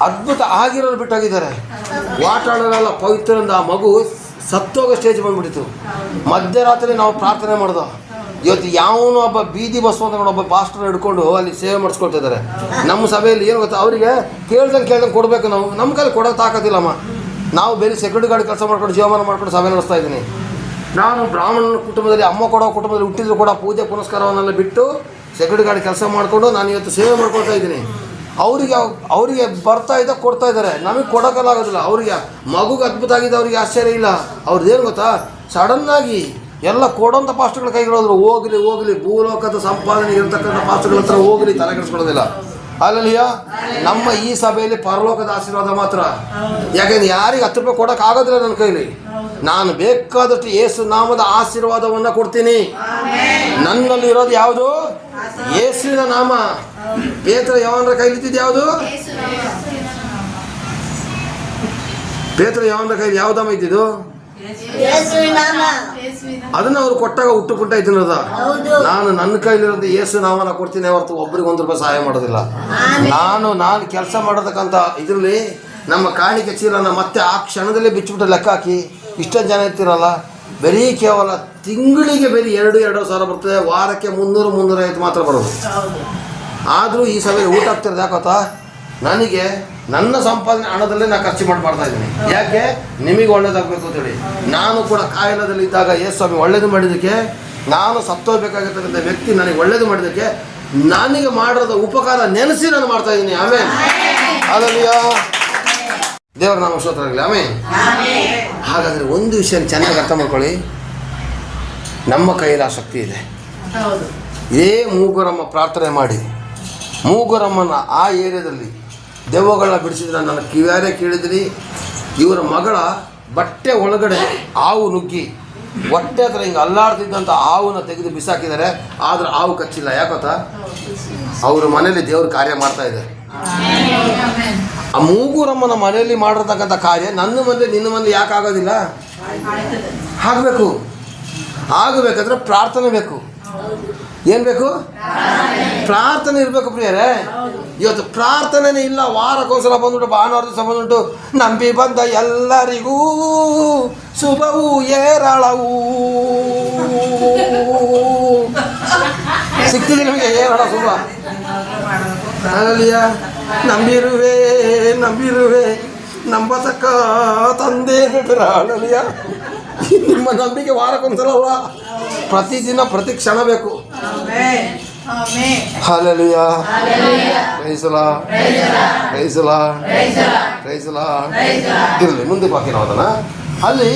ಅದ್ಭುತ ಆಗಿರೋರು ಬಿಟ್ಟು ಹೋಗಿದ್ದಾರೆ. ವಾಟಾಡೋರೆಲ್ಲ ಪವಿತ್ರರಿಂದ ಆ ಮಗು ಸತ್ತೋಗೋ ಸ್ಟೇಜ್ ಬಂದ್ಬಿಟ್ಟಿತ್ತು. ಮಧ್ಯರಾತ್ರಿ ನಾವು ಪ್ರಾರ್ಥನೆ ಮಾಡ್ದೋ. ಇವತ್ತು ಯಾವನು ಒಬ್ಬ ಬೀದಿ ಬಸ್ ಅಂತ ಒಬ್ಬ ಪಾಸ್ಟರ್ ಹಿಡ್ಕೊಂಡು ಅಲ್ಲಿ ಸೇವೆ ಮಾಡಿಸ್ಕೊಳ್ತಾ ಇದ್ದಾರೆ. ನಮ್ಮ ಸಭೆಯಲ್ಲಿ ಏನು ಗೊತ್ತಾ, ಅವರಿಗೆ ಕೇಳ್ದಂಗೆ ಕೊಡಬೇಕು. ನಾವು ನಮ್ಮ ಕೈಲಿ ಕೊಡೋಕೆ ತಾಕತ್ತಿಲ್ಲಮ್ಮ. ನಾವು ಬೇರೆ ಸೆಕ್ಯೂರಿಟಿ ಗಾರ್ಡ್ ಕೆಲಸ ಮಾಡ್ಕೊಂಡು ಜೀವಮಾನ ಮಾಡ್ಕೊಂಡು ಸಭೆ ನಡೆಸ್ತಾ ಇದ್ದೀನಿ. ನಾನು ಬ್ರಾಹ್ಮಣ ಕುಟುಂಬದಲ್ಲಿ, ಅಮ್ಮ ಕೊಡೋ ಕುಟುಂಬದಲ್ಲಿ ಹುಟ್ಟಿದ್ರು ಕೂಡ ಪೂಜೆ ಪುನಸ್ಕಾರವನ್ನೆಲ್ಲ ಬಿಟ್ಟು ಸೆಕ್ಯೂರಿಟಿ ಗಾರ್ಡ್ ಕೆಲಸ ಮಾಡಿಕೊಂಡು ನಾನು ಇವತ್ತು ಸೇವೆ ಮಾಡ್ಕೊಳ್ತಾ ಇದ್ದೀನಿ. ಅವರಿಗೆ ಬರ್ತಾ ಇದ್ದ ಕೊಡ್ತಾ ಇದ್ದಾರೆ, ನಮಗೆ ಕೊಡೋಕ್ಕಾಗೋದಿಲ್ಲ. ಅವರಿಗೆ ಮಗುಗೆ ಅದ್ಭುತ ಆಗಿದೆ, ಅವರಿಗೆ ಆಶ್ಚರ್ಯ ಇಲ್ಲ. ಅವ್ರದ್ದೇನು ಗೊತ್ತಾ, ಸಡನ್ನಾಗಿ ಎಲ್ಲ ಕೊಡೋಂಥ ಪಾಸ್ಟ್ಗಳ ಕೈಗಳು ಹೋಗಲಿ ಭೂಲೋಕದ ಸಂಪಾದನೆ ಇರತಕ್ಕಂಥ ಪಾಸ್ಟ್ಗಳ ಹತ್ರ ಹೋಗಲಿ, ತಲೆ ಕೆಡಿಸ್ಕೊಳ್ಳೋದಿಲ್ಲ. ಅಲ್ಲಲ್ಲಿಯ ನಮ್ಮ ಈ ಸಭೆಯಲ್ಲಿ ಪರಲೋಕದ ಆಶೀರ್ವಾದ ಮಾತ್ರ. ಯಾಕೆಂದ್ರೆ ಯಾರಿಗೆ 10 ರೂಪಾಯಿ ಕೊಡೋಕೆ ಆಗೋದಿಲ್ಲ ನನ್ನ ಕೈಲಿ. ನಾನು ಬೇಕಾದಷ್ಟು ಯೇಸು ನಾಮದ ಆಶೀರ್ವಾದವನ್ನು ಕೊಡ್ತೀನಿ. ನನ್ನಲ್ಲಿ ಇರೋದು ಯಾವುದು? ಯೇಸುವಿನ ನಾಮ. ಪೇತ್ರ ಯೋಹಾನರ ಕೈಲಿದ್ದಿದ್ದು ಯಾವುದು? ಪೇತ್ರ ಯೋಹಾನರ ಕೈಲಿ ಯಾವುದಮ್ಮ ಇದ್ದಿದ್ದು? ಅದನ್ನ ಅವ್ರು ಕೊಟ್ಟಾಗ ಹುಟ್ಟುಕುಂಟ ಇದ್ದೀನದ. ನಾನು ನನ್ನ ಕೈಲಿರೋದು ಯೇಸು ನಾಮನ ಕೊಡ್ತೀನಿ ಹೊರತು ಒಬ್ರಿಗೆ 1 ರೂಪಾಯಿ ಸಹಾಯ ಮಾಡೋದಿಲ್ಲ. ನಾನು ಕೆಲಸ ಮಾಡೋದಕ್ಕಂತ ಇದರಲ್ಲಿ ನಮ್ಮ ಕಾಣಿಕೆ ಚೀಲನ ಮತ್ತೆ ಆ ಕ್ಷಣದಲ್ಲೇ ಬಿಚ್ಚಿಬಿಟ್ಟು ಲೆಕ್ಕ ಹಾಕಿ ಇಷ್ಟೊಂದು ಜನ ಇರ್ತಿರಲ್ಲ, ಬರೀ ಕೇವಲ ತಿಂಗಳಿಗೆ ಬರೀ 2 ಸಾವಿರ ಬರ್ತದೆ, ವಾರಕ್ಕೆ 300-350 ಮಾತ್ರ ಬರೋದು. ಆದರೂ ಈ ಸಭೆಯಲ್ಲಿ ಊಟ ಆಗ್ತಿರೋದು ಯಾಕತ್ತಾ? ನನಗೆ ನನ್ನ ಸಂಪಾದನೆ ಹಣದಲ್ಲೇ ನಾನು ಖರ್ಚು ಮಾಡ್ತಾ ಇದ್ದೀನಿ. ಯಾಕೆ? ನಿಮಗೆ ಒಳ್ಳೇದಾಗಬೇಕು ಅಂತೇಳಿ. ನಾನು ಕೂಡ ಕಾಯಿಲೆದಲ್ಲಿದ್ದಾಗ ಯೇಸು ಸ್ವಾಮಿ ಒಳ್ಳೇದು ಮಾಡಿದ್ದಕ್ಕೆ, ನಾನು ಸತ್ತೋಗ್ಬೇಕಾಗಿರ್ತಕ್ಕಂಥ ವ್ಯಕ್ತಿ ನನಗೆ ಒಳ್ಳೇದು ಮಾಡಿದ್ದಕ್ಕೆ, ನನಗೆ ಮಾಡಿರೋದ ಉಪಕಾರ ನೆನೆಸಿ ನಾನು ಮಾಡ್ತಾ ಇದ್ದೀನಿ. ಆಮೇಲೆ ಅದಲ್ಲಿಯ ದೇವರ ನಾಮ ಸ್ತೋತ್ರ ಆಗಲಿ. ಆಮೇಲೆ ಹಾಗಾದರೆ ಒಂದು ವಿಷಯ ಚೆನ್ನಾಗಿ ಅರ್ಥ ಮಾಡ್ಕೊಳ್ಳಿ, ನಮ್ಮ ಕೈಯಲ್ಲಿ ಆ ಶಕ್ತಿ ಇದೆ. ಇದೇ ಮೂಗುರಮ್ಮ ಪ್ರಾರ್ಥನೆ ಮಾಡಿ, ಮೂಗುರಮ್ಮನ ಆ ಏರಿಯಾದಲ್ಲಿ ದೆವ್ವಗಳನ್ನ ಬಿಡಿಸಿದ್ರೆ ನನ್ನ ಕಿವ್ಯಾರೇ ಕೇಳಿದ್ರಿ. ಇವರ ಮಗಳ ಬಟ್ಟೆ ಒಳಗಡೆ ಹಾವು ನುಗ್ಗಿ ಹೊಟ್ಟೆ ಹತ್ರ ಹಿಂಗೆ ಅಲ್ಲಾಡ್ತಿದ್ದಂಥ ಹಾವನ್ನ ತೆಗೆದು ಬಿಸಾಕಿದ್ದಾರೆ. ಆದರೆ ಹಾವು ಕಚ್ಚಿಲ್ಲ. ಯಾಕತ್ತ? ಅವ್ರ ಮನೇಲಿ ದೇವ್ರ ಕಾರ್ಯ ಮಾಡ್ತಾ ಇದೆ. ಆ ಮೂಗುರಮ್ಮನ ಮನೆಯಲ್ಲಿ ಮಾಡಿರ್ತಕ್ಕಂಥ ಕಾರ್ಯ ನನ್ನ ಮನೆ ನಿನ್ನ ಮನೆ ಯಾಕೆ ಆಗೋದಿಲ್ಲ? ಆಗಬೇಕಾದ್ರೆ ಪ್ರಾರ್ಥನೆ ಬೇಕು. ಏನು ಬೇಕು? ಪ್ರಾರ್ಥನೆ ಇರಬೇಕು ಪ್ರಿಯರೇ. ಇವತ್ತು ಪ್ರಾರ್ಥನೆನೇ ಇಲ್ಲ. ವಾರಕ್ಕೊಂದ್ಸಲ ಬಂದ್ಬಿಟ್ಟು ಭಾನುವಾರ ದಿವಸ ಬಂದ್ಬಿಟ್ಟು ನಂಬಿ ಬಂದ ಎಲ್ಲರಿಗೂ ಶುಭವು ಏರಳವು ಸಿಗ್ತಿದೆ ನಿಮಗೆ. ಏರಳ ಶುಭ ಅಲ್ಲಿಯ ನಂಬಿರುವೆ ನಂಬತಕ್ಕ ತಂದೆ ಅಲ್ಲಿಯ. ನಿಮ್ಮ ನಂಬಿಕೆ ವಾರಕ್ಕೊಂದ್ಸಲ ಅಲ್ಲ, ಪ್ರತಿದಿನ ಪ್ರತಿ ಕ್ಷಣ ಬೇಕು. Hallelujah, praise lord, praise lord, praise lord. ಇರಲಿ, ಮುಂದೆ ಬಾಕಿ ನಾವು ಅದನ್ನು ಅಲ್ಲಿ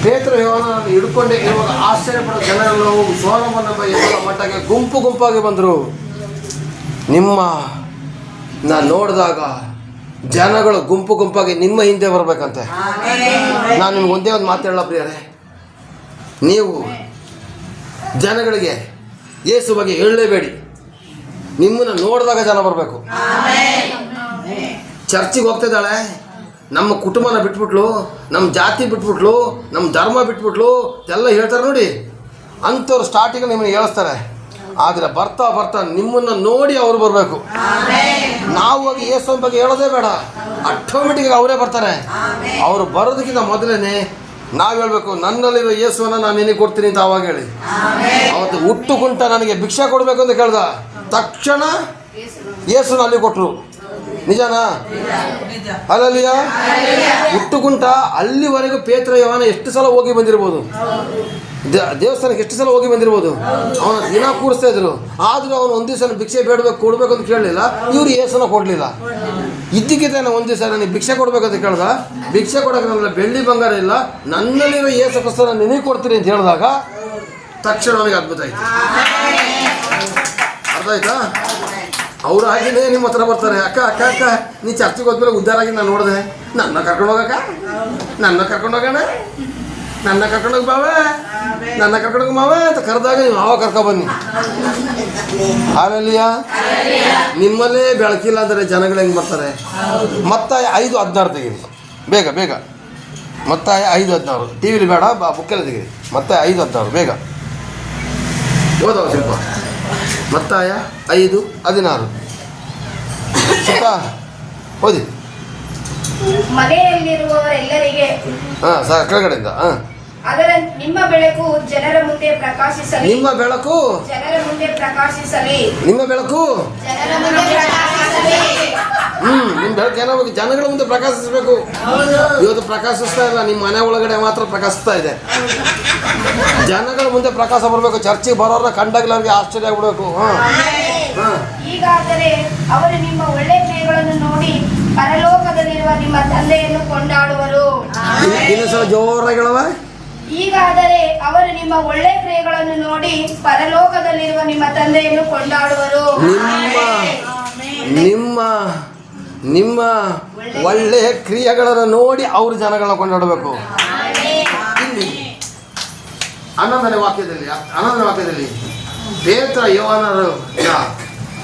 ಪೇತ್ರ ಯೋಹಾನ ಹಿಡ್ಕೊಂಡೆ ಇರುವಾಗ ಆಶ್ಚರ್ಯಪಡೋ ಜನರು ಸೋಲೋಮನ ಮಟ್ಟಕ್ಕೆ ಗುಂಪಾಗಿ ಬಂದರು. ನಾನು ನೋಡಿದಾಗ ಜನಗಳು ಗುಂಪಾಗಿ ನಿಮ್ಮ ಹಿಂದೆ ಬರಬೇಕಂತೆ. ನಾನು ನಿಮ್ಗೆ ಒಂದೇ ಒಂದು ಮಾತು ಹೇಳಲ್ಲ ಪ್ರಿಯರೇ, ನೀವು ಜನಗಳಿಗೆ ಯೇಸು ಬಗ್ಗೆ ಹೇಳಲೇಬೇಡಿ. ನಿಮ್ಮನ್ನು ನೋಡಿದಾಗ ಜನ ಬರಬೇಕು. ಚರ್ಚಿಗೆ ಹೋಗ್ತಿದ್ದಾಳೆ, ನಮ್ಮ ಕುಟುಂಬನ ಬಿಟ್ಬಿಟ್ಲು, ನಮ್ಮ ಜಾತಿ ಬಿಟ್ಬಿಟ್ಲು, ನಮ್ಮ ಧರ್ಮ ಬಿಟ್ಬಿಟ್ಲು ಎಲ್ಲ ಹೇಳ್ತಾರೆ ನೋಡಿ. ಅಂಥವ್ರು ಸ್ಟಾರ್ಟಿಂಗ್ ನಿಮ್ಮನ್ನು ಹೇಳಿಸ್ತಾರೆ. ಆದರೆ ಬರ್ತಾ ನಿಮ್ಮನ್ನು ನೋಡಿ ಅವರು ಬರಬೇಕು. ನಾವು ಹೋಗಿ ಯೇಸುವಿನ ಬಗ್ಗೆ ಹೇಳೋದೇ ಬೇಡ, ಆಟೋಮೆಟಿಕ್ಕಾಗಿ ಅವರೇ ಬರ್ತಾರೆ. ಅವರು ಬರೋದಕ್ಕಿಂತ ಮೊದಲೇ ನಾವು ಹೇಳಬೇಕು, ನನ್ನಲ್ಲಿರೋ ಯೇಸುವನ್ನು ನಾನು ನಿನಗೆ ಕೊಡ್ತೀನಿ ಅಂತ ಅವಾಗ ಹೇಳಿ. ಅವತ್ತು ಹುಟ್ಟುಕುಂಟ ನನಗೆ ಭಿಕ್ಷೆ ಕೊಡಬೇಕು ಅಂತ ಕೇಳ್ದ ತಕ್ಷಣ ಯೇಸುನ ಅಲ್ಲಿ ಕೊಟ್ಟರು. ನಿಜನಾ? ಅಲ್ಲಲ್ಲಿಯ ಹುಟ್ಟುಕುಂಟ ಅಲ್ಲಿವರೆಗೂ ಪೇತ್ರ ಯೋಹಾನ ಎಷ್ಟು ಸಲ ಹೋಗಿ ಬಂದಿರ್ಬೋದು, ದೇವಸ್ಥಾನಕ್ಕೆ ಎಷ್ಟು ಸಲ ಹೋಗಿ ಬಂದಿರ್ಬೋದು. ಅವನ ದಿನ ಕೂರಿಸ್ತಾ ಇದ್ರು. ಆದರೂ ಅವನು ಒಂದು ದಿವಸ ಭಿಕ್ಷೆ ಕೊಡಬೇಕು ಅಂತ ಕೇಳಲಿಲ್ಲ. ಇವರು ಯೇಸುನ ಕೊಡಲಿಲ್ಲ. ಇದ್ದಕ್ಕಿದ್ದೇನೆ ಒಂದು ದಿವಸ ನನಗೆ ಭಿಕ್ಷೆ ಕೊಡಬೇಕಂತ ಕೇಳ್ದ. ಭಿಕ್ಷೆ ಕೊಡೋಕೆ ನನ್ನ ಬೆಳ್ಳಿ ಬಂಗಾರ ಇಲ್ಲ, ನನ್ನಲ್ಲಿರೋ ಯೇಸು ಕ್ರಿಸ್ತನ ನಿನಗೆ ಕೊಡ್ತೀನಿ ಅಂತ ಹೇಳಿದಾಗ ತಕ್ಷಣ ಅವನಿಗೆ ಅದ್ಭುತ ಆಯ್ತು. ಅರ್ಥ ಆಯ್ತಾ? ಅವರು ಹಾಗೇನೆ ನಿಮ್ಮ ಹತ್ರ ಬರ್ತಾರೆ. ಅಕ್ಕ ನೀ ಚರ್ಚಿಗೆ ಹೋದ್ಮೇಲೆ ಉದ್ಧಾರ ಆಗಿ ನಾನು ನೋಡಿದೆ, ನನ್ನ ಕರ್ಕೊಂಡು ಹೋಗಕ್ಕ, ನನ್ನ ಕರ್ಕೊಂಡು ಹೋಗೋಣ, ನನ್ನ ಕರ್ಕೊಂಡೋಗಿ ಬಾವೆ, ನನ್ನ ಕರ್ಕೊಂಡೋಗಿ ಮಾವೆ ಅಂತ ಕರೆದಾಗ ನೀವು ಮಾವ ಕರ್ಕೊಬನ್ನಿ. ಆಮೇಲೆಯಾ ನಿಮ್ಮಲ್ಲೇ ಬೆಳಕಿಲ್ಲ ಅಂದರೆ ಜನಗಳು ಹೆಂಗೆ ಬರ್ತಾರೆ? ಮತ್ತಾಯ 5:16 ತೆಗೀರಿ, ಬೇಗ ಮತ್ತಾಯ 5:16. ಟಿ ವಿಲಿ ಬೇಡ, ಬುಕ್ಕಲ್ಲಿ ತೆಗೀರಿ. ಮತ್ತಾಯ 5:16 ಬೇಗ ಓದವ ಸ್ವಲ್ಪ. ಮತ್ತಾಯ 5:16 ಸ್ವಲ್ಪ ಓದಿ. ಮನೆಯಲ್ಲಿರುವವರೆಲ್ಲರಿಗೆ ಸರ್ ಕೆಳಗಡೆಯಿಂದ ಅದರ ನಿಮ್ಮ ಬೆಳಕು ಜನರ ಮುಂದೆ ಪ್ರಕಾಶಿಸಲಿ. ನಿಮ್ಮ ಬೆಳಕು ಜನರ ಮುಂದೆ ಪ್ರಕಾಶಿಸಲಿ. ನಿಮ್ಮ ಬೆಳಕು ಜನರ ಮುಂದೆ ಪ್ರಕಾಶಿಸಲಿ. ನಿಮ್ಮ ಬೆಳಕು ಏನಾಗಬೇಕು? ಜನಗಳ ಮುಂದೆ ಪ್ರಕಾಶಿಸಬೇಕು. ಇವತ್ತು ಪ್ರಕಾಶಿಸ್ತಾ ಇಲ್ಲ, ನಿಮ್ಮ ಮನೆ ಒಳಗಡೆ ಮಾತ್ರ ಪ್ರಕಾಶಿಸ್ತಾ ಇದೆ. ಜನಗಳ ಮುಂದೆ ಪ್ರಕಾಶ ಬರಬೇಕು. ಚರ್ಚಿಗೆ ಬರೋರ ಕಂಡಾಗ್ಲವ್ರಿಗೆ ಆಶ್ಚರ್ಯ ಆಗ್ಬಿಡ್ಬೇಕು. ಹೀಗಾದರೆ ಅವರು ನಿಮ್ಮ ಒಳ್ಳೆ ಕ್ರಿಯೆಗಳನ್ನು ನೋಡಿ ಪರಲೋಕದಲ್ಲಿರುವ ನಿಮ್ಮ ತಂದೆಯನ್ನು ಕೊಂಡಾಡುವರು. ಇನ್ನೊಂದ್ಸಲ ಜೋರಾಗಿ ಹೇಳವ. ಹೀಗಾದರೆ ಅವರು ನಿಮ್ಮ ಒಳ್ಳೆ ಕ್ರಿಯೆಗಳನ್ನು ನೋಡಿ ಪರಲೋಕದಲ್ಲಿರುವ ನಿಮ್ಮ ತಂದೆಯನ್ನು ಕೊಂಡಾಡುವರು. ನಿಮ್ಮ ಒಳ್ಳೆಯ ಕ್ರಿಯೆಗಳನ್ನು ನೋಡಿ ಅವರು ಜನಗಳನ್ನ ಕೊಂಡಾಡಬೇಕು. ಇಲ್ಲಿ 11ನೇ ವಾಕ್ಯದಲ್ಲಿ ಪೇತ್ರ ಯೋಹಾನರು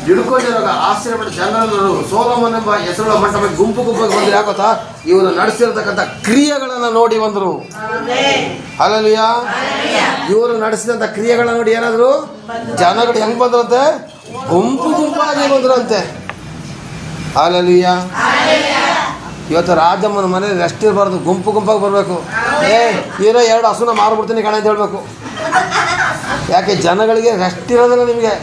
ಹಿಡ್ಕೊಂಡಿರುವಾಗ ಆಶ್ಚರ್ಯಪಟ್ಟ ಜನರು ಸೊಲೊಮೋನ ಎಂಬ ಹೆಸರುള്ള ಮಂಟಪಕ್ಕೆ ಗುಂಪು ಬಂದ್ರು. ಯಾಕೋತಾ ಇವರು ನಡೆಸಿರತಕ್ಕಂಥ ಕ್ರಿಯೆಗಳನ್ನು ನೋಡಿ ಬಂದರು. ಹಲ್ಲೆಲೂಯ. ಇವರು ನಡೆಸಿದಂಥ ಕ್ರಿಯೆಗಳನ್ನ ನೋಡಿ ಏನಾದ್ರು ಜನಗಳು ಹೆಂಗ್ ಬಂದ್ರಂತೆ? ಗುಂಪಾಗಿ ಬಂದ್ರಂತೆ. ಹಲ್ಲೆಲೂಯ. ಇವತ್ತು ರಾಜಮ್ಮನ ಮನೇಲಿ ರೆಸ್ಟ್ ಇರಬಾರ್ದು, ಗುಂಪಾಗಿ ಬರಬೇಕು. ಏನೋ 2 ಹಸುನ ಮಾರ್ಬಿಡ್ತೀನಿ ಕಣ ಅಂತ ಹೇಳ್ಬೇಕು. ಯಾಕೆ? ಜನಗಳಿಗೆ ರೆಸ್ಟ್ ಇರೋದಿಲ್ಲ ನಿಮಗೆ.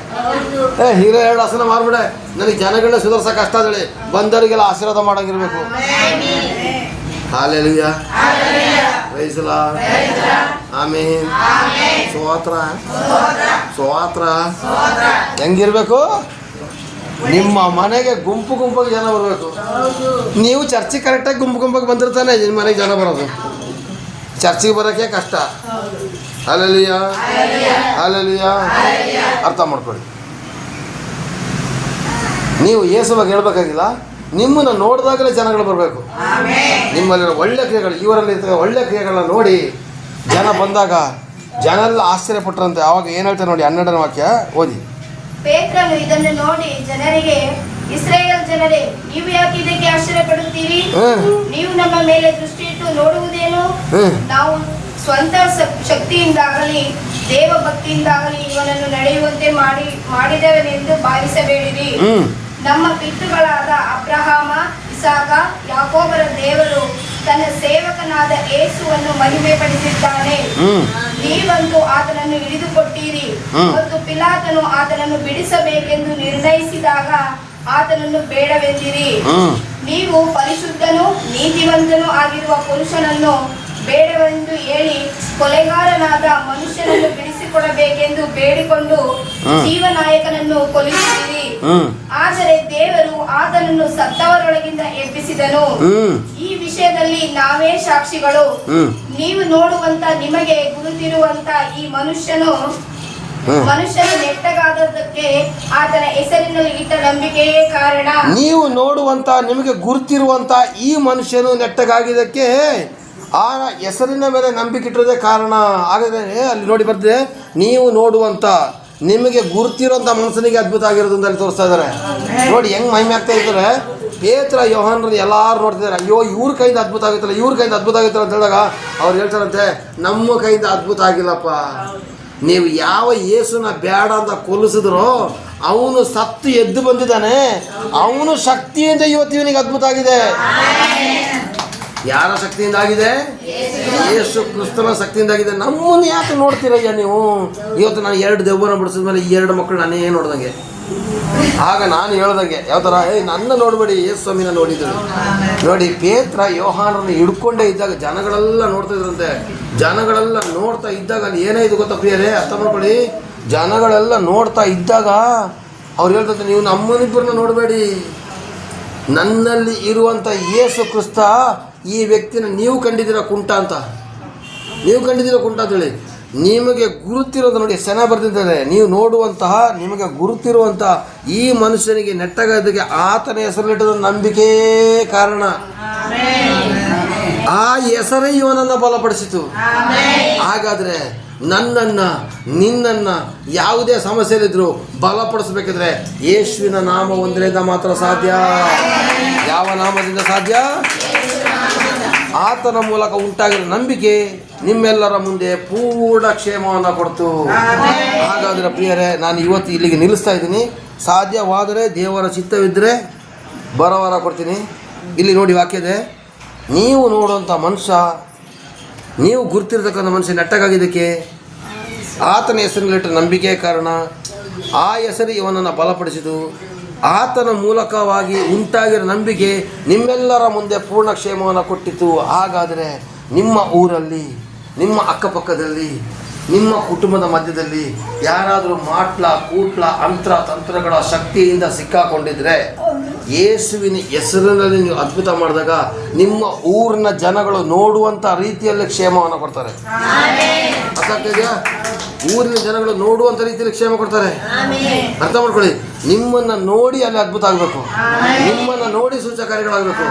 ಹೀರೋ 2 ಹಸುನ ಮಾರ್ಬಿಡೆ, ನನಗೆ ಜನಗಳನ್ನ ಸುಧಾರಿಸೋಕೆ ಕಷ್ಟ ಹೇಳಿ ಬಂದವರಿಗೆಲ್ಲ ಆಶೀರ್ವಾದ ಮಾಡೋಂಗಿರ್ಬೇಕು. Hallelujah. Praise the lord. Amen. ಸ್ತೋತ್ರ. ಹೆಂಗಿರ್ಬೇಕು? ನಿಮ್ಮ ಮನೆಗೆ ಗುಂಪಾಗಿ ಜನ ಬರಬೇಕು. ನೀವು ಚರ್ಚಿಗೆ ಕರೆಕ್ಟಾಗಿ ಗುಂಪಾಗಿ ಬಂದಿರ್ತಾನೆ ನಿಮ್ಮ ಮನೆಗೆ ಜನ ಬರೋದು. ಚರ್ಚಿಗೆ ಬರೋಕ್ಕೆ ಕಷ್ಟ. ಹಲ್ಲೆಲೂಯ. ಅರ್ಥ ಮಾಡ್ಕೊಳ್ಳಿ. ನೀವು ಯೇಸುವಾಗಿ ಹೇಳ್ಬೇಕಾಗಿಲ್ಲ, ನಿಮ್ಮನ್ನು ನೋಡಿದಾಗಲೇ ಜನಗಳು ಬರಬೇಕು. ನಿಮ್ಮಲ್ಲಿರೋ ಒಳ್ಳೆ ಕ್ರಿಯೆಗಳು, ಇವರಲ್ಲಿ ಒಳ್ಳೆ ಕ್ರಿಯೆಗಳನ್ನ ನೋಡಿ ಜನ ಬಂದಾಗ ಜನ ಎಲ್ಲ ಆಶ್ಚರ್ಯಪಟ್ಟರಂತೆ. ಆವಾಗ ಏನು ಹೇಳ್ತಾರೆ ನೋಡಿ, 12ನೇ ವಾಕ್ಯ ಓದಿ. ಪೇತ್ರನು ಇದನ್ನು ನೋಡಿ ಜನರಿಗೆ, ಇಸ್ರಾಯೇಲ್ ಜನರೇ, ನೀವು ಯಾಕೆ ಇದಕ್ಕೆ ಆಶ್ಚರ್ಯ ಪಡುತ್ತೀರಿ? ನೀವು ನಮ್ಮ ಮೇಲೆ ದೃಷ್ಟಿ ಇಟ್ಟು ನೋಡುವುದೇನು? ನಾವು ಸ್ವಂತ ಶಕ್ತಿಯಿಂದಾಗಲಿ ದೇವ ಭಕ್ತಿಯಿಂದಾಗಲಿ ಇವನನ್ನು ನಡೆಯುವಂತೆ ಮಾಡಿದವನೆಂದು ಭಾವಿಸಬೇಡಿರಿ. ನಮ್ಮ ಪಿತೃಗಳಾದ ಅಬ್ರಹಾಮ, ಇಸಾಕ, ಯಾಕೋಬರ ದೇವರು ತನ್ನ ಸೇವಕನಾದ ಯೇಸುವನ್ನು ಮಹಿಮೆ ಪಡಿಸಿದ್ದಾನೆ. ನೀವಂತೂ ಆತನನ್ನು ಹಿಡಿದುಕೊಟ್ಟಿರಿ ಮತ್ತು ಪಿಲಾತನು ಆತನನ್ನು ಬಿಡಿಸಬೇಕೆಂದು ನಿರ್ಣಯಿಸಿದಾಗ ಆತನನ್ನು ಬೇಡವೆಂದಿರಿ. ನೀವು ಪರಿಶುದ್ಧನೂ ನೀತಿವಂತನೂ ಆಗಿರುವ ಪುರುಷನನ್ನು ಬೇಡವೆಂದು ಹೇಳಿ ಕೊಲೆಗಾರನಾದ ಮನುಷ್ಯನನ್ನು ಬಿಡಿಸಿಕೊಡಬೇಕೆಂದು ಬೇಡಿಕೊಂಡು ಜೀವನಾಯಕನನ್ನು ಕೊಲ್ಲಿಸಿದಿರಿ. ಆದರೆ ದೇವರು ಆತನನ್ನು ಸತ್ತವರೊಳಗಿಂದ ಎಬ್ಬಿಸಿದನು. ಈ ವಿಷಯದಲ್ಲಿ ನಾವೇ ಸಾಕ್ಷಿಗಳು. ನೀವು ನೋಡುವಂತ, ನಿಮಗೆ ಗುರುತಿರುವಂತ ಈ ಮನುಷ್ಯನು ನೆಟ್ಟಗಾದದ್ದಕ್ಕೆ ಆತನ ಹೆಸರಿನಲ್ಲಿ ಇಟ್ಟ ನಂಬಿಕೆಯೇ ಕಾರಣ. ನೀವು ನೋಡುವಂತ, ನಿಮಗೆ ಗುರುತಿರುವಂತ ಈ ಮನುಷ್ಯನು ನೆಟ್ಟಗಾಗಿದ್ದಕ್ಕೆ ಆ ಹೆಸರಿನ ಮೇಲೆ ನಂಬಿಕೆ ಇಟ್ಟಿರೋದೇ ಕಾರಣ. ಹಾಗಾದ್ರೆ ಅಲ್ಲಿ ನೋಡಿ ಬರ್ತಿದೆ, ನೀವು ನೋಡುವಂತ, ನಿಮಗೆ ಗುರುತಿರುವಂಥ ಮನುಷ್ಯನಿಗೆ ಅದ್ಭುತ ಆಗಿರೋದು ಅಂತ ಅಲ್ಲಿ ತೋರಿಸ್ತಾ ಇದ್ದಾರೆ. ನೋಡಿ ಹೆಂಗೆ ಮಹಿಮೆ ಆಗ್ತಾ ಇದ್ದಾರೆ. ಪೇತ್ರ ಯೋಹಾನರನ್ನು ಎಲ್ಲರೂ ನೋಡ್ತಿದ್ದಾರೆ. ಅಯ್ಯೋ ಇವ್ರ ಕೈಯಿಂದ ಅದ್ಭುತ ಆಗುತ್ತಲ್ಲ, ಇವ್ರ ಕೈಯಿಂದ ಅದ್ಭುತ ಆಗುತ್ತಲ್ಲ ಅಂತ ಹೇಳಿದಾಗ ಅವ್ರು ಹೇಳ್ತಾರಂತೆ, ನಮ್ಮ ಕೈಯಿಂದ ಅದ್ಭುತ ಆಗಿಲ್ಲಪ್ಪ. ನೀವು ಯಾವ ಯೇಸುನ ಬೇಡ ಅಂತ ಕೊಲ್ಲಿಸಿದ್ರೋ ಅವನು ಸತ್ತು ಎದ್ದು ಬಂದಿದ್ದಾನೆ. ಅವನು ಶಕ್ತಿಯಿಂದ ಇವತ್ತು ಇವನಿಗೆ ಅದ್ಭುತ ಆಗಿದೆ. ಯಾರ ಶಕ್ತಿಯಿಂದ ಆಗಿದೆ? ಯೇಸು ಕ್ರಿಸ್ತನ ಶಕ್ತಿಯಿಂದ ಆಗಿದೆ. ನಮ್ಮನ್ನು ಯಾಕೆ ನೋಡ್ತೀರಯ್ಯ ನೀವು? ಇವತ್ತು ನಾನು 2 ದೆವ್ವನ ಬಿಡಿಸಿದ ಮೇಲೆ ಈ 2 ಮಕ್ಕಳು ನಾನೇ ನೋಡ್ದಂಗೆ. ಆಗ ನಾನು ಹೇಳ್ದಂಗೆ ಯಾವ ಥರ, ನನ್ನ ನೋಡಬೇಡಿ, ಯೇಸು ಸ್ವಾಮಿನ ನೋಡಿದ್ರು. ನೋಡಿ, ಪೇತ್ರ ಯೋಹಾನರನ್ನು ಹಿಡ್ಕೊಂಡೇ ಇದ್ದಾಗ ಜನಗಳೆಲ್ಲ ನೋಡ್ತಾ ಇದ್ರಂತೆ. ಜನಗಳೆಲ್ಲ ನೋಡ್ತಾ ಇದ್ದಾಗ ಅಲ್ಲಿ ಏನಾಯ್ತು ಗೊತ್ತಾ ಪ್ರಿಯರೇ? ಅರ್ಥ ಮಾಡ್ಕೊಳ್ಳಿ. ಜನಗಳೆಲ್ಲ ನೋಡ್ತಾ ಇದ್ದಾಗ ಅವ್ರು ಹೇಳ್ತಾರೆ, ನೀವು ನಮ್ಮನಿಬ್ಬರನ್ನ ನೋಡಬೇಡಿ, ನನ್ನಲ್ಲಿ ಇರುವಂಥ ಯೇಸು ಕ್ರಿಸ್ತ ಈ ವ್ಯಕ್ತಿನ ನೀವು ಕಂಡಿದ್ದೀರ ಕುಂಟ ಅಂತ ಹೇಳಿ. ನಿಮಗೆ ಗುರುತಿರೋದು ನೋಡಿ, ಚೆನ್ನಾಗಿ ಬರ್ತಿದ್ದಾರೆ. ನೀವು ನೋಡುವಂತಹ, ನಿಮಗೆ ಗುರುತಿರುವಂತಹ ಈ ಮನುಷ್ಯನಿಗೆ ನೆಟ್ಟಗಾದಕ್ಕೆ ಆತನ ಹೆಸರಲ್ಲಿಟ್ಟದ ನಂಬಿಕೆ ಕಾರಣ. ಆ ಹೆಸರೇ ಇವನನ್ನು ಬಲಪಡಿಸಿತು. ಹಾಗಾದರೆ ನನ್ನನ್ನು, ನಿನ್ನನ್ನು ಯಾವುದೇ ಸಮಸ್ಯೆಯಲ್ಲಿದ್ದರೂ ಬಲಪಡಿಸಬೇಕಿದ್ರೆ ಯೇಸುವಿನ ನಾಮ ಒಂದರಿಂದ ಮಾತ್ರ ಸಾಧ್ಯ. ಯಾವ ನಾಮದಿಂದ ಸಾಧ್ಯ? ಆತನ ಮೂಲಕ ಉಂಟಾಗಿರೋ ನಂಬಿಕೆ ನಿಮ್ಮೆಲ್ಲರ ಮುಂದೆ ಪೂರ್ಣ ಕ್ಷೇಮವನ್ನು ಕೊಡ್ತು. ಹಾಗಾದರೆ ಪ್ರಿಯರೇ, ನಾನು ಇವತ್ತು ಇಲ್ಲಿಗೆ ನಿಲ್ಲಿಸ್ತಾ ಇದ್ದೀನಿ. ಸಾಧ್ಯವಾದರೆ ದೇವರ ಚಿತ್ತವಿದ್ದರೆ ಬರೋವಾರ ಕೊಡ್ತೀನಿ. ಇಲ್ಲಿ ನೋಡಿ ವಾಕ್ಯದೆ, ನೀವು ನೋಡುವಂಥ ಮನುಷ್ಯ, ನೀವು ಗುರುತಿರ್ತಕ್ಕಂಥ ಮನುಷ್ಯ ನೆಟ್ಟಗಾಗಿದ್ದಕ್ಕೆ ಆತನ ಹೆಸರಿನಲ್ಲಿಟ್ಟ ನಂಬಿಕೆ ಕಾರಣ. ಆ ಹೆಸರು ಇವನನ್ನು ಬಲಪಡಿಸಿತು. ಆತನ ಮೂಲಕವಾಗಿ ಉಂಟಾಗಿರೋ ನಂಬಿಕೆ ನಿಮ್ಮೆಲ್ಲರ ಮುಂದೆ ಪೂರ್ಣ ಕ್ಷೇಮವನ್ನು ಕೊಟ್ಟಿತು. ಹಾಗಾದರೆ ನಿಮ್ಮ ಊರಲ್ಲಿ, ನಿಮ್ಮ ಅಕ್ಕಪಕ್ಕದಲ್ಲಿ, ನಿಮ್ಮ ಕುಟುಂಬದ ಮಧ್ಯದಲ್ಲಿ ಯಾರಾದರೂ ಮಾಟ್ಲ, ಕೂಟ್ಲ, ತಂತ್ರಗಳ ಶಕ್ತಿಯಿಂದ ಸಿಕ್ಕಾಕೊಂಡಿದ್ರೆ ಯೇಸುವಿನ ಹೆಸರಿನಲ್ಲಿ ನೀವು ಅದ್ಭುತ ಮಾಡಿದಾಗ ನಿಮ್ಮ ಊರಿನ ಜನಗಳು ನೋಡುವಂಥ ರೀತಿಯಲ್ಲಿ ಕ್ಷೇಮವನ್ನು ಕೊಡ್ತಾರೆ. ಅರ್ಥಾಗ್ತಿದೆಯಾ? ಊರಿನ ಜನಗಳು ನೋಡುವಂಥ ರೀತಿಯಲ್ಲಿ ಕ್ಷೇಮ ಕೊಡ್ತಾರೆ. ಅರ್ಥ ಮಾಡ್ಕೊಳ್ಳಿ, ನಿಮ್ಮನ್ನು ನೋಡಿ ಅಲ್ಲಿ ಅದ್ಭುತ ಆಗಬೇಕು, ನಿಮ್ಮನ್ನು ನೋಡಿ ಸೂಚಕ ಕಾರ್ಯಗಳಾಗಬೇಕು.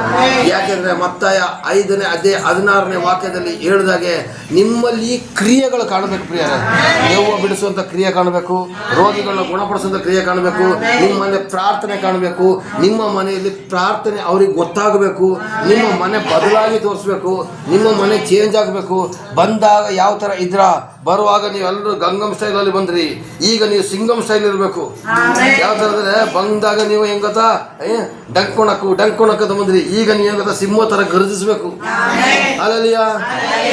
ಯಾಕೆಂದರೆ ಮತ್ತಾಯ 5ನೇ ಅಧ್ಯಾಯ 16ನೇ ವಾಕ್ಯದಲ್ಲಿ ಹೇಳಿದಾಗೆ ನಿಮ್ಮಲ್ಲಿ ಕ್ರಿಯೆಗಳು ಕಾಣಬೇಕು ಪ್ರಿಯರೇ. ದೆವ್ವ ಬಿಡಿಸುವಂಥ ಕ್ರಿಯೆ ಕಾಣಬೇಕು, ರೋಗಿಗಳನ್ನ ಗುಣಪಡಿಸುವಂಥ ಕ್ರಿಯೆ ಕಾಣಬೇಕು, ನಿಮ್ಮ ಮನೆ ಪ್ರಾರ್ಥನೆ ಕಾಣಬೇಕು, ನಿಮ್ಮ ಮನೆಯಲ್ಲಿ ಪ್ರಾರ್ಥನೆ ಅವ್ರಿಗೆ ಗೊತ್ತಾಗಬೇಕು, ನಿಮ್ಮ ಮನೆ ಬದಲಾಗಿ ತೋರಿಸ್ಬೇಕು, ನಿಮ್ಮ ಮನೆ ಚೇಂಜ್ ಆಗಬೇಕು. ಬಂದಾಗ ಯಾವ ಥರ ಇದ್ರ, ಬರುವಾಗ ನೀವು ಎಲ್ಲರೂ ಗಂಗಮ್ ಸ್ಟೈಲಲ್ಲಿ ಬಂದ್ರಿ, ಈಗ ನೀವು ಸಿಂಗಮ್ ಸ್ಟೈಲ್ ಇರಬೇಕು. ಯಾವ ಥರ ಅಂದರೆ ಬಂದಾಗ ನೀವು ಹೆಂಗ್ ಗೊತ್ತಾ ಡಂಕೊಣಕ್ಕದ ಬಂದ್ರಿ, ಈಗ ನೀವು ಹೆಂಗ್ ಗೊತ್ತಾ ಸಿಂಹ ಥರ ಗರ್ಜಿಸ್ಬೇಕು. ಅಲ್ಲಲ್ಲಿಯ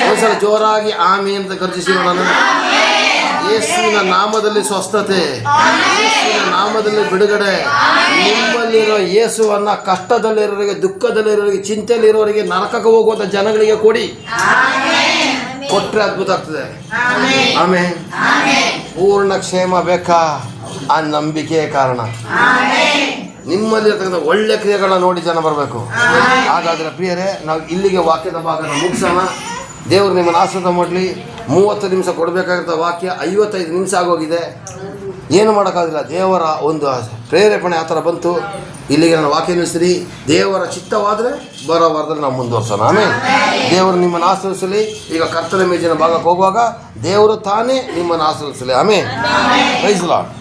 ಒಂದ್ಸಲ ಜೋರಾಗಿ ಆಮೆ ಅಂತ ಗರ್ಜಿಸಿ ನೋಡೋಣ. ಯೇಸುವಿನ ನಾಮದಲ್ಲಿ ಸ್ವಸ್ಥತೆ, ಯೇಸುವಿನ ನಾಮದಲ್ಲಿ ಬಿಡುಗಡೆ. ನಿಮ್ಮಲ್ಲಿರೋ ಯೇಸುವನ್ನ ಕಷ್ಟದಲ್ಲಿರೋರಿಗೆ, ದುಃಖದಲ್ಲಿರೋರಿಗೆ, ಚಿಂತೆಯಲ್ಲಿರೋರಿಗೆ, ನರಕಕ್ಕೆ ಹೋಗುವಂಥ ಜನಗಳಿಗೆ ಕೊಡಿ. ಕೊಟ್ಟರೆ ಅದ್ಭುತ ಆಗ್ತದೆ. ಆಮೇಲೆ ಪೂರ್ಣ ಕ್ಷೇಮ ಬೇಕಾ? ಆ ನಂಬಿಕೆಯ ಕಾರಣ. ನಿಮ್ಮಲ್ಲಿರ್ತಕ್ಕಂಥ ಒಳ್ಳೆ ಕ್ರಿಯೆಗಳನ್ನ ನೋಡಿ ಜನ ಬರಬೇಕು. ಹಾಗಾದರೆ ಪ್ರಿಯರೇ, ನಾವು ಇಲ್ಲಿಗೆ ವಾಕ್ಯದ ಭಾಗನ ಮುಗಿಸೋಣ. ದೇವರು ನಿಮ್ಮನ್ನು ಆಶೀರ್ವಾದ ಮಾಡಲಿ. 30 ನಿಮಿಷ ಕೊಡಬೇಕಾಗಿರೋ ವಾಕ್ಯ 55 ನಿಮಿಷ ಆಗೋಗಿದೆ. ಏನು ಮಾಡೋಕ್ಕಾಗಿಲ್ಲ, ದೇವರ ಒಂದು ಪ್ರೇರೇಪಣೆ ಆ ಥರ ಬಂತು. ಇಲ್ಲಿಗೆ ನಾನು ವಾಕ್ಯ ನಿಲ್ಲಿಸ್ತೀನಿ. ದೇವರ ಚಿತ್ತವಾದರೆ ಬರೋ ವಾರದಲ್ಲಿ ನಾವು ಮುಂದುವರ್ಸೋಣ. ಆಮೇಲೆ ದೇವರು ನಿಮ್ಮನ್ನು ಆಶೀರ್ವದಿಸಲಿ. ಈಗ ಕರ್ತನ ಮೇಜಿನ ಭಾಗಕ್ಕೆ ಹೋಗುವಾಗ ದೇವರು ತಾನೇ ನಿಮ್ಮನ್ನು ಆಶೀರ್ವದಿಸಲಿ. ಆಮೇಲೆ ಪ್ರೈಸ್ ಲಾರ್ಡ್.